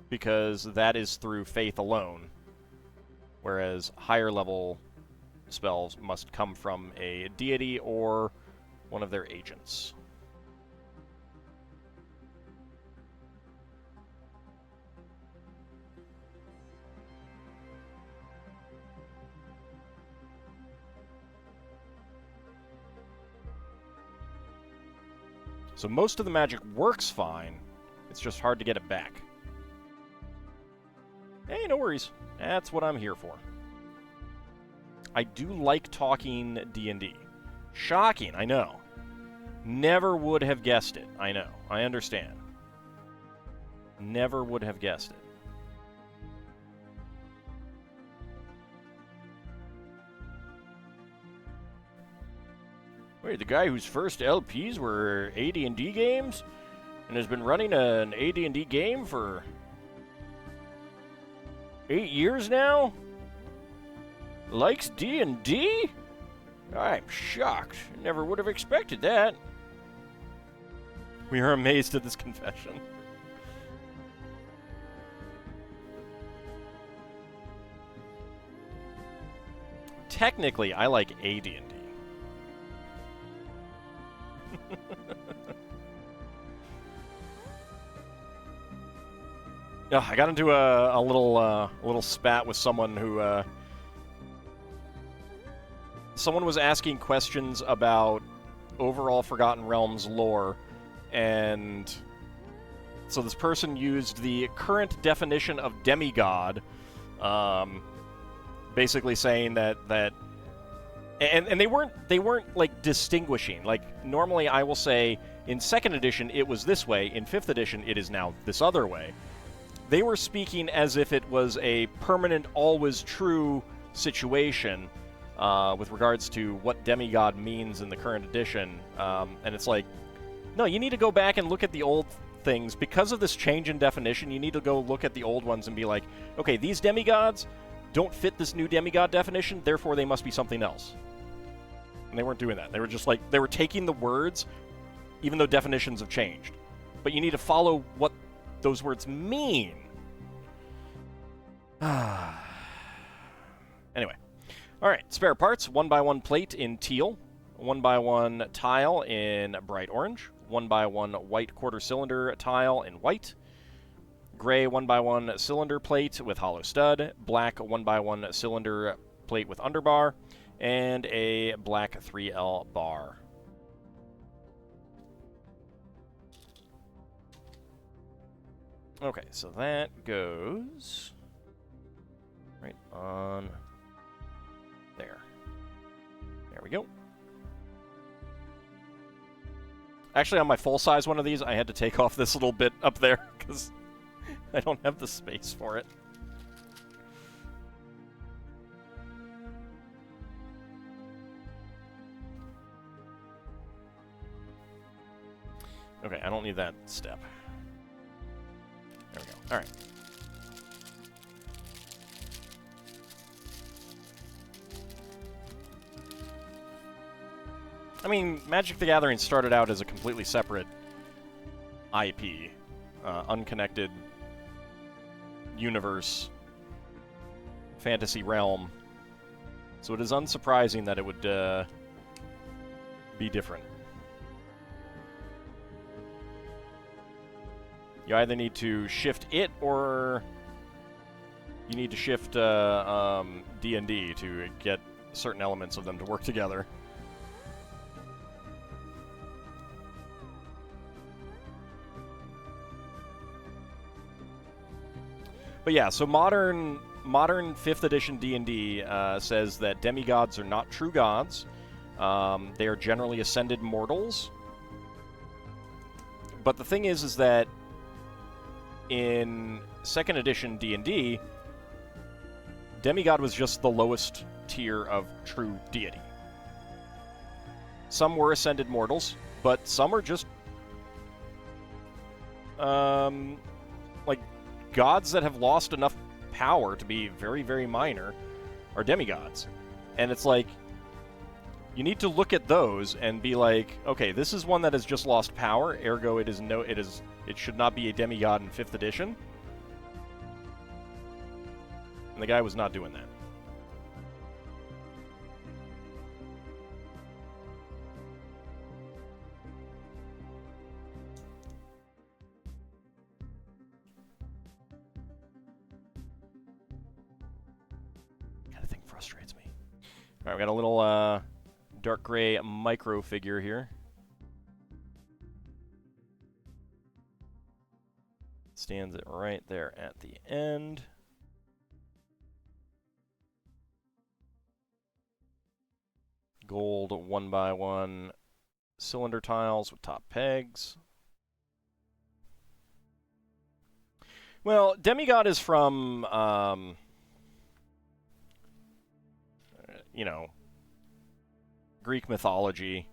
because that is through faith alone, whereas higher-level spells must come from a deity or one of their agents. So most of the magic works fine, it's just hard to get it back. Hey, no worries. That's what I'm here for. I do like talking D&D. Shocking, I know. Never would have guessed it. I know. I understand. Never would have guessed it. Wait, the guy whose first LPs were AD&D games and has been running an AD&D game for 8 years now? Likes D&D? I'm shocked. Never would have expected that. We are amazed at this confession. Technically, I like AD&D. I got into a little spat with someone who someone was asking questions about overall Forgotten Realms lore, and so this person used the current definition of demigod, basically saying that and they weren't like distinguishing. Like normally I will say in 2nd edition it was this way, in 5th edition it is now this other way. They were speaking as if it was a permanent, always true situation with regards to what demigod means in the current edition. And it's like, no, you need to go back and look at the old things. Because of this change in definition, you need to go look at the old ones and be like, okay, these demigods don't fit this new demigod definition, therefore they must be something else. And they weren't doing that. They were just like, they were taking the words, even though definitions have changed. but you need to follow what those words mean. Anyway. Alright, spare parts. 1x1 plate in teal. 1x1 tile in bright orange. 1x1 white quarter cylinder tile in white. Gray 1x1 cylinder plate with hollow stud. Black 1x1 cylinder plate with underbar. And a black 3L bar. Okay, so that goes right on there. There we go. Actually, on my full-size one of these, I had to take off this little bit up there because I don't have the space for it. Okay, I don't need that step. There we go. All right. I mean, Magic the Gathering started out as a completely separate IP, unconnected universe, fantasy realm. So it is unsurprising that it would be different. You either need to shift it, or you need to shift D&D to get certain elements of them to work together. But yeah, so modern 5th edition D&D says that demigods are not true gods. They are generally ascended mortals. But the thing is that in 2nd edition D&D, demigod was just the lowest tier of true deity. Some were ascended mortals, but some are just like gods that have lost enough power to be very, very minor are demigods. And it's like, you need to look at those and be like, okay, this is one that has just lost power, ergo it should not be a demigod in 5th edition. And the guy was not doing that. Kind of thing frustrates me. All right, we got a little dark gray micro figure here. Stands it right there at the end. Gold 1x1 cylinder tiles with top pegs. Well, demigod is from, you know, Greek mythology,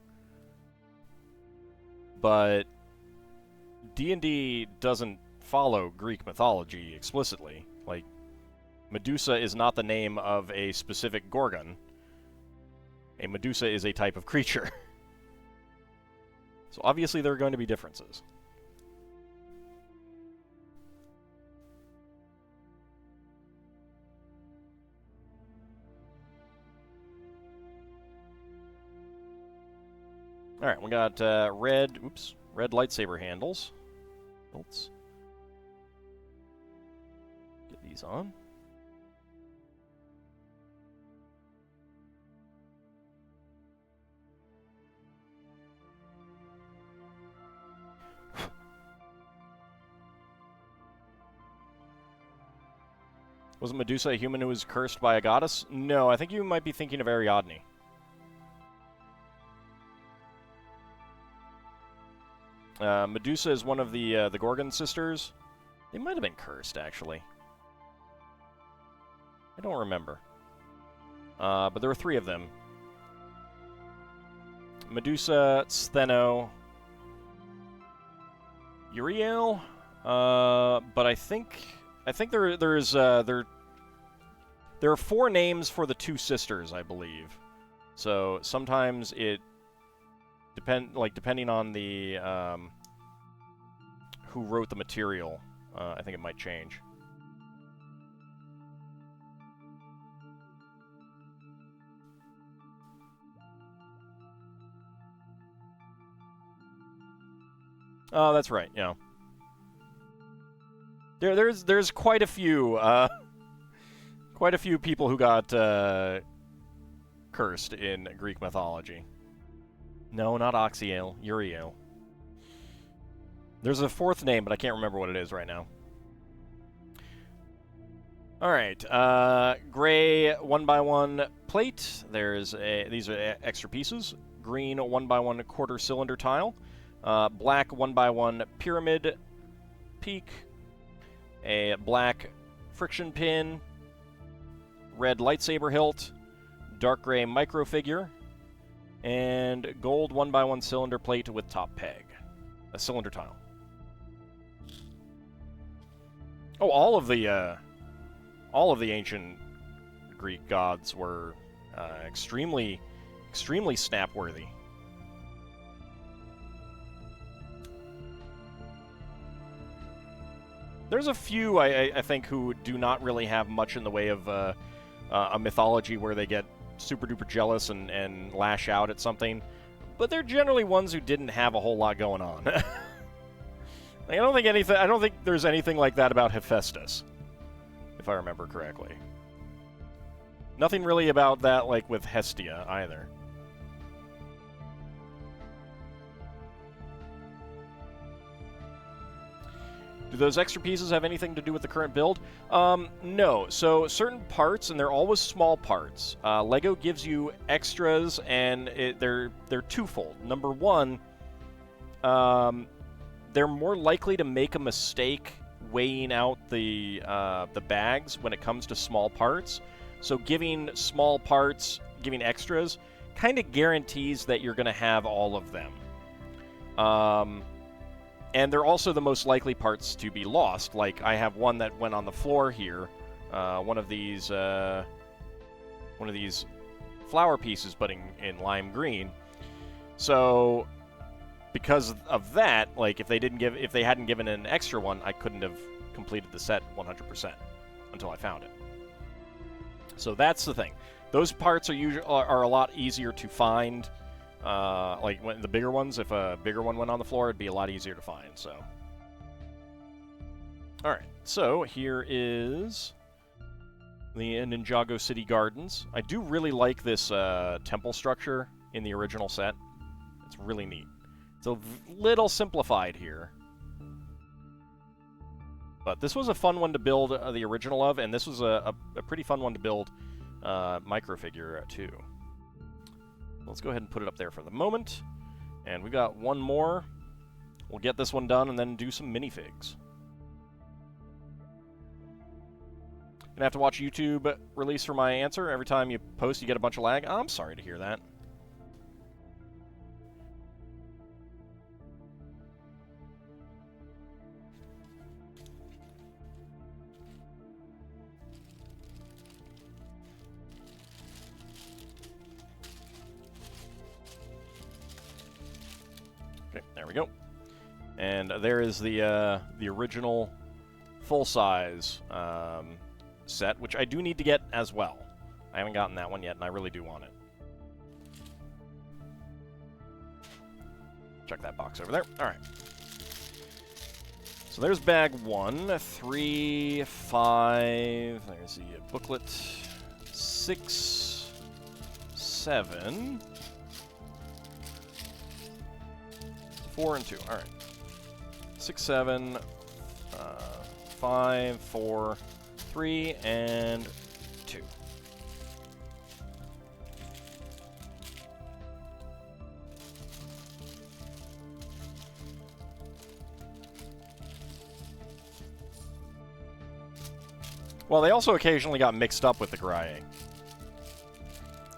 but D&D doesn't follow Greek mythology explicitly. Like, Medusa is not the name of a specific Gorgon. A Medusa is a type of creature. So obviously there are going to be differences. Alright, we got red lightsaber handles. Let's get these on. Wasn't Medusa a human who was cursed by a goddess? No, I think you might be thinking of Ariadne. Medusa is one of the Gorgon sisters. They might have been cursed, actually. I don't remember. But there were 3 of them. Medusa, Stheno, Uriel. But I think there are 4 names for the 2 sisters, I believe. So sometimes it depending on the who wrote the material. I think it might change. Oh, that's right. Yeah. There's quite a few people who got cursed in Greek mythology. No, not Oxyale, Uriel. There's a fourth name, but I can't remember what it is right now. All right, gray 1x1 plate. These are extra pieces. Green 1x1 quarter cylinder tile. Black 1x1 pyramid peak. A black friction pin. Red lightsaber hilt. Dark gray micro figure. And gold 1x1 cylinder plate with top peg. A cylinder tile. Oh, all of the ancient Greek gods were extremely snap-worthy. There's a few, I think, who do not really have much in the way of a mythology where they get super-duper jealous and lash out at something. But they're generally ones who didn't have a whole lot going on. I don't think there's anything like that about Hephaestus, if I remember correctly. Nothing really about that, like, with Hestia, either. Do those extra pieces have anything to do with the current build? No. So, certain parts, and they're always small parts, LEGO gives you extras, and they're twofold. Number one, they're more likely to make a mistake weighing out the bags when it comes to small parts. So giving small parts, giving extras, kind of guarantees that you're going to have all of them. And they're also the most likely parts to be lost. Like, I have one that went on the floor here. One of these flower pieces, but in lime green. So, because of that, like, if they hadn't given an extra one, I couldn't have completed the set 100% until I found it. So that's the thing. Those parts are a lot easier to find. Like when the bigger ones, if a bigger one went on the floor, it'd be a lot easier to find. So, all right. So here is the Ninjago City Gardens. I do really like this temple structure in the original set. It's really neat. It's a little simplified here. But this was a fun one to build the original of, and this was a pretty fun one to build micro figure too. Let's go ahead and put it up there for the moment. And we got one more. We'll get this one done and then do some minifigs. Gonna have to watch YouTube release for my answer. Every time you post, you get a bunch of lag. I'm sorry to hear that. Okay, there we go. And there is the original full-size set, which I do need to get as well. I haven't gotten that one yet, and I really do want it. Check that box over there. All right. So there's bag 1, 3, 5. There's the booklet. 6, 7. 4 and 2. All right. 6, 7, 5, 4, 3, and 2. Well, they also occasionally got mixed up with the Graille.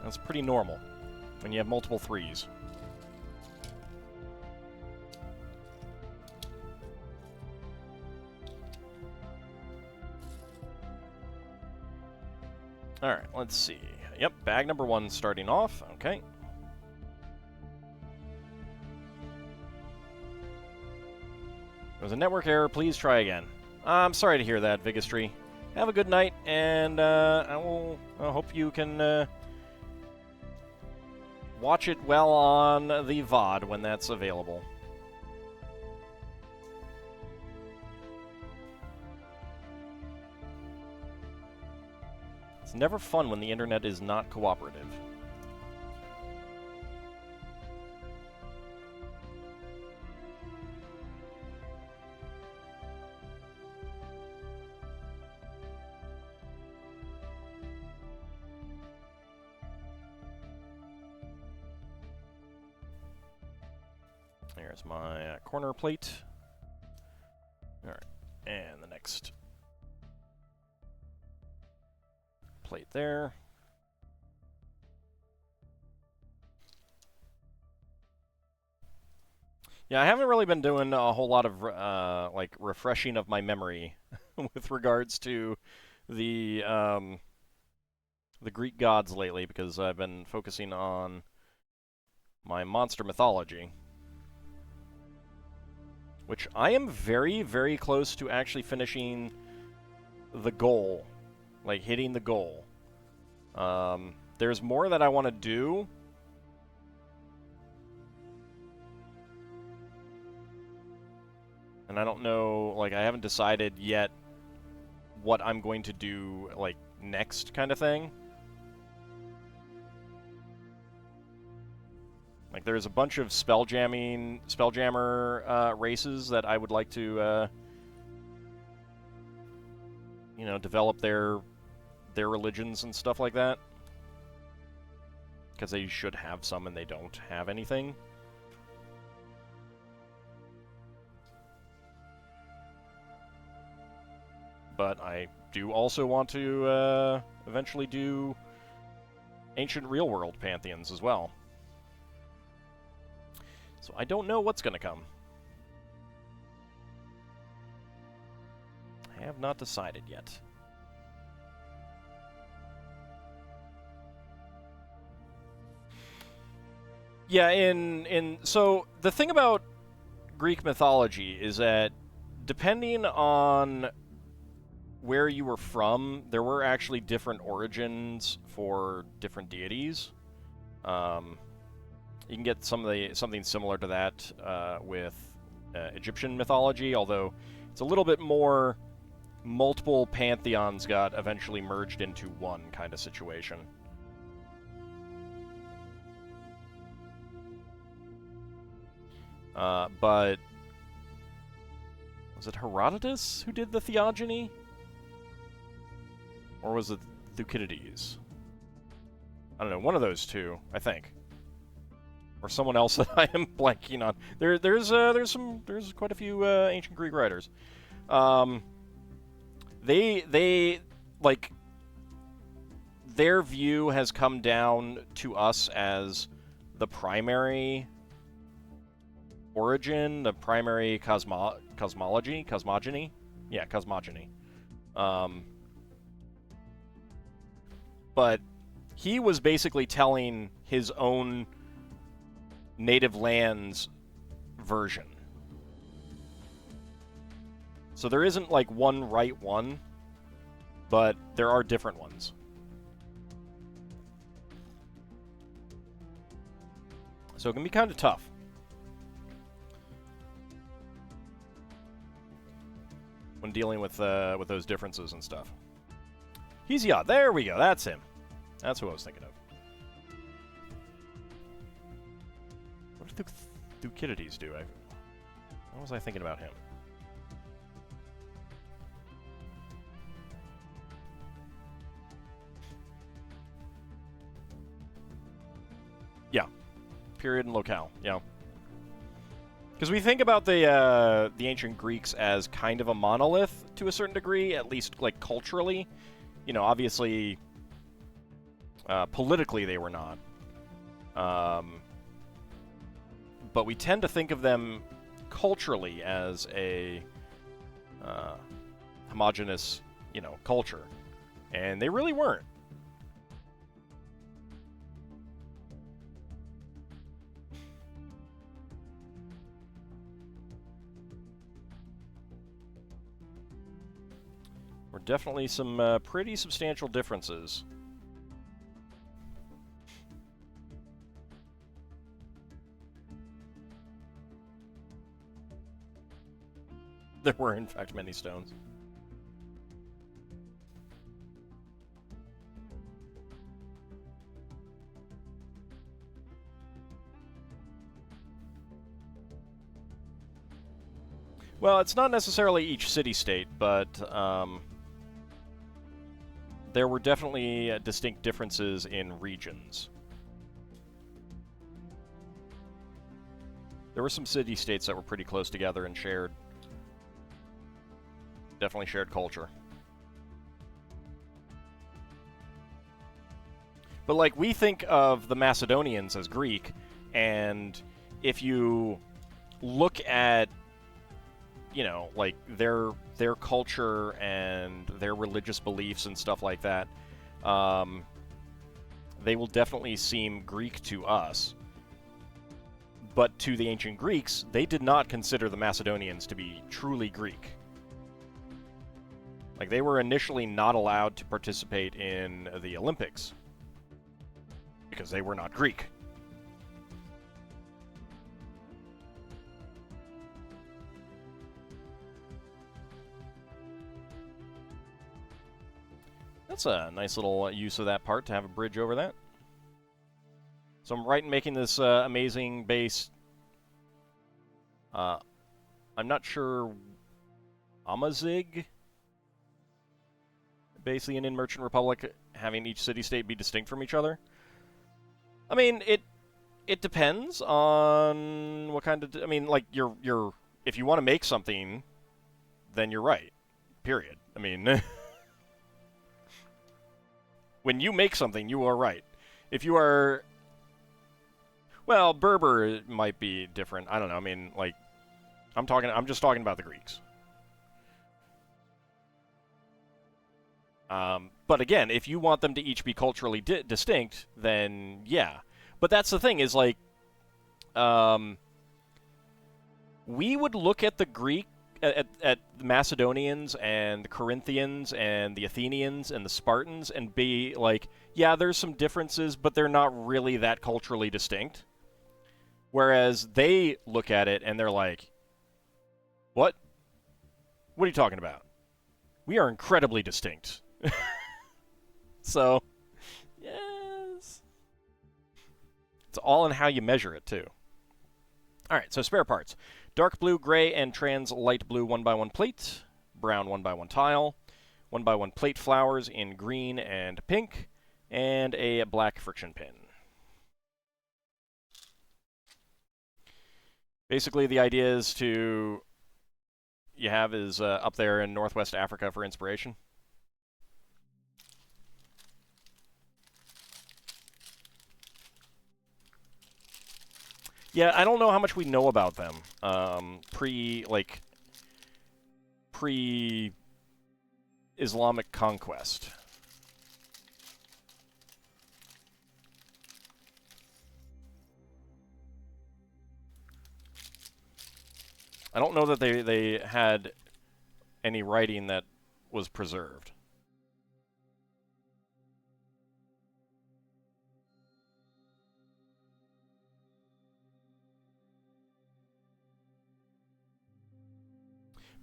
That's pretty normal when you have multiple 3s. Alright, let's see. Yep, bag number 1 starting off. Okay. There was a network error. Please try again. I'm sorry to hear that, Vigistry. Have a good night, and I hope you can watch it well on the VOD when that's available. It's never fun when the internet is not cooperative. There's my corner plate. Alright, and the next plate there. Yeah, I haven't really been doing a whole lot of like refreshing of my memory with regards to the Greek gods lately, because I've been focusing on my monster mythology, which I am very, very close to actually finishing the goal, like hitting the goal. There's more that I want to do. And I don't know, like, I haven't decided yet what I'm going to do, like, next kind of thing. Like, there's a bunch of spelljammer races that I would like to, you know, develop their religions and stuff like that. Because they should have some and they don't have anything. But I do also want to eventually do ancient real-world pantheons as well. So I don't know what's going to come. I have not decided yet. Yeah, so the thing about Greek mythology is that depending on where you were from, there were actually different origins for different deities. You can get something similar to that with Egyptian mythology, although it's a little bit more multiple pantheons got eventually merged into one kind of situation. But was it Herodotus who did the theogony? Or was it Thucydides? I don't know, one of those two, I think. Or someone else that I am blanking on. There's quite a few ancient Greek writers. They like, their view has come down to us as the primary origin, the primary cosmogony. Yeah, cosmogony. But he was basically telling his own native land's version. So there isn't like one right one, but there are different ones. So it can be kind of tough. When dealing with those differences and stuff. Hesiod, there we go, that's him. That's who I was thinking of. What did Thucydides do? What was I thinking about him? Yeah. Period and locale, yeah. Because we think about the ancient Greeks as kind of a monolith to a certain degree, at least like culturally. You know, obviously, politically they were not. But we tend to think of them culturally as a homogeneous, you know, culture. And they really weren't. were definitely some pretty substantial differences. There were, in fact, many stones. Well, it's not necessarily each city-state, but there were definitely distinct differences in regions. There were some city-states that were pretty close together and definitely shared culture. But, like, we think of the Macedonians as Greek, and if you look at, you know, like, their culture and their religious beliefs and stuff like that, they will definitely seem Greek to us. But to the ancient Greeks, they did not consider the Macedonians to be truly Greek. Like, they were initially not allowed to participate in the Olympics because they were not Greek. That's a nice little use of that part to have a bridge over that. So I'm right in making this amazing base. I'm not sure. Amazigh? Basically, in Merchant Republic, having each city-state be distinct from each other. I mean, it depends on what kind of... I mean, like, if you want to make something, then you're right. Period. I mean... When you make something, you are right. If you are... Well, Berber might be different. I don't know. I mean, like... I'm just talking about the Greeks. But again, if you want them to each be culturally distinct, then yeah. But that's the thing, is like... we would look at the Greek... At the Macedonians and the Corinthians and the Athenians and the Spartans and be like, yeah, there's some differences, but they're not really that culturally distinct. Whereas they look at it and they're like, what? What are you talking about? We are incredibly distinct. So, yes. It's all in how you measure it, too. Alright, so spare parts. Dark blue, gray, and trans light blue 1x1 plate, brown 1x1 tile, 1x1 plate flowers in green and pink, and a black friction pin. Basically, the idea is to... You have is up there in Northwest Africa for inspiration. Yeah, I don't know how much we know about them. Pre-Islamic conquest. I don't know that they had any writing that was preserved.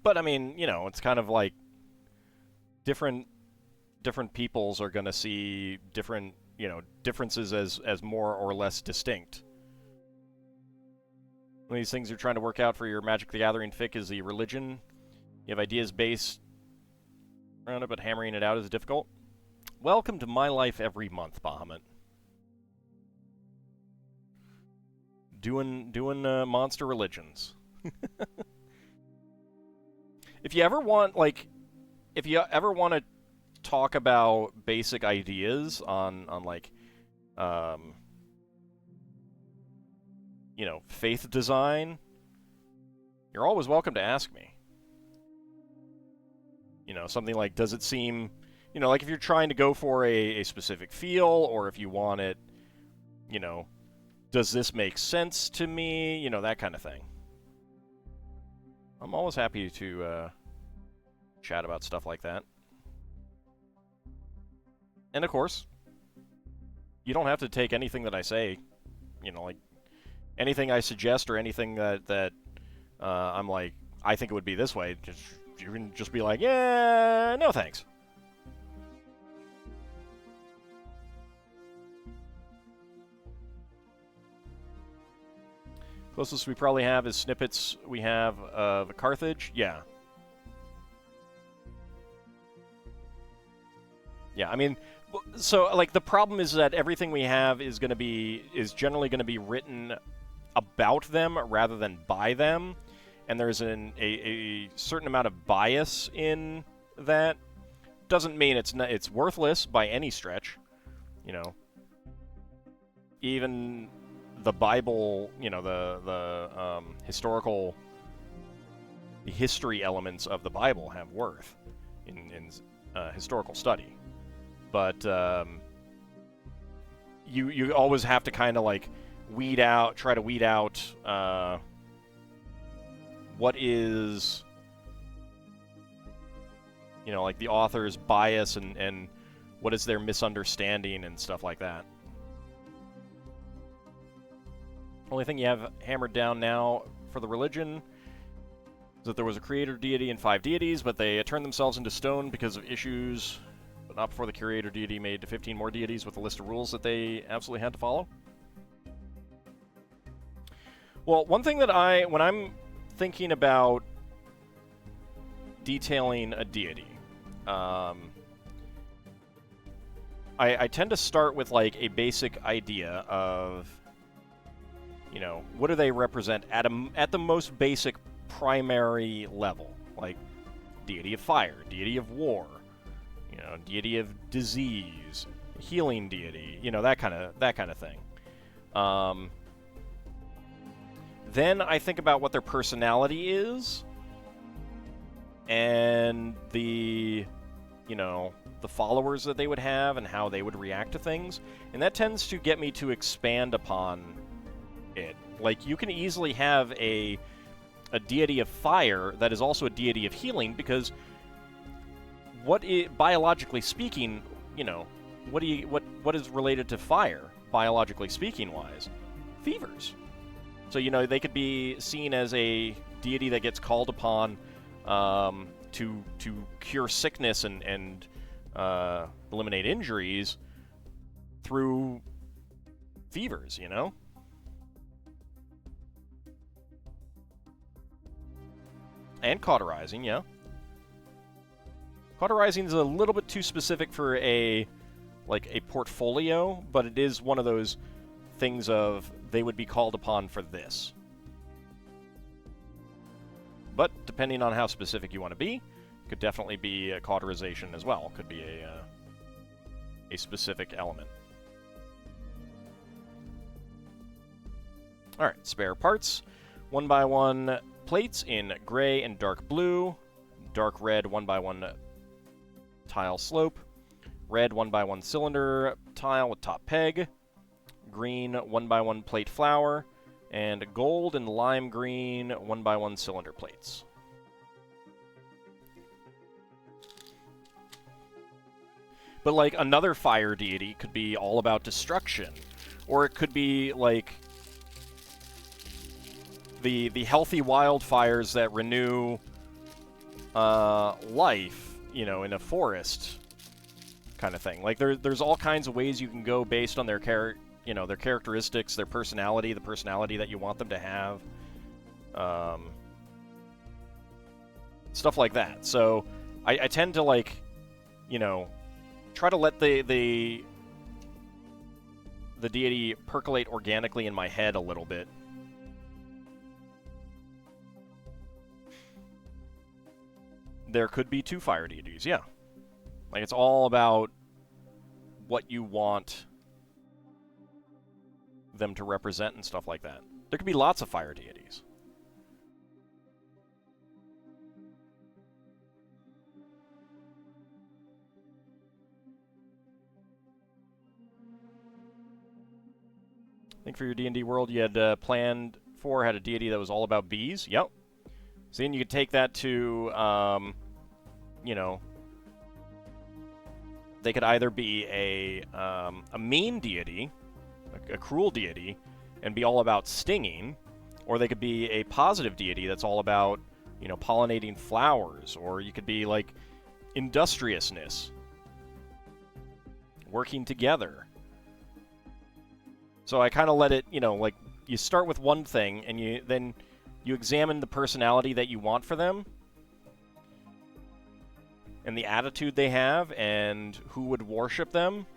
But I mean, you know, it's kind of like different peoples are going to see different, you know, differences as more or less distinct. One of these things you're trying to work out for your Magic the Gathering fic is the religion. You have ideas based around it, but hammering it out is difficult. Welcome to my life every month, Bahamut. Doing monster religions. If you ever want, to talk about basic ideas on like, you know, faith design, you're always welcome to ask me. You know, something like, does it seem, you know, like if you're trying to go for a specific feel, or if you want it, you know, does this make sense to me? You know, that kind of thing. I'm always happy to chat about stuff like that. And of course, you don't have to take anything that I say, you know, like anything I suggest or anything that I'm like, I think it would be this way. Just you can just be like, yeah, no thanks. Closest we probably have is snippets we have of Carthage. Yeah. Yeah, I mean, so like the problem is that everything we have is generally going to be written about them rather than by them, and there's a certain amount of bias in that. Doesn't mean it's worthless by any stretch, you know. Even the Bible, you know, the history elements of the Bible have worth in historical study, but you always have to kind of like try to weed out what is, you know, like the author's bias and what is their misunderstanding and stuff like that. Only thing you have hammered down now for the religion is that there was a creator deity and 5 deities, but they turned themselves into stone because of issues, but not before the creator deity made 15 more deities with a list of rules that they absolutely had to follow. Well, one thing that when I'm thinking about detailing a deity, I tend to start with like a basic idea of, you know, what do they represent at the most basic primary level, like deity of fire, deity of war, you know, deity of disease, healing deity, you know, that kind of thing. Then I think about what their personality is, and the, you know, the followers that they would have and how they would react to things, and that tends to get me to expand upon it. Like, you can easily have a deity of fire that is also a deity of healing, because biologically speaking, you know, what is related to fire, biologically speaking wise? Fevers. So, you know, they could be seen as a deity that gets called upon to cure sickness and eliminate injuries through fevers, you know? And cauterizing, yeah. Cauterizing is a little bit too specific for a portfolio, but it is one of those things of they would be called upon for this. But depending on how specific you want to be, could definitely be a cauterization as well. Could be a specific element. All right, spare parts. 1x1 plates in gray and dark blue. Dark red 1x1 tile slope. Red 1x1 cylinder tile with top peg. Green 1x1 plate flower. And gold and lime green 1x1 cylinder plates. But like another fire deity could be all about destruction, or it could be like the healthy wildfires that renew life, you know, in a forest kind of thing. Like there's all kinds of ways you can go based on their their characteristics, their personality, the personality that you want them to have, stuff like that. So I tend to, like, you know, try to let the deity percolate organically in my head a little bit. There could be 2 fire deities, yeah. Like, it's all about what you want them to represent and stuff like that. There could be lots of fire deities. I think for your D&D world you had had a deity that was all about bees. Yep. So then you could take that to, you know, they could either be a mean deity, a cruel deity, and be all about stinging, or they could be a positive deity that's all about, pollinating flowers, or you could be like industriousness, working together. So I kind of let it, like you start with one thing and then you examine the personality that you want for them and the attitude they have and who would worship them,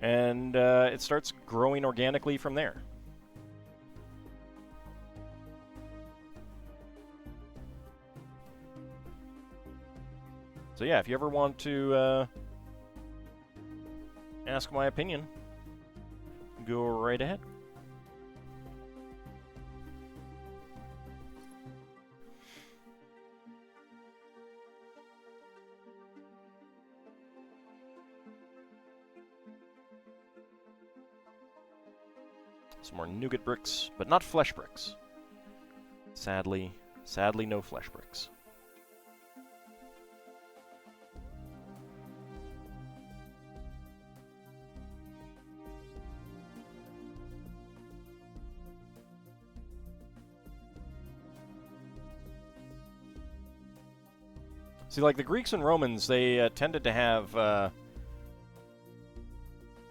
and it starts growing organically from there. So yeah, if you ever want to ask my opinion, go right ahead. Some more nougat bricks, but not flesh bricks. Sadly, no flesh bricks. See, like the Greeks and Romans, they tended to have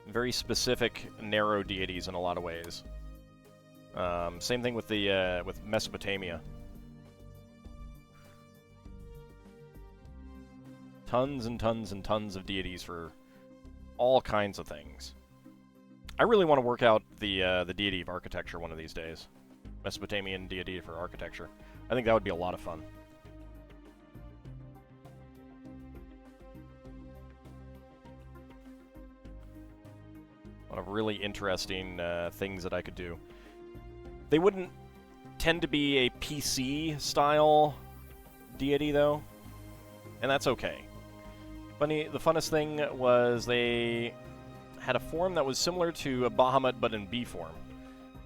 very specific, narrow deities in a lot of ways. Same thing with with Mesopotamia. Tons and tons and tons of deities for all kinds of things. I really want to work out the deity of architecture one of these days. Mesopotamian deity for architecture. I think that would be a lot of fun. A lot of really interesting things that I could do. They wouldn't tend to be a PC-style deity, though, and that's okay. The funnest thing was they had a form that was similar to a Bahamut, but in bee form.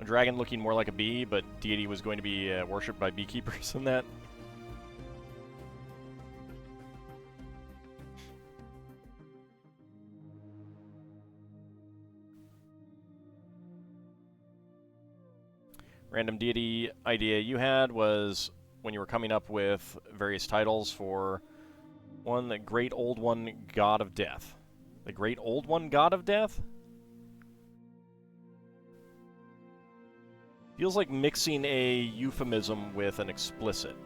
A dragon looking more like a bee, but deity was going to be worshipped by beekeepers in that. Random deity idea you had was when you were coming up with various titles for one, the Great Old One God of Death. The Great Old One God of Death? Feels like mixing a euphemism with an explicit.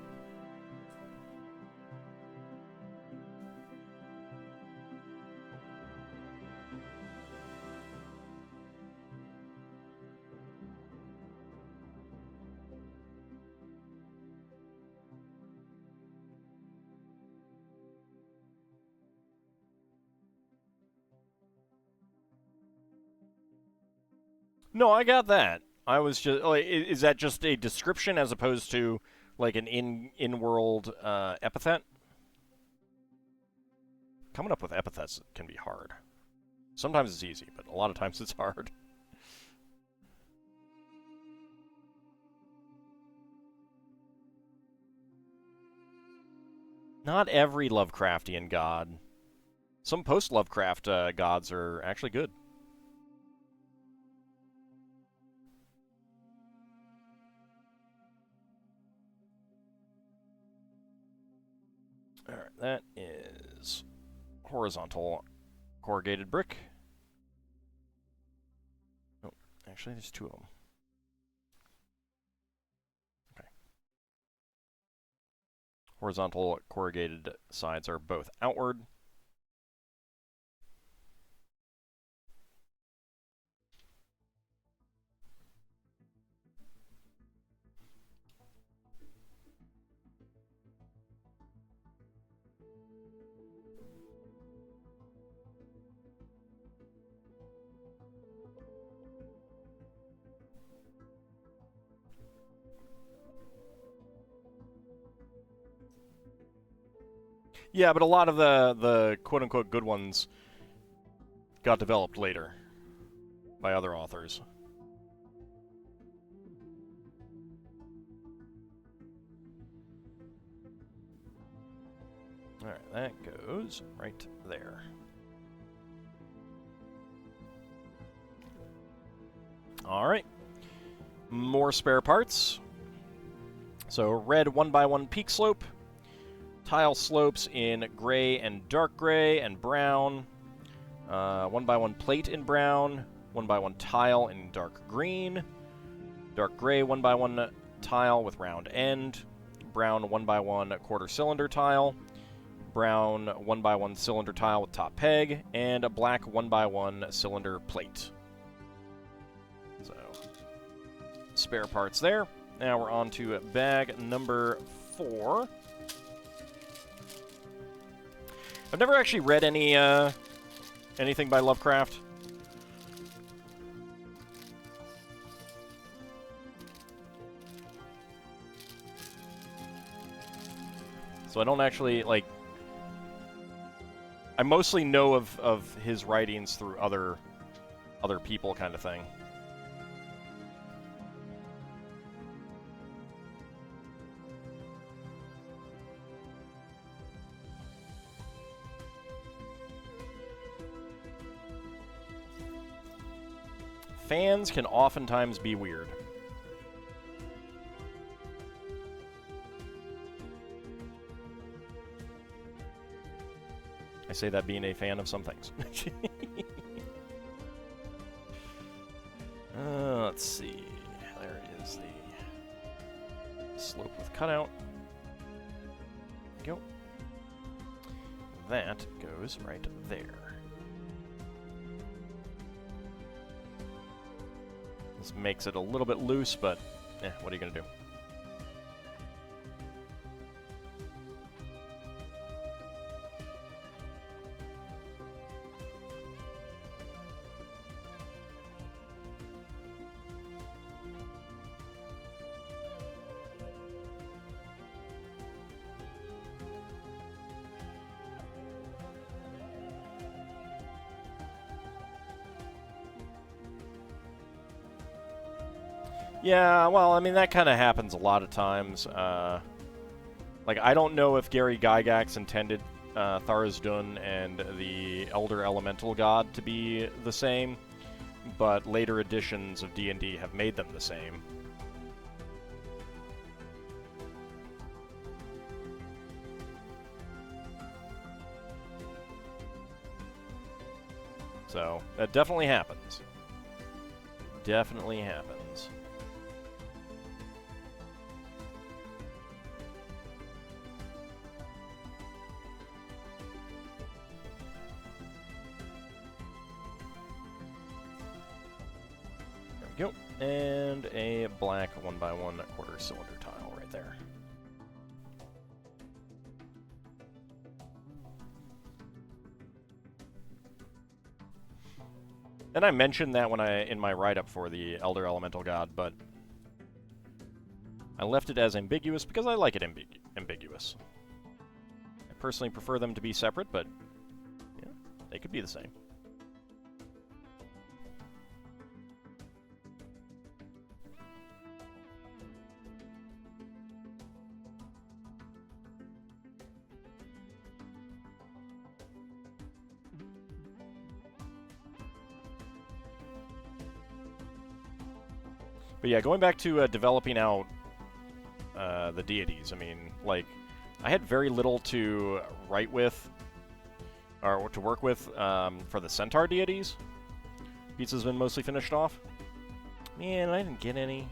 No, I got that. I was just... is that just a description as opposed to, like, an in-world epithet? Coming up with epithets can be hard. Sometimes it's easy, but a lot of times it's hard. Not every Lovecraftian god. Some post-Lovecraft gods are actually good. Alright, that is horizontal corrugated brick. Oh, actually, there's two of them. Okay. Horizontal corrugated sides are both outward. Yeah, but a lot of the quote-unquote good ones got developed later by other authors. Alright, that goes right there. Alright. More spare parts. So red 1x1 peak slope. Tile slopes in gray and dark gray and brown. 1x1 plate in brown. 1x1 tile in dark green. Dark gray 1x1 tile with round end. Brown 1x1 quarter cylinder tile. Brown 1x1 cylinder tile with top peg. And a black 1x1 cylinder plate. So, spare parts there. Now we're on to bag number 4. I've never actually read any anything by Lovecraft. So I don't actually, like... I mostly know of his writings through other people kind of thing. Fans can oftentimes be weird. I say that being a fan of some things. Let's see. There is the slope with cutout. There we go. That goes right there. This makes it a little bit loose, but what are you going to do? Yeah, well, I mean, that kind of happens a lot of times. Like, I don't know if Gary Gygax intended Tharizdun and the Elder Elemental God to be the same, but later editions of D&D have made them the same. So, that definitely happens. Definitely happens. Go. And a black 1x1 quarter cylinder tile right there. And I mentioned that when in my write-up for the Elder Elemental God, but I left it as ambiguous because I like it ambiguous. I personally prefer them to be separate, but yeah, they could be the same. But yeah, going back to developing out the deities, I mean, like, I had very little to write with, or to work with for the Centaur deities. Pizza's been mostly finished off. Man, I didn't get any.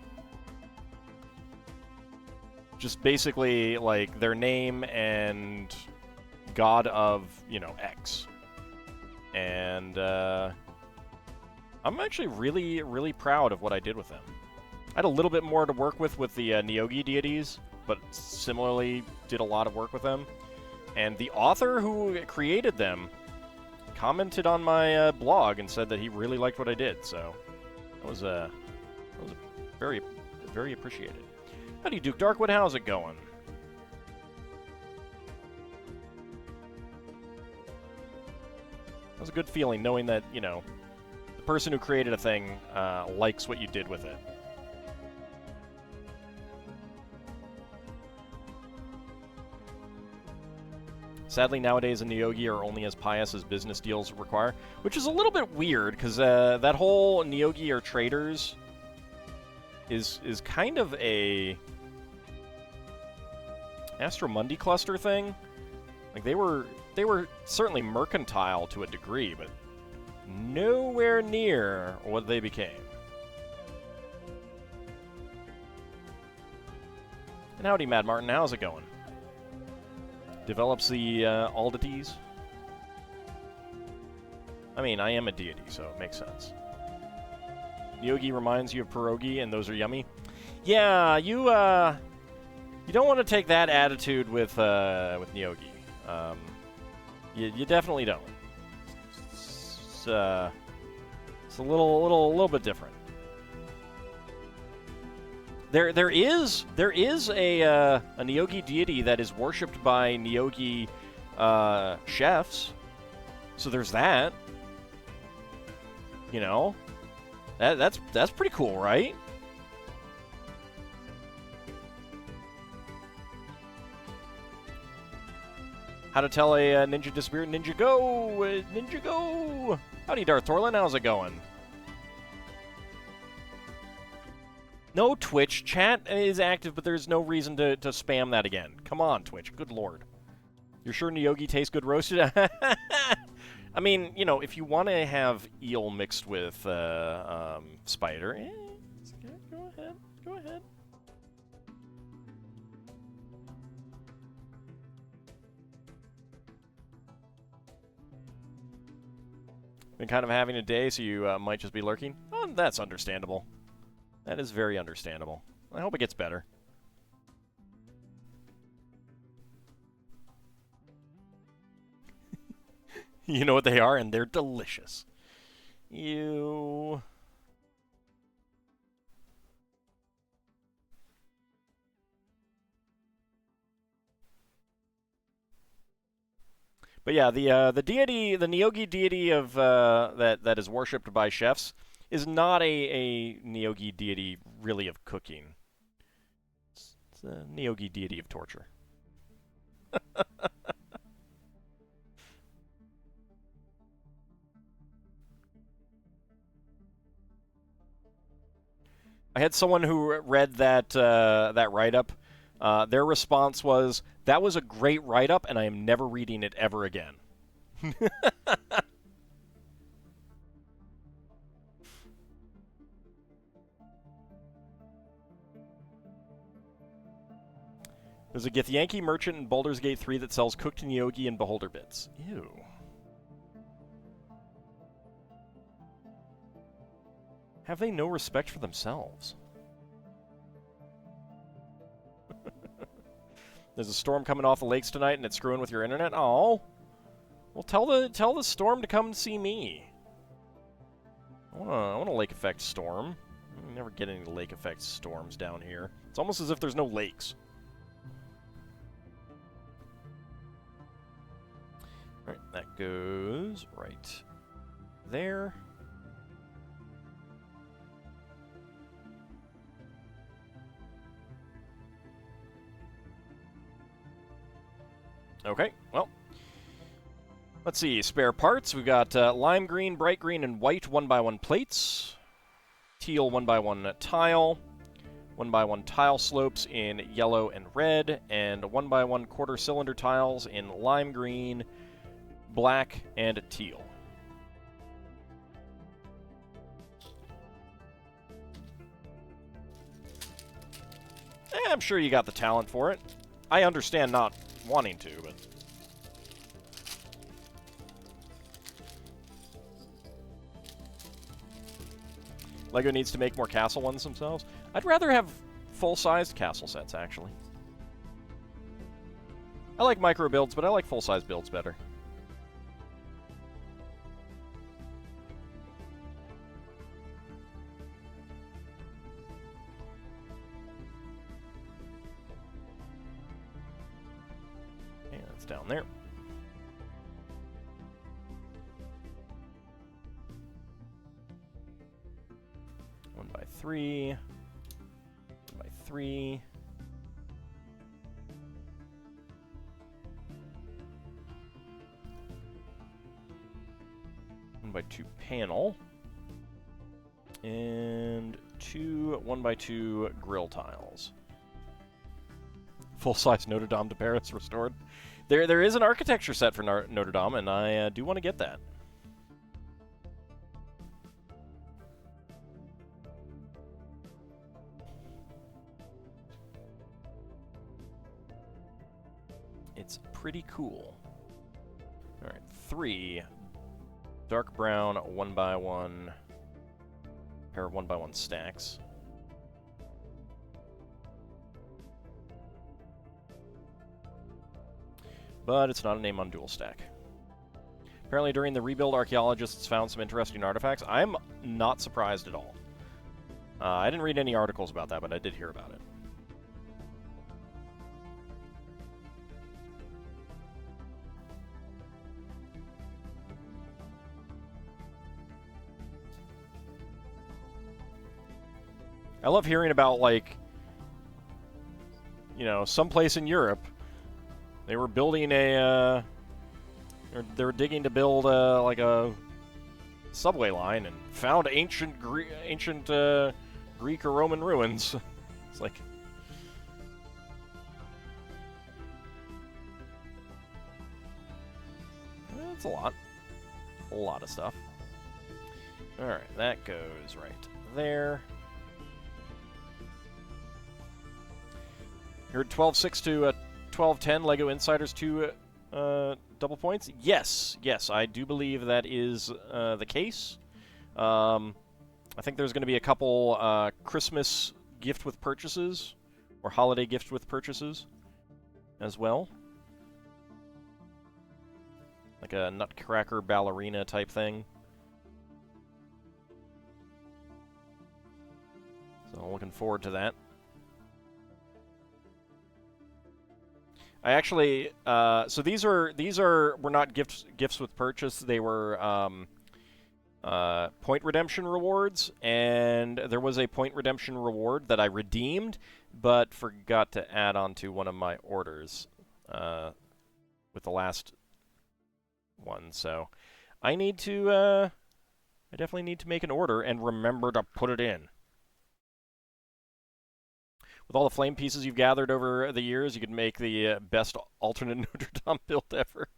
Just basically, like, their name and god of, you know, X. And I'm actually really, really proud of what I did with them. I had a little bit more to work with the Nyogi deities, but similarly did a lot of work with them. And the author who created them commented on my blog and said that he really liked what I did, so that was very, very appreciated. Howdy, Duke Darkwood, how's it going? That was a good feeling knowing that, you know, the person who created a thing likes what you did with it. Sadly, nowadays, the Nyogi are only as pious as business deals require, which is a little bit weird, because that whole Nyogi are traders is kind of a Astromundi cluster thing. Like they were certainly mercantile to a degree, but nowhere near what they became. And howdy, Mad Martin, how's it going? Develops the AuldDragon. I mean, I am a deity, so it makes sense. Yogi reminds you of pierogi, and those are yummy. Yeah, you don't want to take that attitude with Nyogi. You definitely don't. It's a little bit different. There is a Nyogi deity that is worshipped by Nyogi chefs. So there's that. You know, that's pretty cool, right? How to tell a ninja disappeared? Ninjago! Ninjago! Howdy, Darth Torlin. How's it going? No, Twitch. Chat is active, but there's no reason to spam that again. Come on, Twitch. Good lord. You're sure Nyogi tastes good roasted? I mean, you know, if you want to have eel mixed with spider, go ahead. Go ahead. Been kind of having a day, so you might just be lurking. Oh, that's understandable. That is very understandable. I hope it gets better. You know what they are, and they're delicious. You... But yeah, the deity, the Nyogi deity of that is worshipped by chefs, is not a Nyogi deity really of cooking. It's a Nyogi deity of torture. I had someone who read that that write-up. Their response was, "That was a great write-up, and I am never reading it ever again." There's a Githyanki merchant in Baldur's Gate 3 that sells cooked Nyogi and beholder bits. Ew. Have they no respect for themselves? There's a storm coming off the lakes tonight and it's screwing with your internet? Oh. Well, tell the storm to come see me. I want a lake effect storm. We never get any lake effect storms down here. It's almost as if there's no lakes. Alright, that goes right there. Okay, well, let's see, spare parts. We've got lime green, bright green, and white 1x1 plates, teal 1x1 tile, 1x1 tile slopes in yellow and red, and 1x1 quarter cylinder tiles in lime green, black, and teal. I'm sure you got the talent for it. I understand not wanting to, but... LEGO needs to make more castle ones themselves. I'd rather have full-sized castle sets, actually. I like micro builds, but I like full-size builds better. Okay, that's down there. One by three. 1x3. One by two panel. And 2 1x2 grill tiles. Full-size Notre Dame de Paris restored. There is an architecture set for Notre Dame, and I do want to get that. It's pretty cool. All right, 3 dark brown 1x1 pair of 1x1 stacks. But it's not a name on dual stack. Apparently during the rebuild, archaeologists found some interesting artifacts. I'm not surprised at all. I didn't read any articles about that, but I did hear about it. I love hearing about, like, you know, someplace in Europe, they were building a, they were digging to build, like a subway line and found ancient Greek or Roman ruins. It's like... It's a lot. A lot of stuff. Alright, that goes right there. You're 12-6 to 12-10 Lego Insiders 2 double points? Yes, yes, I do believe that is the case. I think there's going to be a couple Christmas gift with purchases, or holiday gift with purchases, as well. Like a Nutcracker ballerina type thing. So I'm looking forward to that. I actually, so these were not gifts with purchase. They were point redemption rewards, and there was a point redemption reward that I redeemed, but forgot to add on to one of my orders with the last one. So I need to, I definitely need to make an order and remember to put it in. With all the flame pieces you've gathered over the years, you could make the best alternate Notre Dame build ever.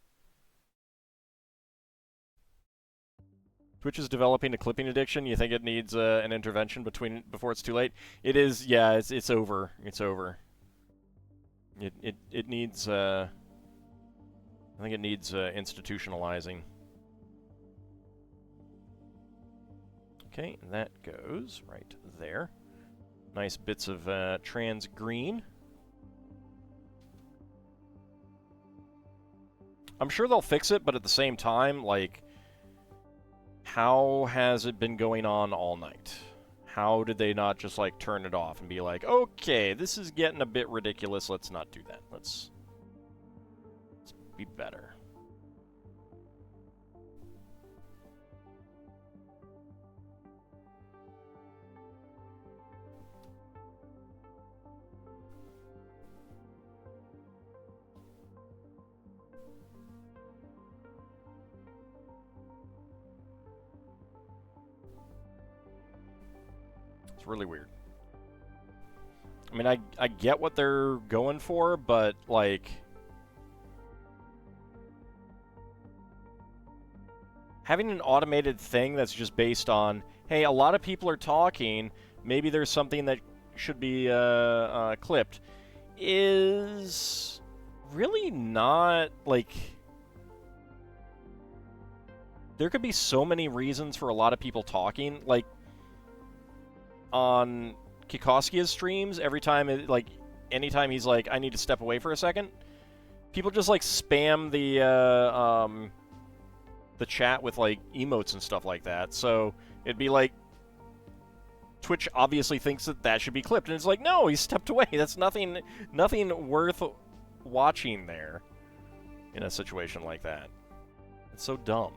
Twitch is developing a clipping addiction. You think it needs an intervention before it's too late? It is. Yeah, it's over. It's over. It needs. I think it needs institutionalizing. Okay, and that goes right there. Nice bits of trans green. I'm sure they'll fix it, but at the same time, like, how has it been going on all night? How did they not just, like, turn it off and be like, okay, this is getting a bit ridiculous, let's not do that. Let's be better. Really weird. I mean, I get what they're going for, but, like, having an automated thing that's just based on, hey, a lot of people are talking, maybe there's something that should be clipped, is really not, like... There could be so many reasons for a lot of people talking, like, on Kikoskia's streams, every time, anytime he's like, I need to step away for a second, people just, like, spam the chat with, like, emotes and stuff like that, so it'd be like, Twitch obviously thinks that should be clipped, and it's like, no, he stepped away, that's nothing worth watching there in a situation like that. It's so dumb.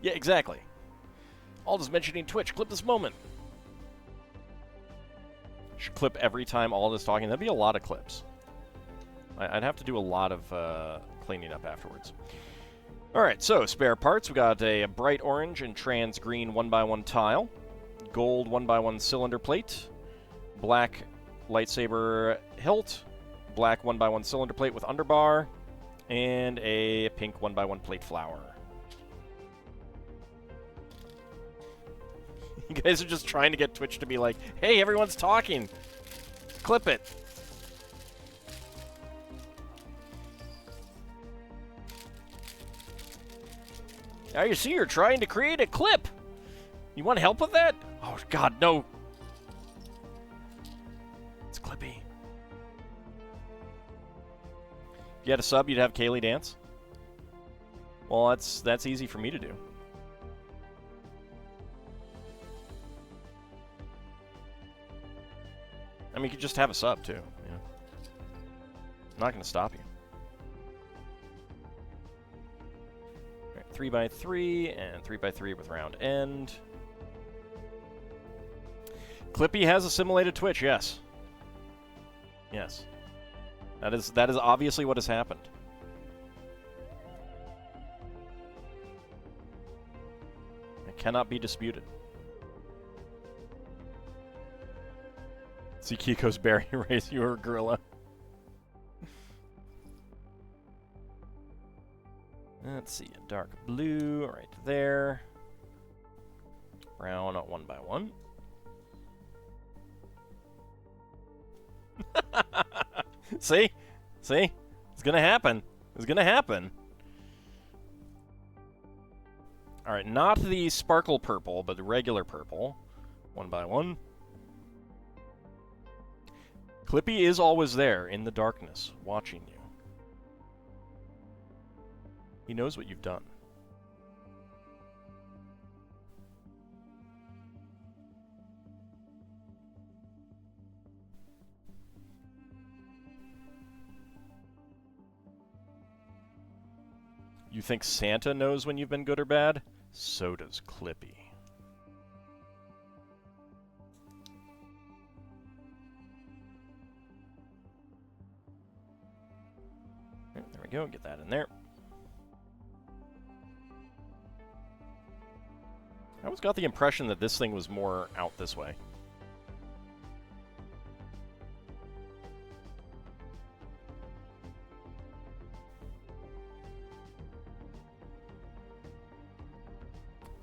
Yeah, exactly. Alda's mentioning Twitch. Clip this moment. Should clip every time Alda's talking. That'd be a lot of clips. I'd have to do a lot of cleaning up afterwards. Alright, so spare parts. We got a bright orange and trans green 1x1 tile, gold 1x1 cylinder plate, black lightsaber hilt, black 1x1 cylinder plate with underbar, and a pink 1x1 plate flower. You guys are just trying to get Twitch to be like, hey, everyone's talking. Clip it. Now you see you're trying to create a clip. You want help with that? Oh, God, no. It's Clippy. If you had a sub, you'd have Kaylee dance? Well, that's easy for me to do. I mean, you could just have a sub, too. Yeah. I'm not going to stop you. All right, 3x3 and 3x3 with round end. Clippy has assimilated Twitch, yes. Yes. That is obviously what has happened. It cannot be disputed. See Kiko's berry race, you are a gorilla. Let's see, a dark blue right there. Brown 1x1. See? See? It's gonna happen. It's gonna happen. Alright, not the sparkle purple, but the regular purple. 1x1. Clippy is always there in the darkness, watching you. He knows what you've done. You think Santa knows when you've been good or bad? So does Clippy. There we go, get that in there. I always got the impression that this thing was more out this way.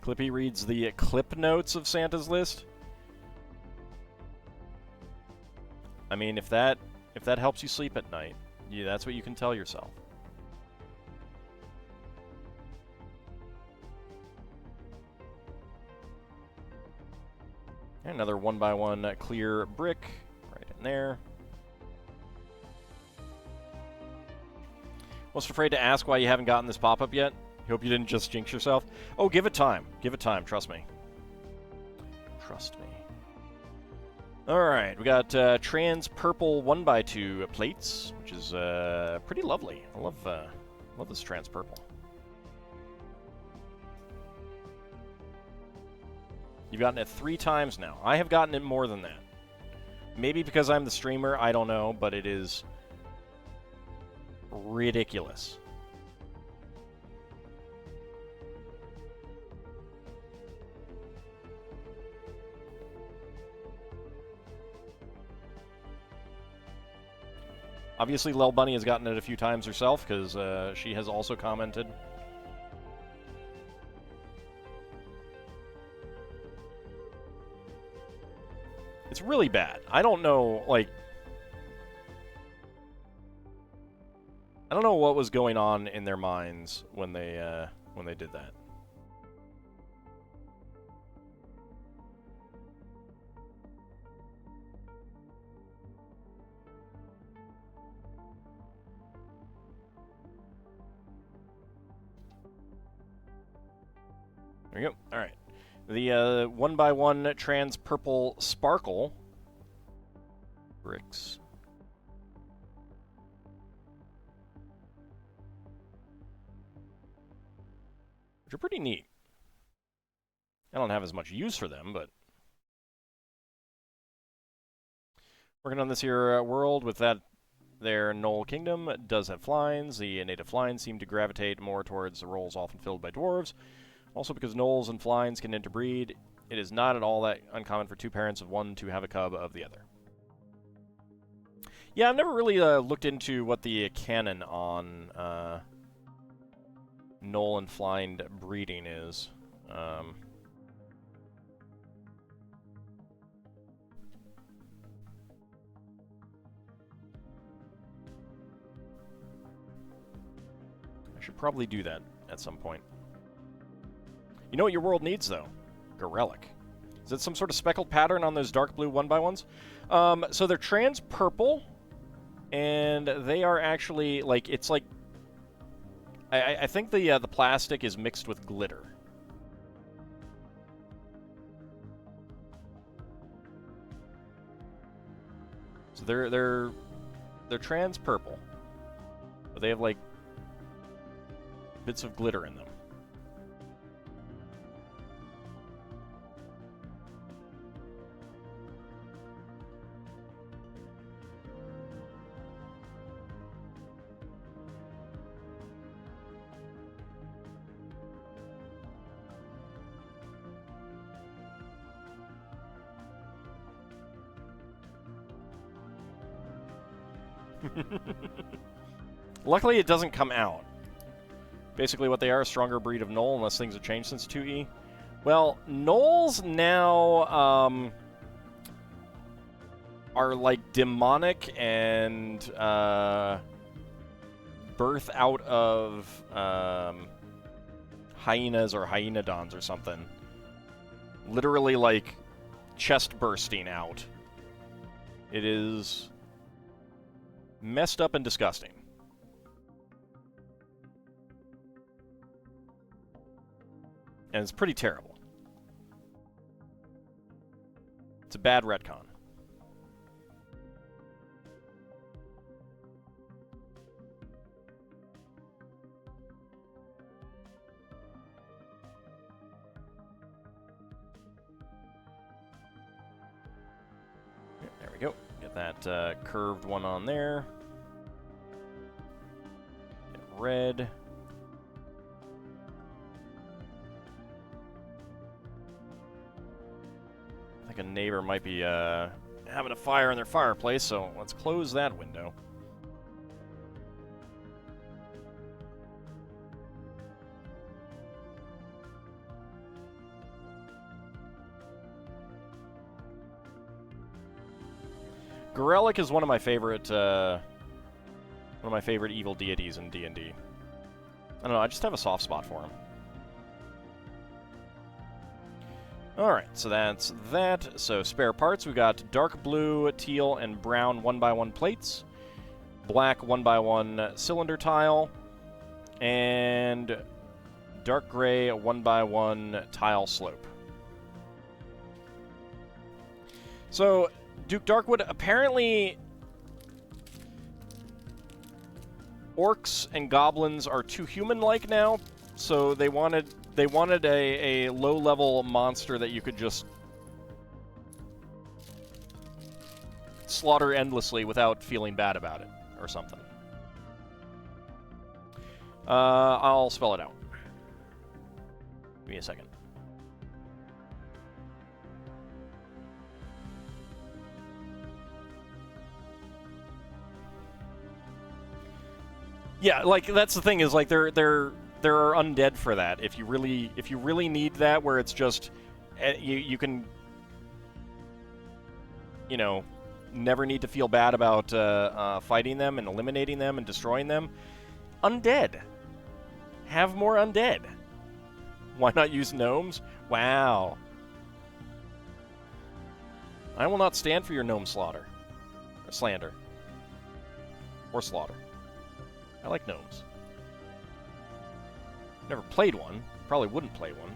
Clippy reads the clip notes of Santa's list. I mean, if that helps you sleep at night, that's what you can tell yourself. And another 1x1 clear brick right in there. Most afraid to ask why you haven't gotten this pop-up yet? Hope you didn't just jinx yourself. Oh, give it time. Give it time. Trust me. Trust me. Alright, we got trans purple 1x2 plates, which is pretty lovely. I love this trans purple. You've gotten it 3 times now. I have gotten it more than that. Maybe because I'm the streamer, I don't know, but it is ridiculous. Obviously, Lel Bunny has gotten it a few times herself, because she has also commented. It's really bad. I don't know, like... I don't know what was going on in their minds when they did that. There we go. All right. The 1x1 trans purple sparkle bricks. Which are pretty neat. I don't have as much use for them, but working on this here world with that their Knoll Kingdom does have flines. The native flines seem to gravitate more towards the roles often filled by dwarves. Also, because gnolls and flines can interbreed, it is not at all that uncommon for two parents of one to have a cub of the other. Yeah, I've never really looked into what the canon on gnoll and flined breeding is. I should probably do that at some point. You know what your world needs, though? Gorelick. Is it some sort of speckled pattern on those dark blue 1x1s? So they're trans purple, and they are actually, like, it's like... I think the plastic is mixed with glitter. So they're trans purple, but they have, like, bits of glitter in them. Luckily, it doesn't come out. Basically, what they are, a stronger breed of gnoll, unless things have changed since 2E. Well, gnolls now are like demonic and birth out of hyenas or hyenodons or something. Literally, like, chest bursting out. It is messed up and disgusting. And it's pretty terrible. It's a bad retcon. There we go. Get that curved one on there. Get red. I think a neighbor might be having a fire in their fireplace, so let's close that window. Gorelick is one of my favorite evil deities in D&D. I don't know, I just have a soft spot for him. Alright, so that's that. So spare parts, we got dark blue, teal, and brown 1x1 plates, black 1x1 cylinder tile, and dark gray 1x1 tile slope. So, Duke Darkwood, apparently orcs and goblins are too human-like now, so they wanted a low-level monster that you could just slaughter endlessly without feeling bad about it, or something. I'll spell it out. Give me a second. Yeah, like, that's the thing, is, like, there are undead for that. If you really need that, where it's just you can, you know, never need to feel bad about fighting them and eliminating them and destroying them. Undead. Have more undead. Why not use gnomes? Wow. I will not stand for your gnome slaughter. Or slander. Or slaughter. I like gnomes. Never played one. Probably wouldn't play one.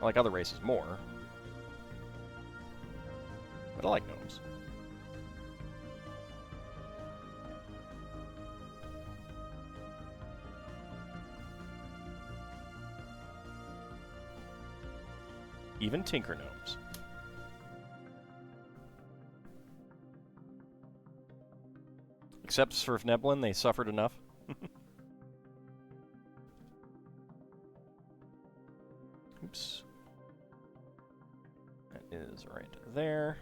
I like other races more. But I like gnomes. Even Tinker Gnomes. Except for Neblin, they suffered enough. Oops. That is right there.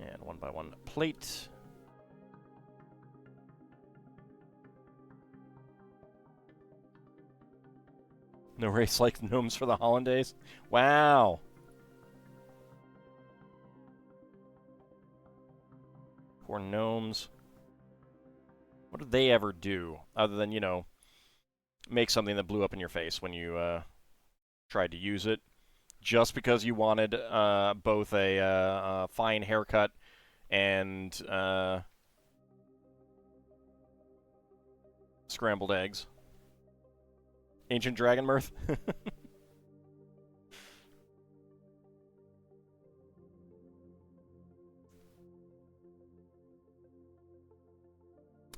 And 1 by 1 plate. No race like gnomes for the hollandaise. Wow. Poor gnomes. What did they ever do other than, you know, make something that blew up in your face when you tried to use it? Just because you wanted both a fine haircut and scrambled eggs. Ancient Dragon Mirth?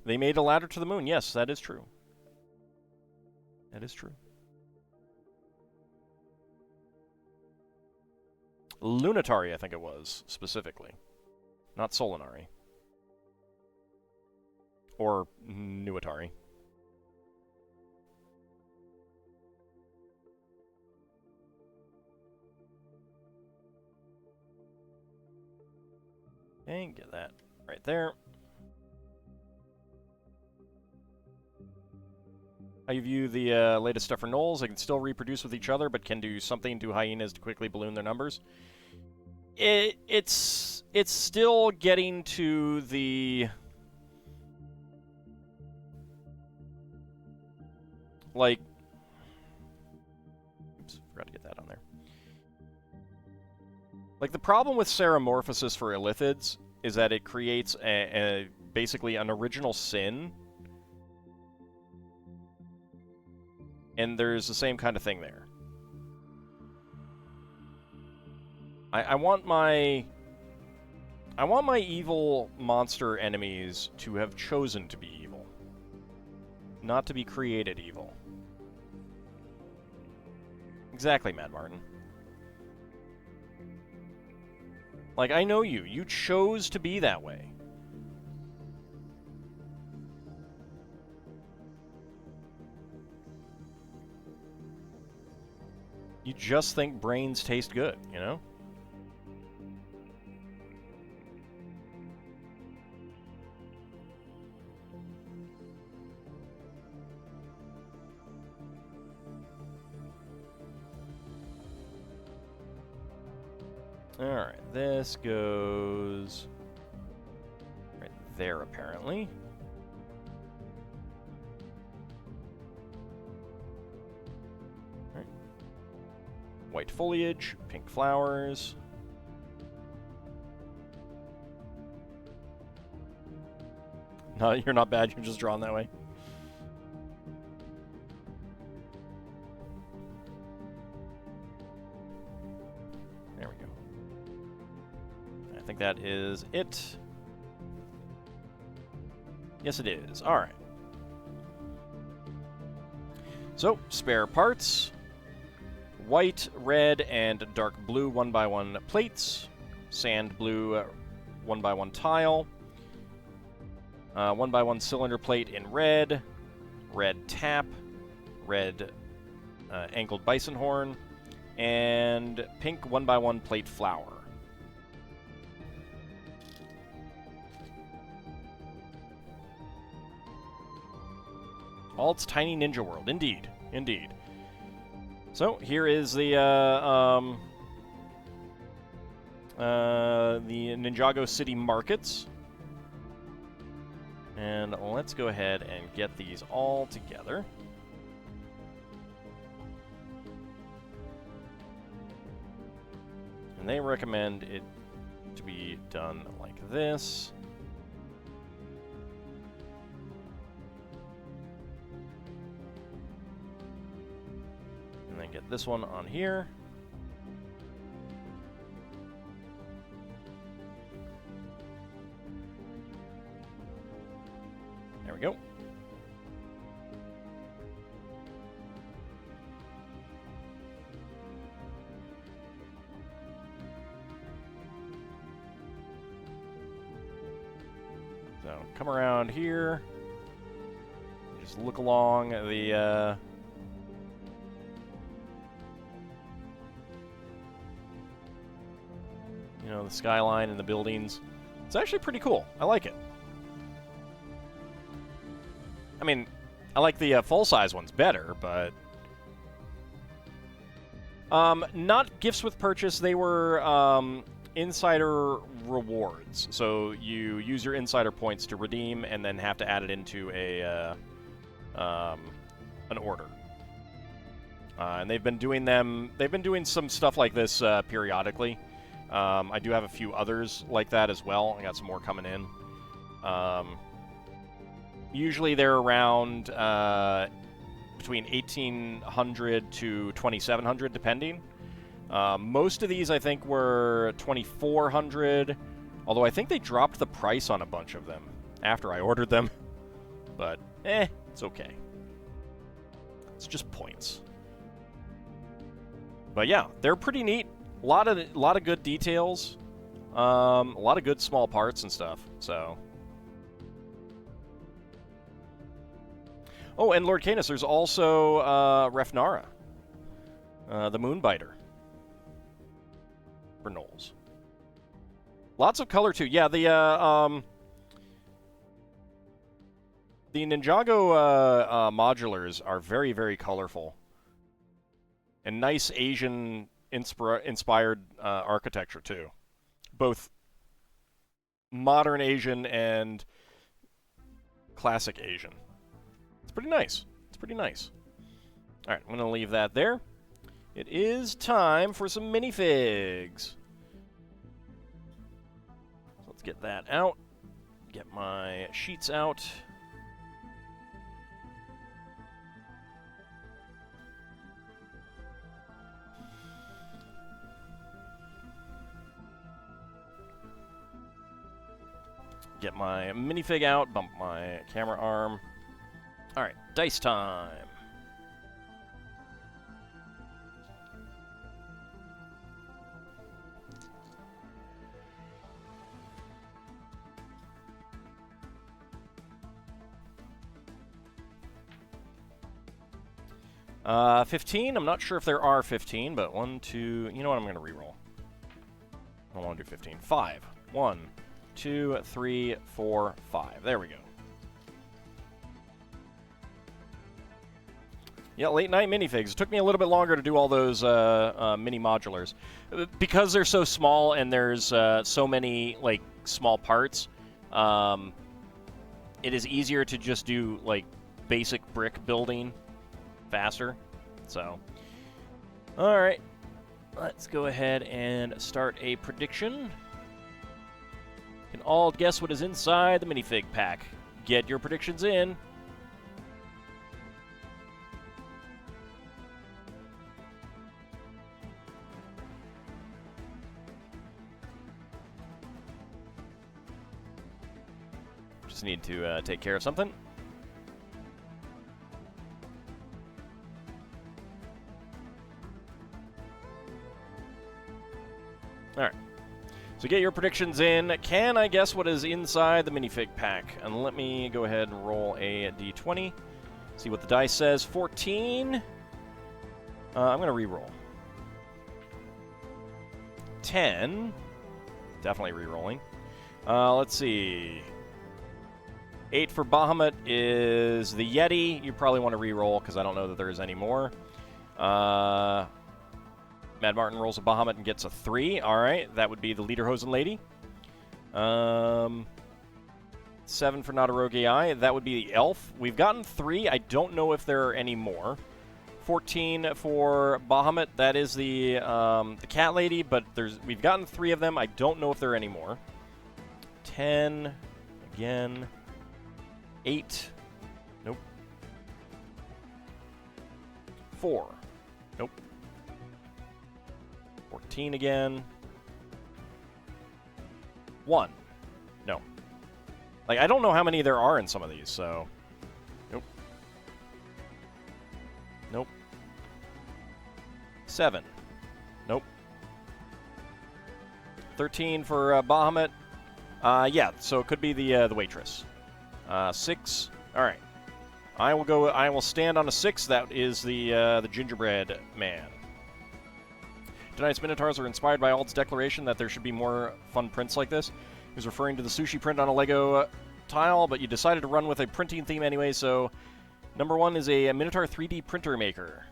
They made a ladder to the moon. Yes, that is true. That is true. Lunatari, I think it was, specifically. Not Solinari. Or Nuatari. Okay, get that right there. How you view the latest stuff for gnolls? They can still reproduce with each other, but can do something to hyenas to quickly balloon their numbers. It's still getting to the... like... Oops, forgot to get that on there. Like, the problem with Ceramorphosis for Illithids is that it creates basically an original sin. And there's the same kind of thing there. I want my evil monster enemies to have chosen to be evil, not to be created evil. Exactly, Mad Martin. Like, I know you. You chose to be that way. You just think brains taste good, you know? Alright, this goes right there, apparently. Alright. White foliage, pink flowers. No, you're not bad, you're just drawn that way. There we go. I think that is it. Yes, it is. All right. So, spare parts. White, red, and dark blue 1 by 1 plates. Sand blue 1 by 1 tile. 1 by 1 cylinder plate in red. Red tap. Red angled bison horn. And pink 1 by 1 plate flower. Alt's Tiny Ninja World. Indeed. Indeed. So, here is the Ninjago City Markets. And let's go ahead and get these all together. And they recommend it to be done like this. And then get this one on here. There we go. So So come around here. Just look along the... you know, the skyline and the buildings. It's actually pretty cool. I like it. I mean, I like the full-size ones better, but... not gifts with purchase. They were insider rewards. So you use your insider points to redeem and then have to add it into a an order. And they've been doing them... They've been doing some stuff like this periodically. I do have a few others like that as well. I got some more coming in. Usually they're around between 1,800 to 2,700, depending. Most of these, I think, were 2,400, although I think they dropped the price on a bunch of them after I ordered them. But, it's okay. It's just points. But yeah, they're pretty neat. A lot of good details, a lot of good small parts and stuff. So, oh, and Lord Canis, there's also Refnara, the Moonbiter for Knowles. Lots of color too. Yeah, the Ninjago modulars are very, very colorful and nice Asian inspired architecture too, both modern Asian and classic Asian. It's pretty nice. It's pretty nice. All right, I'm gonna leave that there. It is time for some minifigs. So let's get that out. Get my sheets out. Get my minifig out, bump my camera arm. All right, dice time. Uh, 15. I'm not sure if there are 15, but 1, 2. You know what? I'm going to reroll. I don't want to do 15. 5. 1, 2, 3, 4, 5. There we go. Yeah, late night minifigs. It took me a little bit longer to do all those mini modulars. Because they're so small and there's so many like small parts, it is easier to just do like basic brick building faster. So, all right. Let's go ahead and start a prediction. You can all guess what is inside the minifig pack. Get your predictions in. Just need to take care of something. All right. So get your predictions in. Can I guess what is inside the minifig pack? And let me go ahead and roll a d20. See what the dice says. 14. I'm going to re-roll. 10. Definitely re-rolling. Let's see. 8 for Bahamut is the Yeti. You probably want to re-roll because I don't know that there is any more. Mad Martin rolls a Bahamut and gets a 3. All right, that would be the Lederhosen Lady. 7 for Nadaroge Eye. That would be the Elf. We've gotten 3. I don't know if there are any more. 14 for Bahamut. That is the Cat Lady, but we've gotten 3 of them. I don't know if there are any more. 10 again. 8. Nope. 4. Nope. 14 again. 1. No. Like, I don't know how many there are in some of these, so... Nope. Nope. 7. Nope. 13 for Bahamut. Yeah, so it could be the waitress. 6. All right. I will stand on a 6. That is the gingerbread man. Tonight's Minotaurs are inspired by Ald's declaration that there should be more fun prints like this. He was referring to the sushi print on a Lego tile, but you decided to run with a printing theme anyway, so number 1 is a Minotaur 3D printer maker.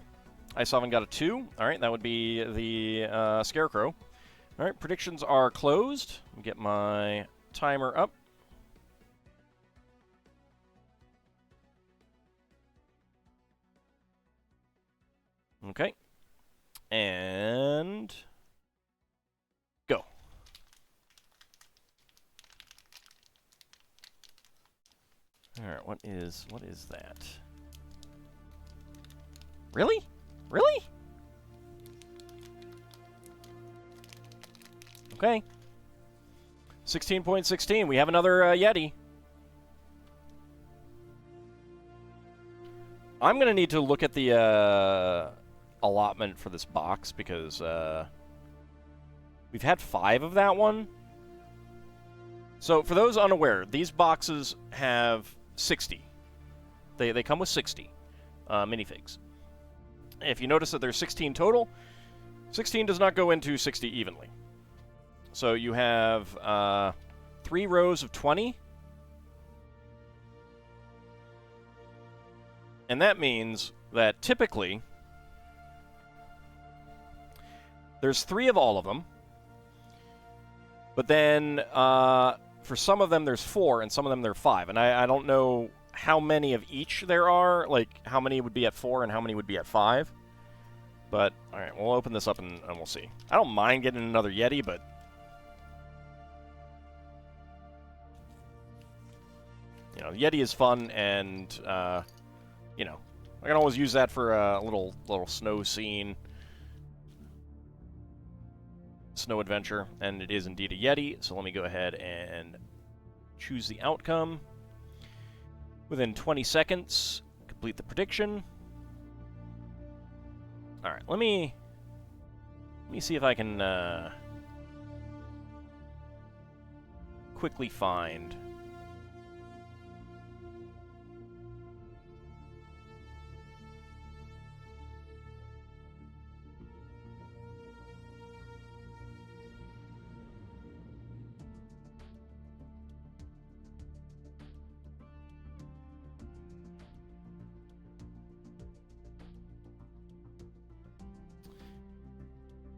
Isovan got a 2. All right, that would be the Scarecrow. All right, predictions are closed. Let me get my timer up. Okay. And go. All right, what is that? Really? Really? Okay. 16.16. We have another Yeti. I'm going to need to look at the allotment for this box because we've had 5 of that one. So for those unaware, these boxes have 60. They come with 60 minifigs. If you notice that there's 16 total, 16 does not go into 60 evenly. So you have 3 rows of 20. And that means that typically there's 3 of all of them. But then for some of them there's 4 and some of them there are 5. And I don't know how many of each there are, like how many would be at 4 and how many would be at 5. But, alright, we'll open this up and we'll see. I don't mind getting another Yeti, but you know, Yeti is fun, and you know, I can always use that for a little snow scene, snow adventure, and it is indeed a Yeti. So let me go ahead and choose the outcome. Within 20 seconds, complete the prediction. All right, let me see if I can quickly find.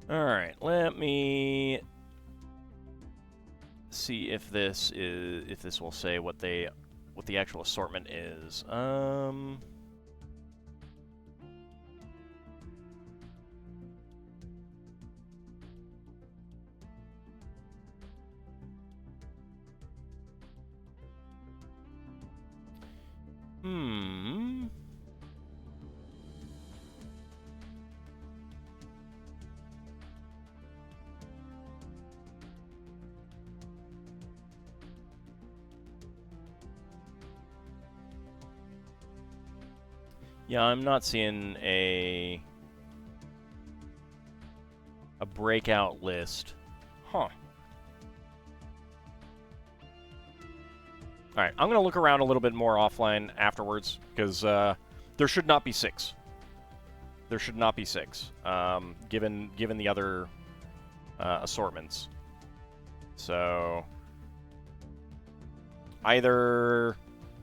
All right, let me see if this will say what the actual assortment is. Yeah, I'm not seeing a breakout list. Huh. Alright, I'm going to look around a little bit more offline afterwards, because there should not be 6. There should not be 6, given the other assortments. So either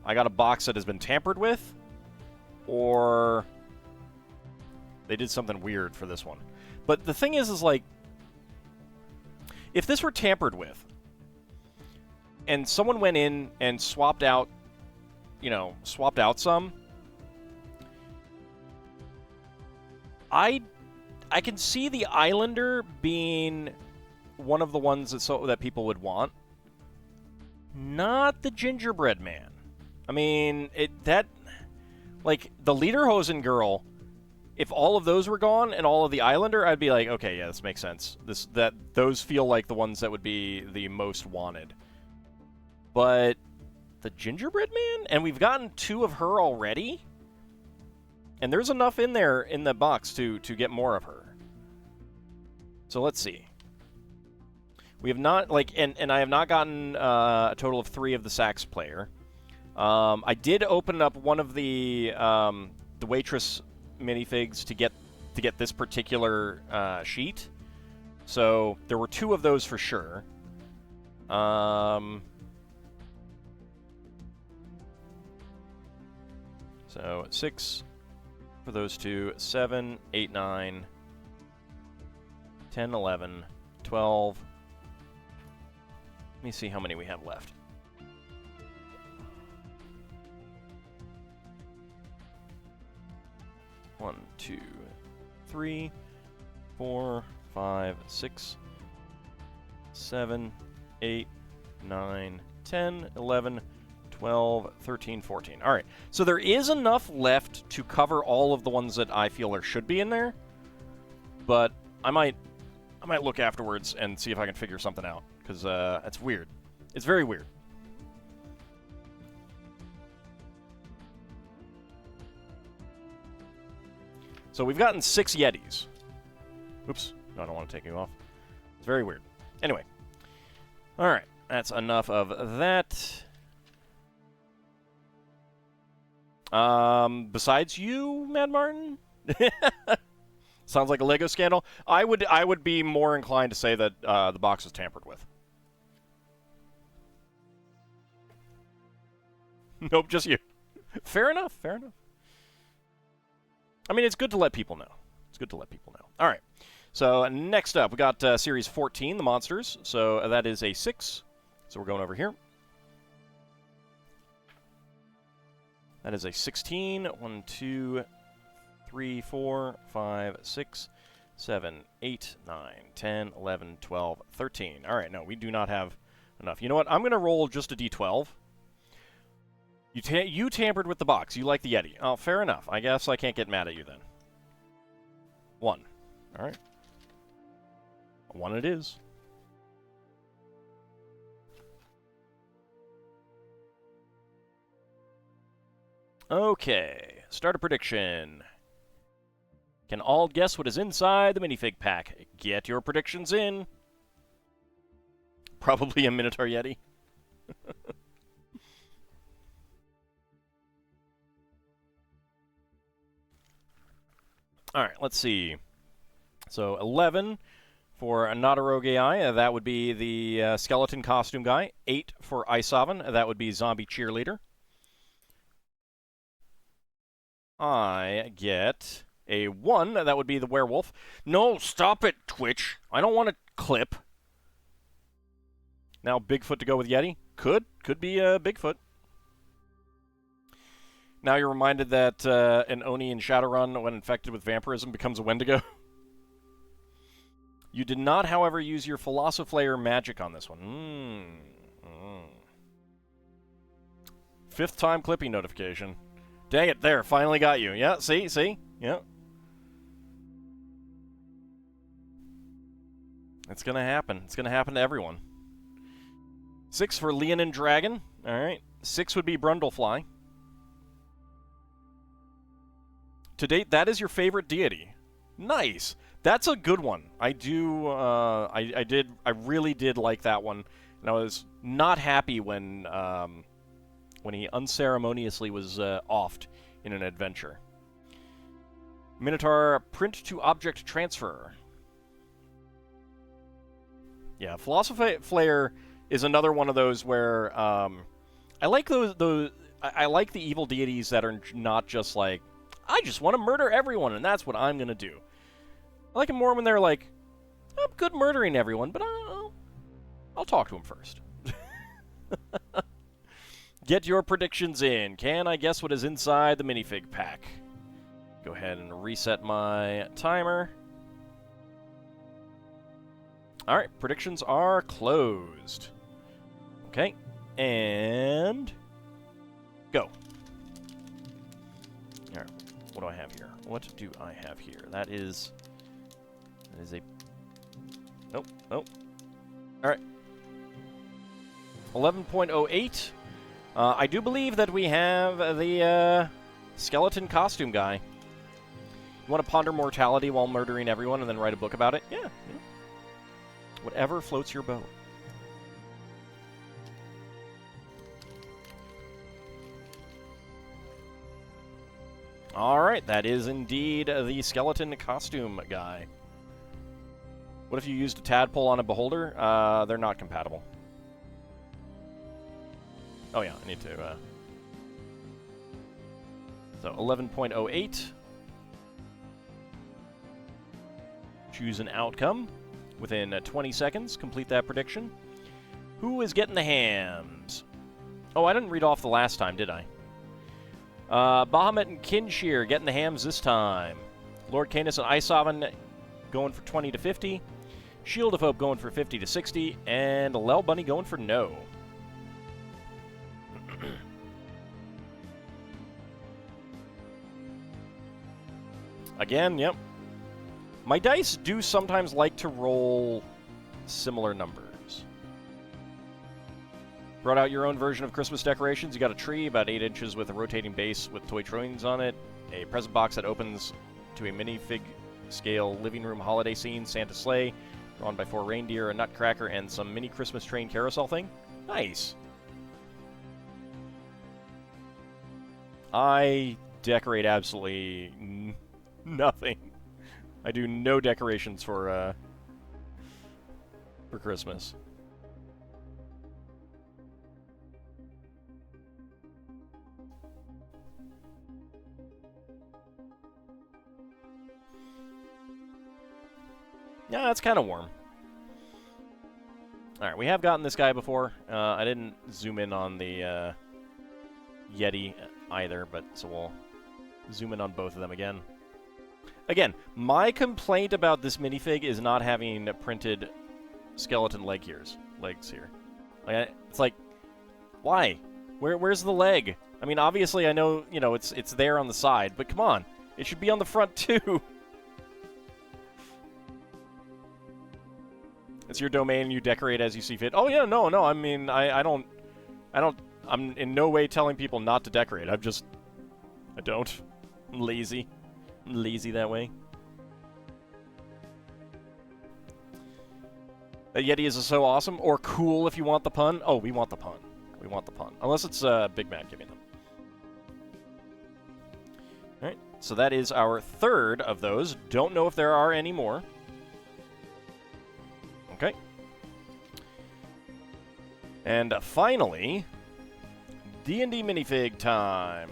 I got a box that has been tampered with, or they did something weird for this one. But the thing is like, if this were tampered with, and someone went in and swapped out some, I can see the Islander being one of the ones that people would want. Not the gingerbread man. I mean, like, the Lederhosen girl, if all of those were gone and all of the Islander, I'd be like, okay, yeah, this makes sense. Those feel like the ones that would be the most wanted. But the gingerbread man? And we've gotten 2 of her already? And there's enough in there in the box to get more of her. So let's see. We have not, like, and I have not gotten a total of 3 of the sax player. I did open up one of the waitress minifigs to get this particular sheet. So there were 2 of those for sure. So 6 for those 2, 7, 8, 9, 10, 11, 12. Let me see how many we have left. One, 2, 3, 4, 5, 6, 7, 8, 9, 10, 11, 12, 13, 14. All right. So there is enough left to cover all of the ones that I feel should be in there. But I might look afterwards and see if I can figure something out, because it's weird. It's very weird. So we've gotten 6 Yetis. Oops. No, I don't want to take you off. It's very weird. Anyway. All right. That's enough of that. Besides you, Mad Martin? Sounds like a Lego scandal. I would be more inclined to say that the box is tampered with. Nope, just you. Fair enough, fair enough. I mean, it's good to let people know. It's good to let people know. All right. So next up, we got Series 14, the monsters. So that is a 6. So we're going over here. That is a 16. 1, 2, 3, 4, 5, 6, 7, 8, 9, 10, 11, 12, 13. All right, no, we do not have enough. You know what? I'm going to roll just a d12. You tampered with the box. You like the Yeti. Oh, fair enough. I guess I can't get mad at you then. 1. All right. 1 it is. Okay. Start a prediction. Can all guess what is inside the minifig pack? Get your predictions in. Probably a Minotaur Yeti. All right, let's see. So 11 for Nadarogai, that would be the skeleton costume guy. 8 for Isovan, that would be zombie cheerleader. I get a 1, that would be the werewolf. No, stop it, Twitch. I don't want to clip. Now Bigfoot to go with Yeti. Could be Bigfoot. Now you're reminded that an Oni in Shadowrun, when infected with vampirism, becomes a Wendigo. You did not, however, use your Philosophlayer magic on this one. 5th time clipping notification. Dang it, there, finally got you. Yeah, see? Yeah. It's gonna happen. It's gonna happen to everyone. 6 for Leonin Dragon. Alright. 6 would be Brundlefly. To date, that is your favorite deity. Nice. That's a good one. I do, I really did like that one. And I was not happy when he unceremoniously was offed in an adventure. Minotaur print-to-object transfer. Yeah, Philosophlayer is another one of those where I like those. I like the evil deities that are not just like, I just want to murder everyone, and that's what I'm going to do. I like them more when they're like, I'm good murdering everyone, but I'll talk to him first. Get your predictions in. Can I guess what is inside the minifig pack? Go ahead and reset my timer. All right, predictions are closed. Okay, and go. All right, what do I have here? What do I have here? That is a... Nope. All right. 11.08. I do believe that we have the skeleton costume guy. You want to ponder mortality while murdering everyone and then write a book about it? Yeah. Whatever floats your boat. Alright, that is indeed the skeleton costume guy. What if you used a tadpole on a beholder? They're not compatible. Oh yeah, I need to... So, 11.08. Choose an outcome. Within 20 seconds, complete that prediction. Who is getting the hams? Oh, I didn't read off the last time, did I? Bahamut and Kinshir getting the hams this time. Lord Canis and Isovan going for 20 to 50. Shield of Hope going for 50 to 60. And Lel Bunny going for no. Again, yep. My dice do sometimes like to roll similar numbers. Brought out your own version of Christmas decorations. You got a tree about 8 inches with a rotating base with toy trains on it. A present box that opens to a minifig scale living room holiday scene, Santa sleigh, drawn by 4 reindeer, a nutcracker, and some mini Christmas train carousel thing. Nice. I decorate absolutely nothing. I do no decorations for Christmas. Yeah, that's kind of warm. Alright, we have gotten this guy before. I didn't zoom in on the Yeti either, but so we'll zoom in on both of them again. Again, my complaint about this minifig is not having printed skeleton legs here. Like, it's like, why? Where's the leg? I mean, obviously, I know, you know, it's there on the side, but come on, it should be on the front too. It's your domain. You decorate as you see fit. Oh yeah, no. I mean, I don't. I'm in no way telling people not to decorate. I don't. I'm lazy. I'm lazy that way. A Yeti is so awesome, or cool if you want the pun. Oh, we want the pun. We want the pun. Unless it's Big Mac giving them. Alright, so that is our third of those. Don't know if there are any more. Okay. And finally, D&D minifig time.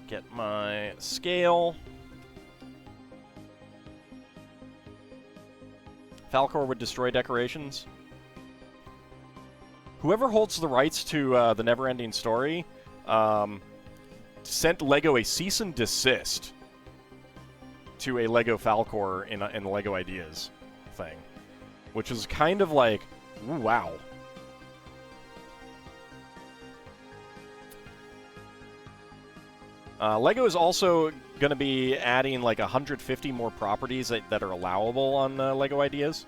Get my scale. Falcor would destroy decorations. Whoever holds the rights to the Neverending Story sent LEGO a cease and desist to a LEGO Falcor in the LEGO Ideas thing, which is kind of like, ooh, wow. LEGO is also going to be adding like 150 more properties that are allowable on LEGO Ideas.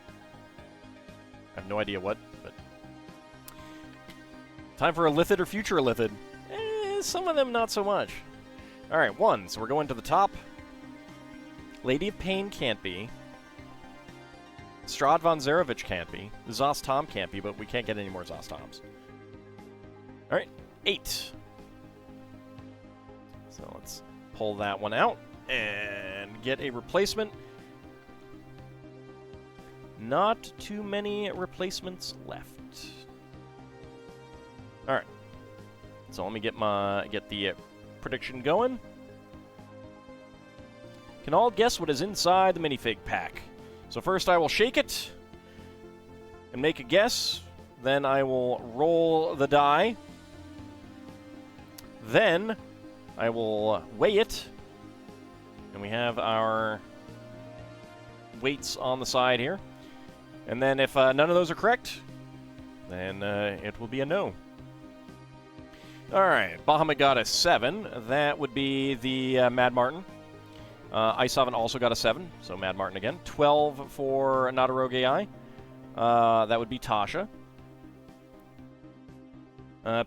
I have no idea what, but... Time for a Lithid or future Lithid. Some of them not so much. Alright, 1. So we're going to the top. Lady of Pain can't be. Strahd von Zarevich can't be. Zos Tom can't be, but we can't get any more Zos Toms. Alright, 8. So let's pull that one out and get a replacement. Not too many replacements left. All right. So let me get the prediction going. Can all guess what is inside the minifig pack? So first I will shake it and make a guess. Then I will roll the die. Then I will weigh it, and we have our weights on the side here. And then if none of those are correct, then it will be a no. Alright, Bahamut got a 7. That would be the Mad Martin. Isovan also got a 7, so Mad Martin again. 12 for Not a Rogue AI. That would be Tasha.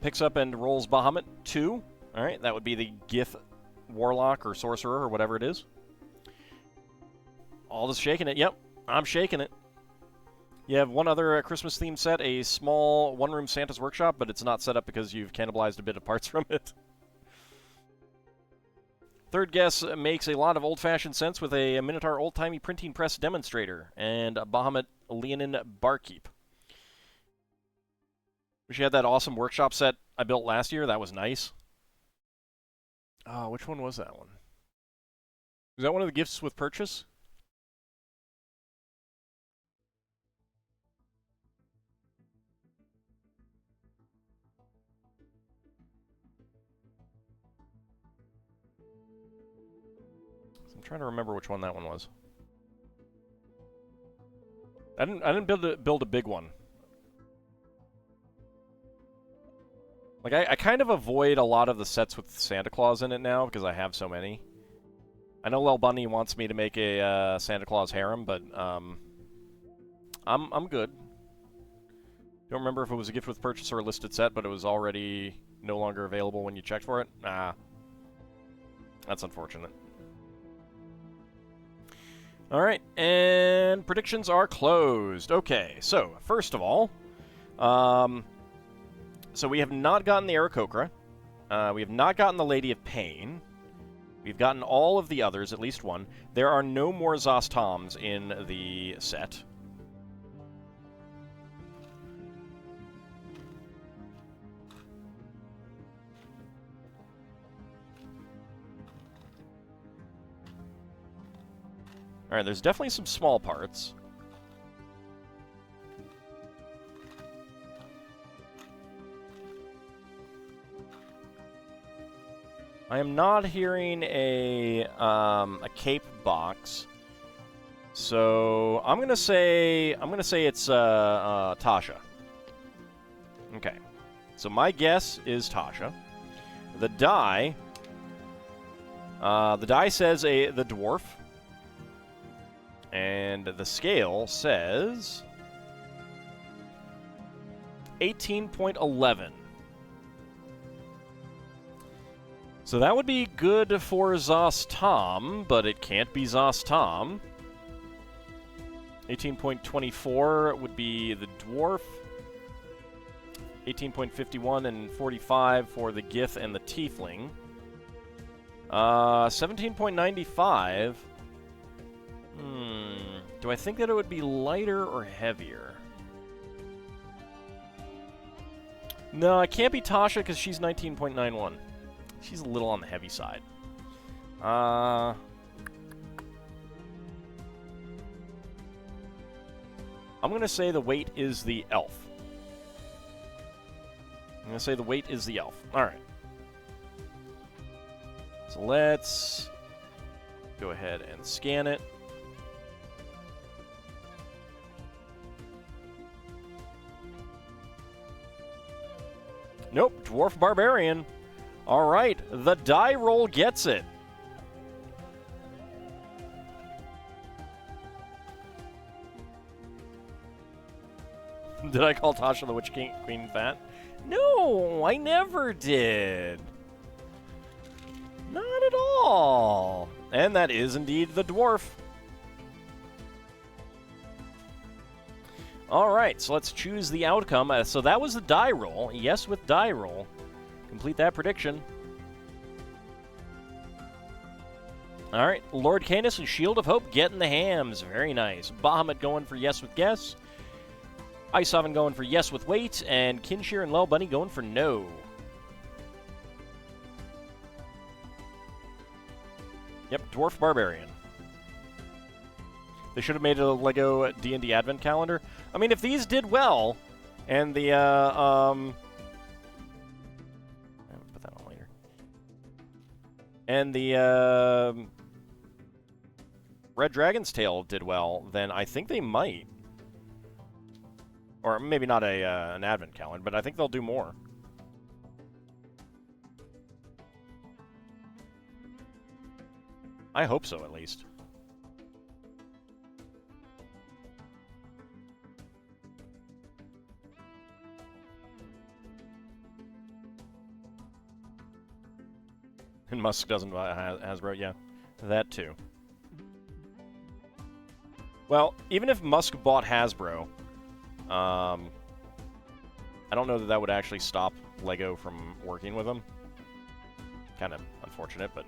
Picks up and rolls Bahamut 2. Alright, that would be the Gith Warlock or Sorcerer or whatever it is. All just shaking it. Yep, I'm shaking it. You have one other Christmas-themed set, a small one-room Santa's Workshop, but it's not set up because you've cannibalized a bit of parts from it. Third guess makes a lot of old-fashioned sense with a Minotaur old-timey printing press demonstrator and a Bahamut Leonin barkeep. Wish you had that awesome workshop set I built last year. That was nice. Which one was that one? Was that one of the gifts with purchase? I'm trying to remember which one that one was. I didn't build a big one. Like, I kind of avoid a lot of the sets with Santa Claus in it now, because I have so many. I know Lel Bunny wants me to make a Santa Claus harem, but I'm good. Don't remember if it was a gift with purchase or a listed set, but it was already no longer available when you checked for it. That's unfortunate. Alright, and predictions are closed. Okay, so, first of all, so we have not gotten the Aarakocra. We have not gotten the Lady of Pain. We've gotten all of the others, at least one. There are no more Zos Toms in the set. Alright, there's definitely some small parts. I am not hearing a cape box, so I'm gonna say it's Tasha. Okay, so my guess is Tasha. The die says the dwarf, and the scale says 18.11. So that would be good for Zos Tom, but it can't be Zos Tom. 18.24 would be the dwarf. 18.51 and 45 for the Gith and the Tiefling. 17.95. Do I think that it would be lighter or heavier? No, it can't be Tasha because she's 19.91. She's a little on the heavy side. I'm going to say the weight is the elf. I'm going to say the weight is the elf. Alright. So let's go ahead and scan it. Nope, Dwarf Barbarian. Alright, the die roll gets it. Did I call Tasha the Witch Queen fat? No, I never did. Not at all. And that is indeed the dwarf. Alright, so let's choose the outcome. So that was the die roll. Yes with die roll. Complete that prediction. Alright, Lord Canis and Shield of Hope getting the hams. Very nice. Bahamut going for yes with guess. Ice Oven going for yes with weight. And Kinshir and Lel Bunny going for no. Yep, Dwarf Barbarian. They should have made a Lego D&D Advent Calendar. I mean, if these did well, and the, put that on later. And the, Red Dragon's Tail did well, then I think they might. Or maybe not an Advent Calendar, but I think they'll do more. I hope so, at least. And Musk doesn't buy Hasbro, yeah. That too. Well, even if Musk bought Hasbro, I don't know that that would actually stop LEGO from working with them. Kind of unfortunate, but...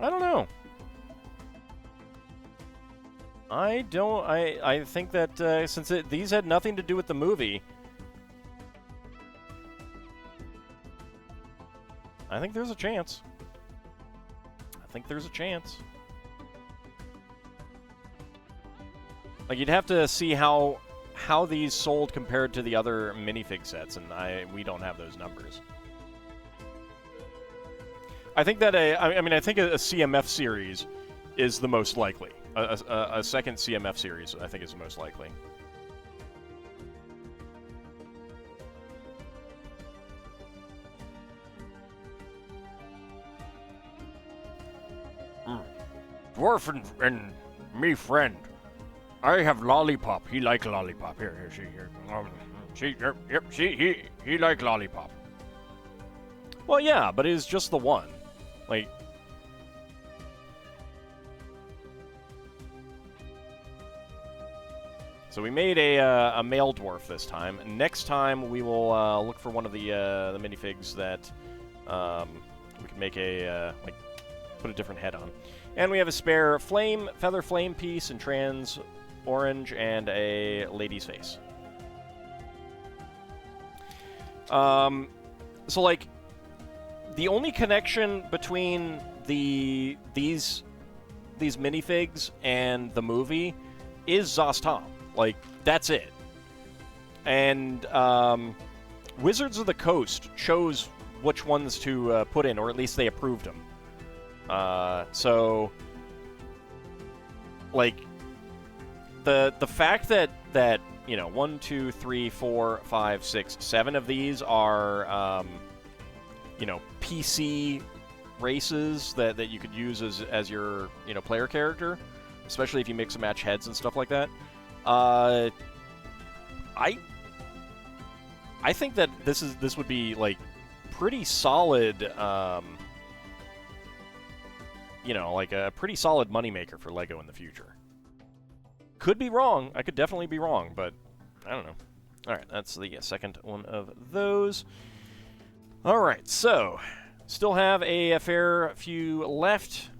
I don't know. I think that since these had nothing to do with the movie, I think there's a chance. I think there's a chance. Like, you'd have to see how these sold compared to the other minifig sets, and we don't have those numbers. I think that I think a CMF series is the most likely. A second CMF series, I think, is the most likely. Dwarf and me friend. I have lollipop. He like lollipop. Here, see here. See, yep. See, he like lollipop. Well, yeah, but it's just the one. Like, so we made a male dwarf this time. Next time we will look for one of the minifigs that we can make like put a different head on. And we have a spare feather flame piece in trans orange and a lady's face. So like, the only connection between these minifigs and the movie is Zostom. Like, that's it. And Wizards of the Coast chose which ones to put in, or at least they approved them. So, like, the fact that 1, 2, 3, 4, 5, 6, 7 of these are PC races that you could use as your player character, especially if you mix and match heads and stuff like that. I think that this would be like pretty solid, like a pretty solid moneymaker for LEGO in the future. Could be wrong. I could definitely be wrong, but I don't know. All right, that's the second one of those. All right, so still have a fair few left.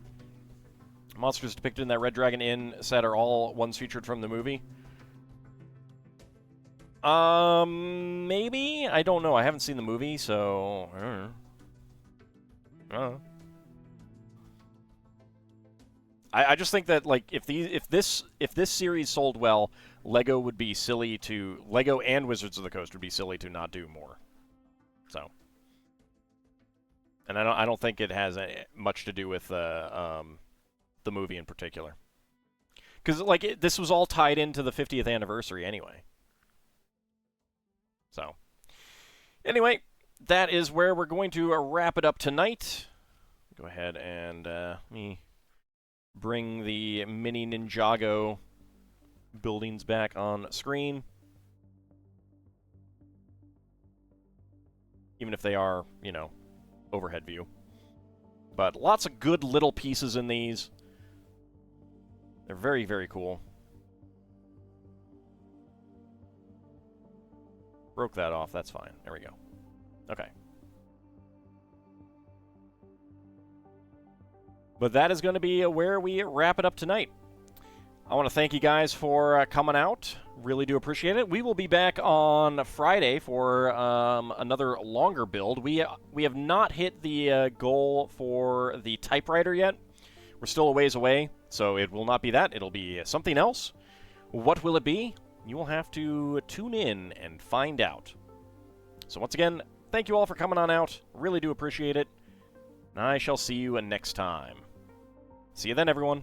Monsters depicted in that Red Dragon Inn set are all ones featured from the movie. Maybe? I don't know. I haven't seen the movie, so I don't know. I just think that, like, if this series sold well, LEGO and Wizards of the Coast would be silly to not do more. So, and I don't think it has much to do with the movie in particular, because like this was all tied into the 50th anniversary anyway. So, anyway, that is where we're going to wrap it up tonight. Go ahead and let me bring the mini Ninjago buildings back on screen. Even if they are, overhead view. But lots of good little pieces in these. They're very, very cool. Broke that off, that's fine. There we go. Okay. But that is going to be where we wrap it up tonight. I want to thank you guys for coming out. Really do appreciate it. We will be back on Friday for another longer build. We have not hit the goal for the typewriter yet. We're still a ways away, so it will not be that. It'll be something else. What will it be? You will have to tune in and find out. So once again, thank you all for coming on out. Really do appreciate it. And I shall see you next time. See you then, everyone.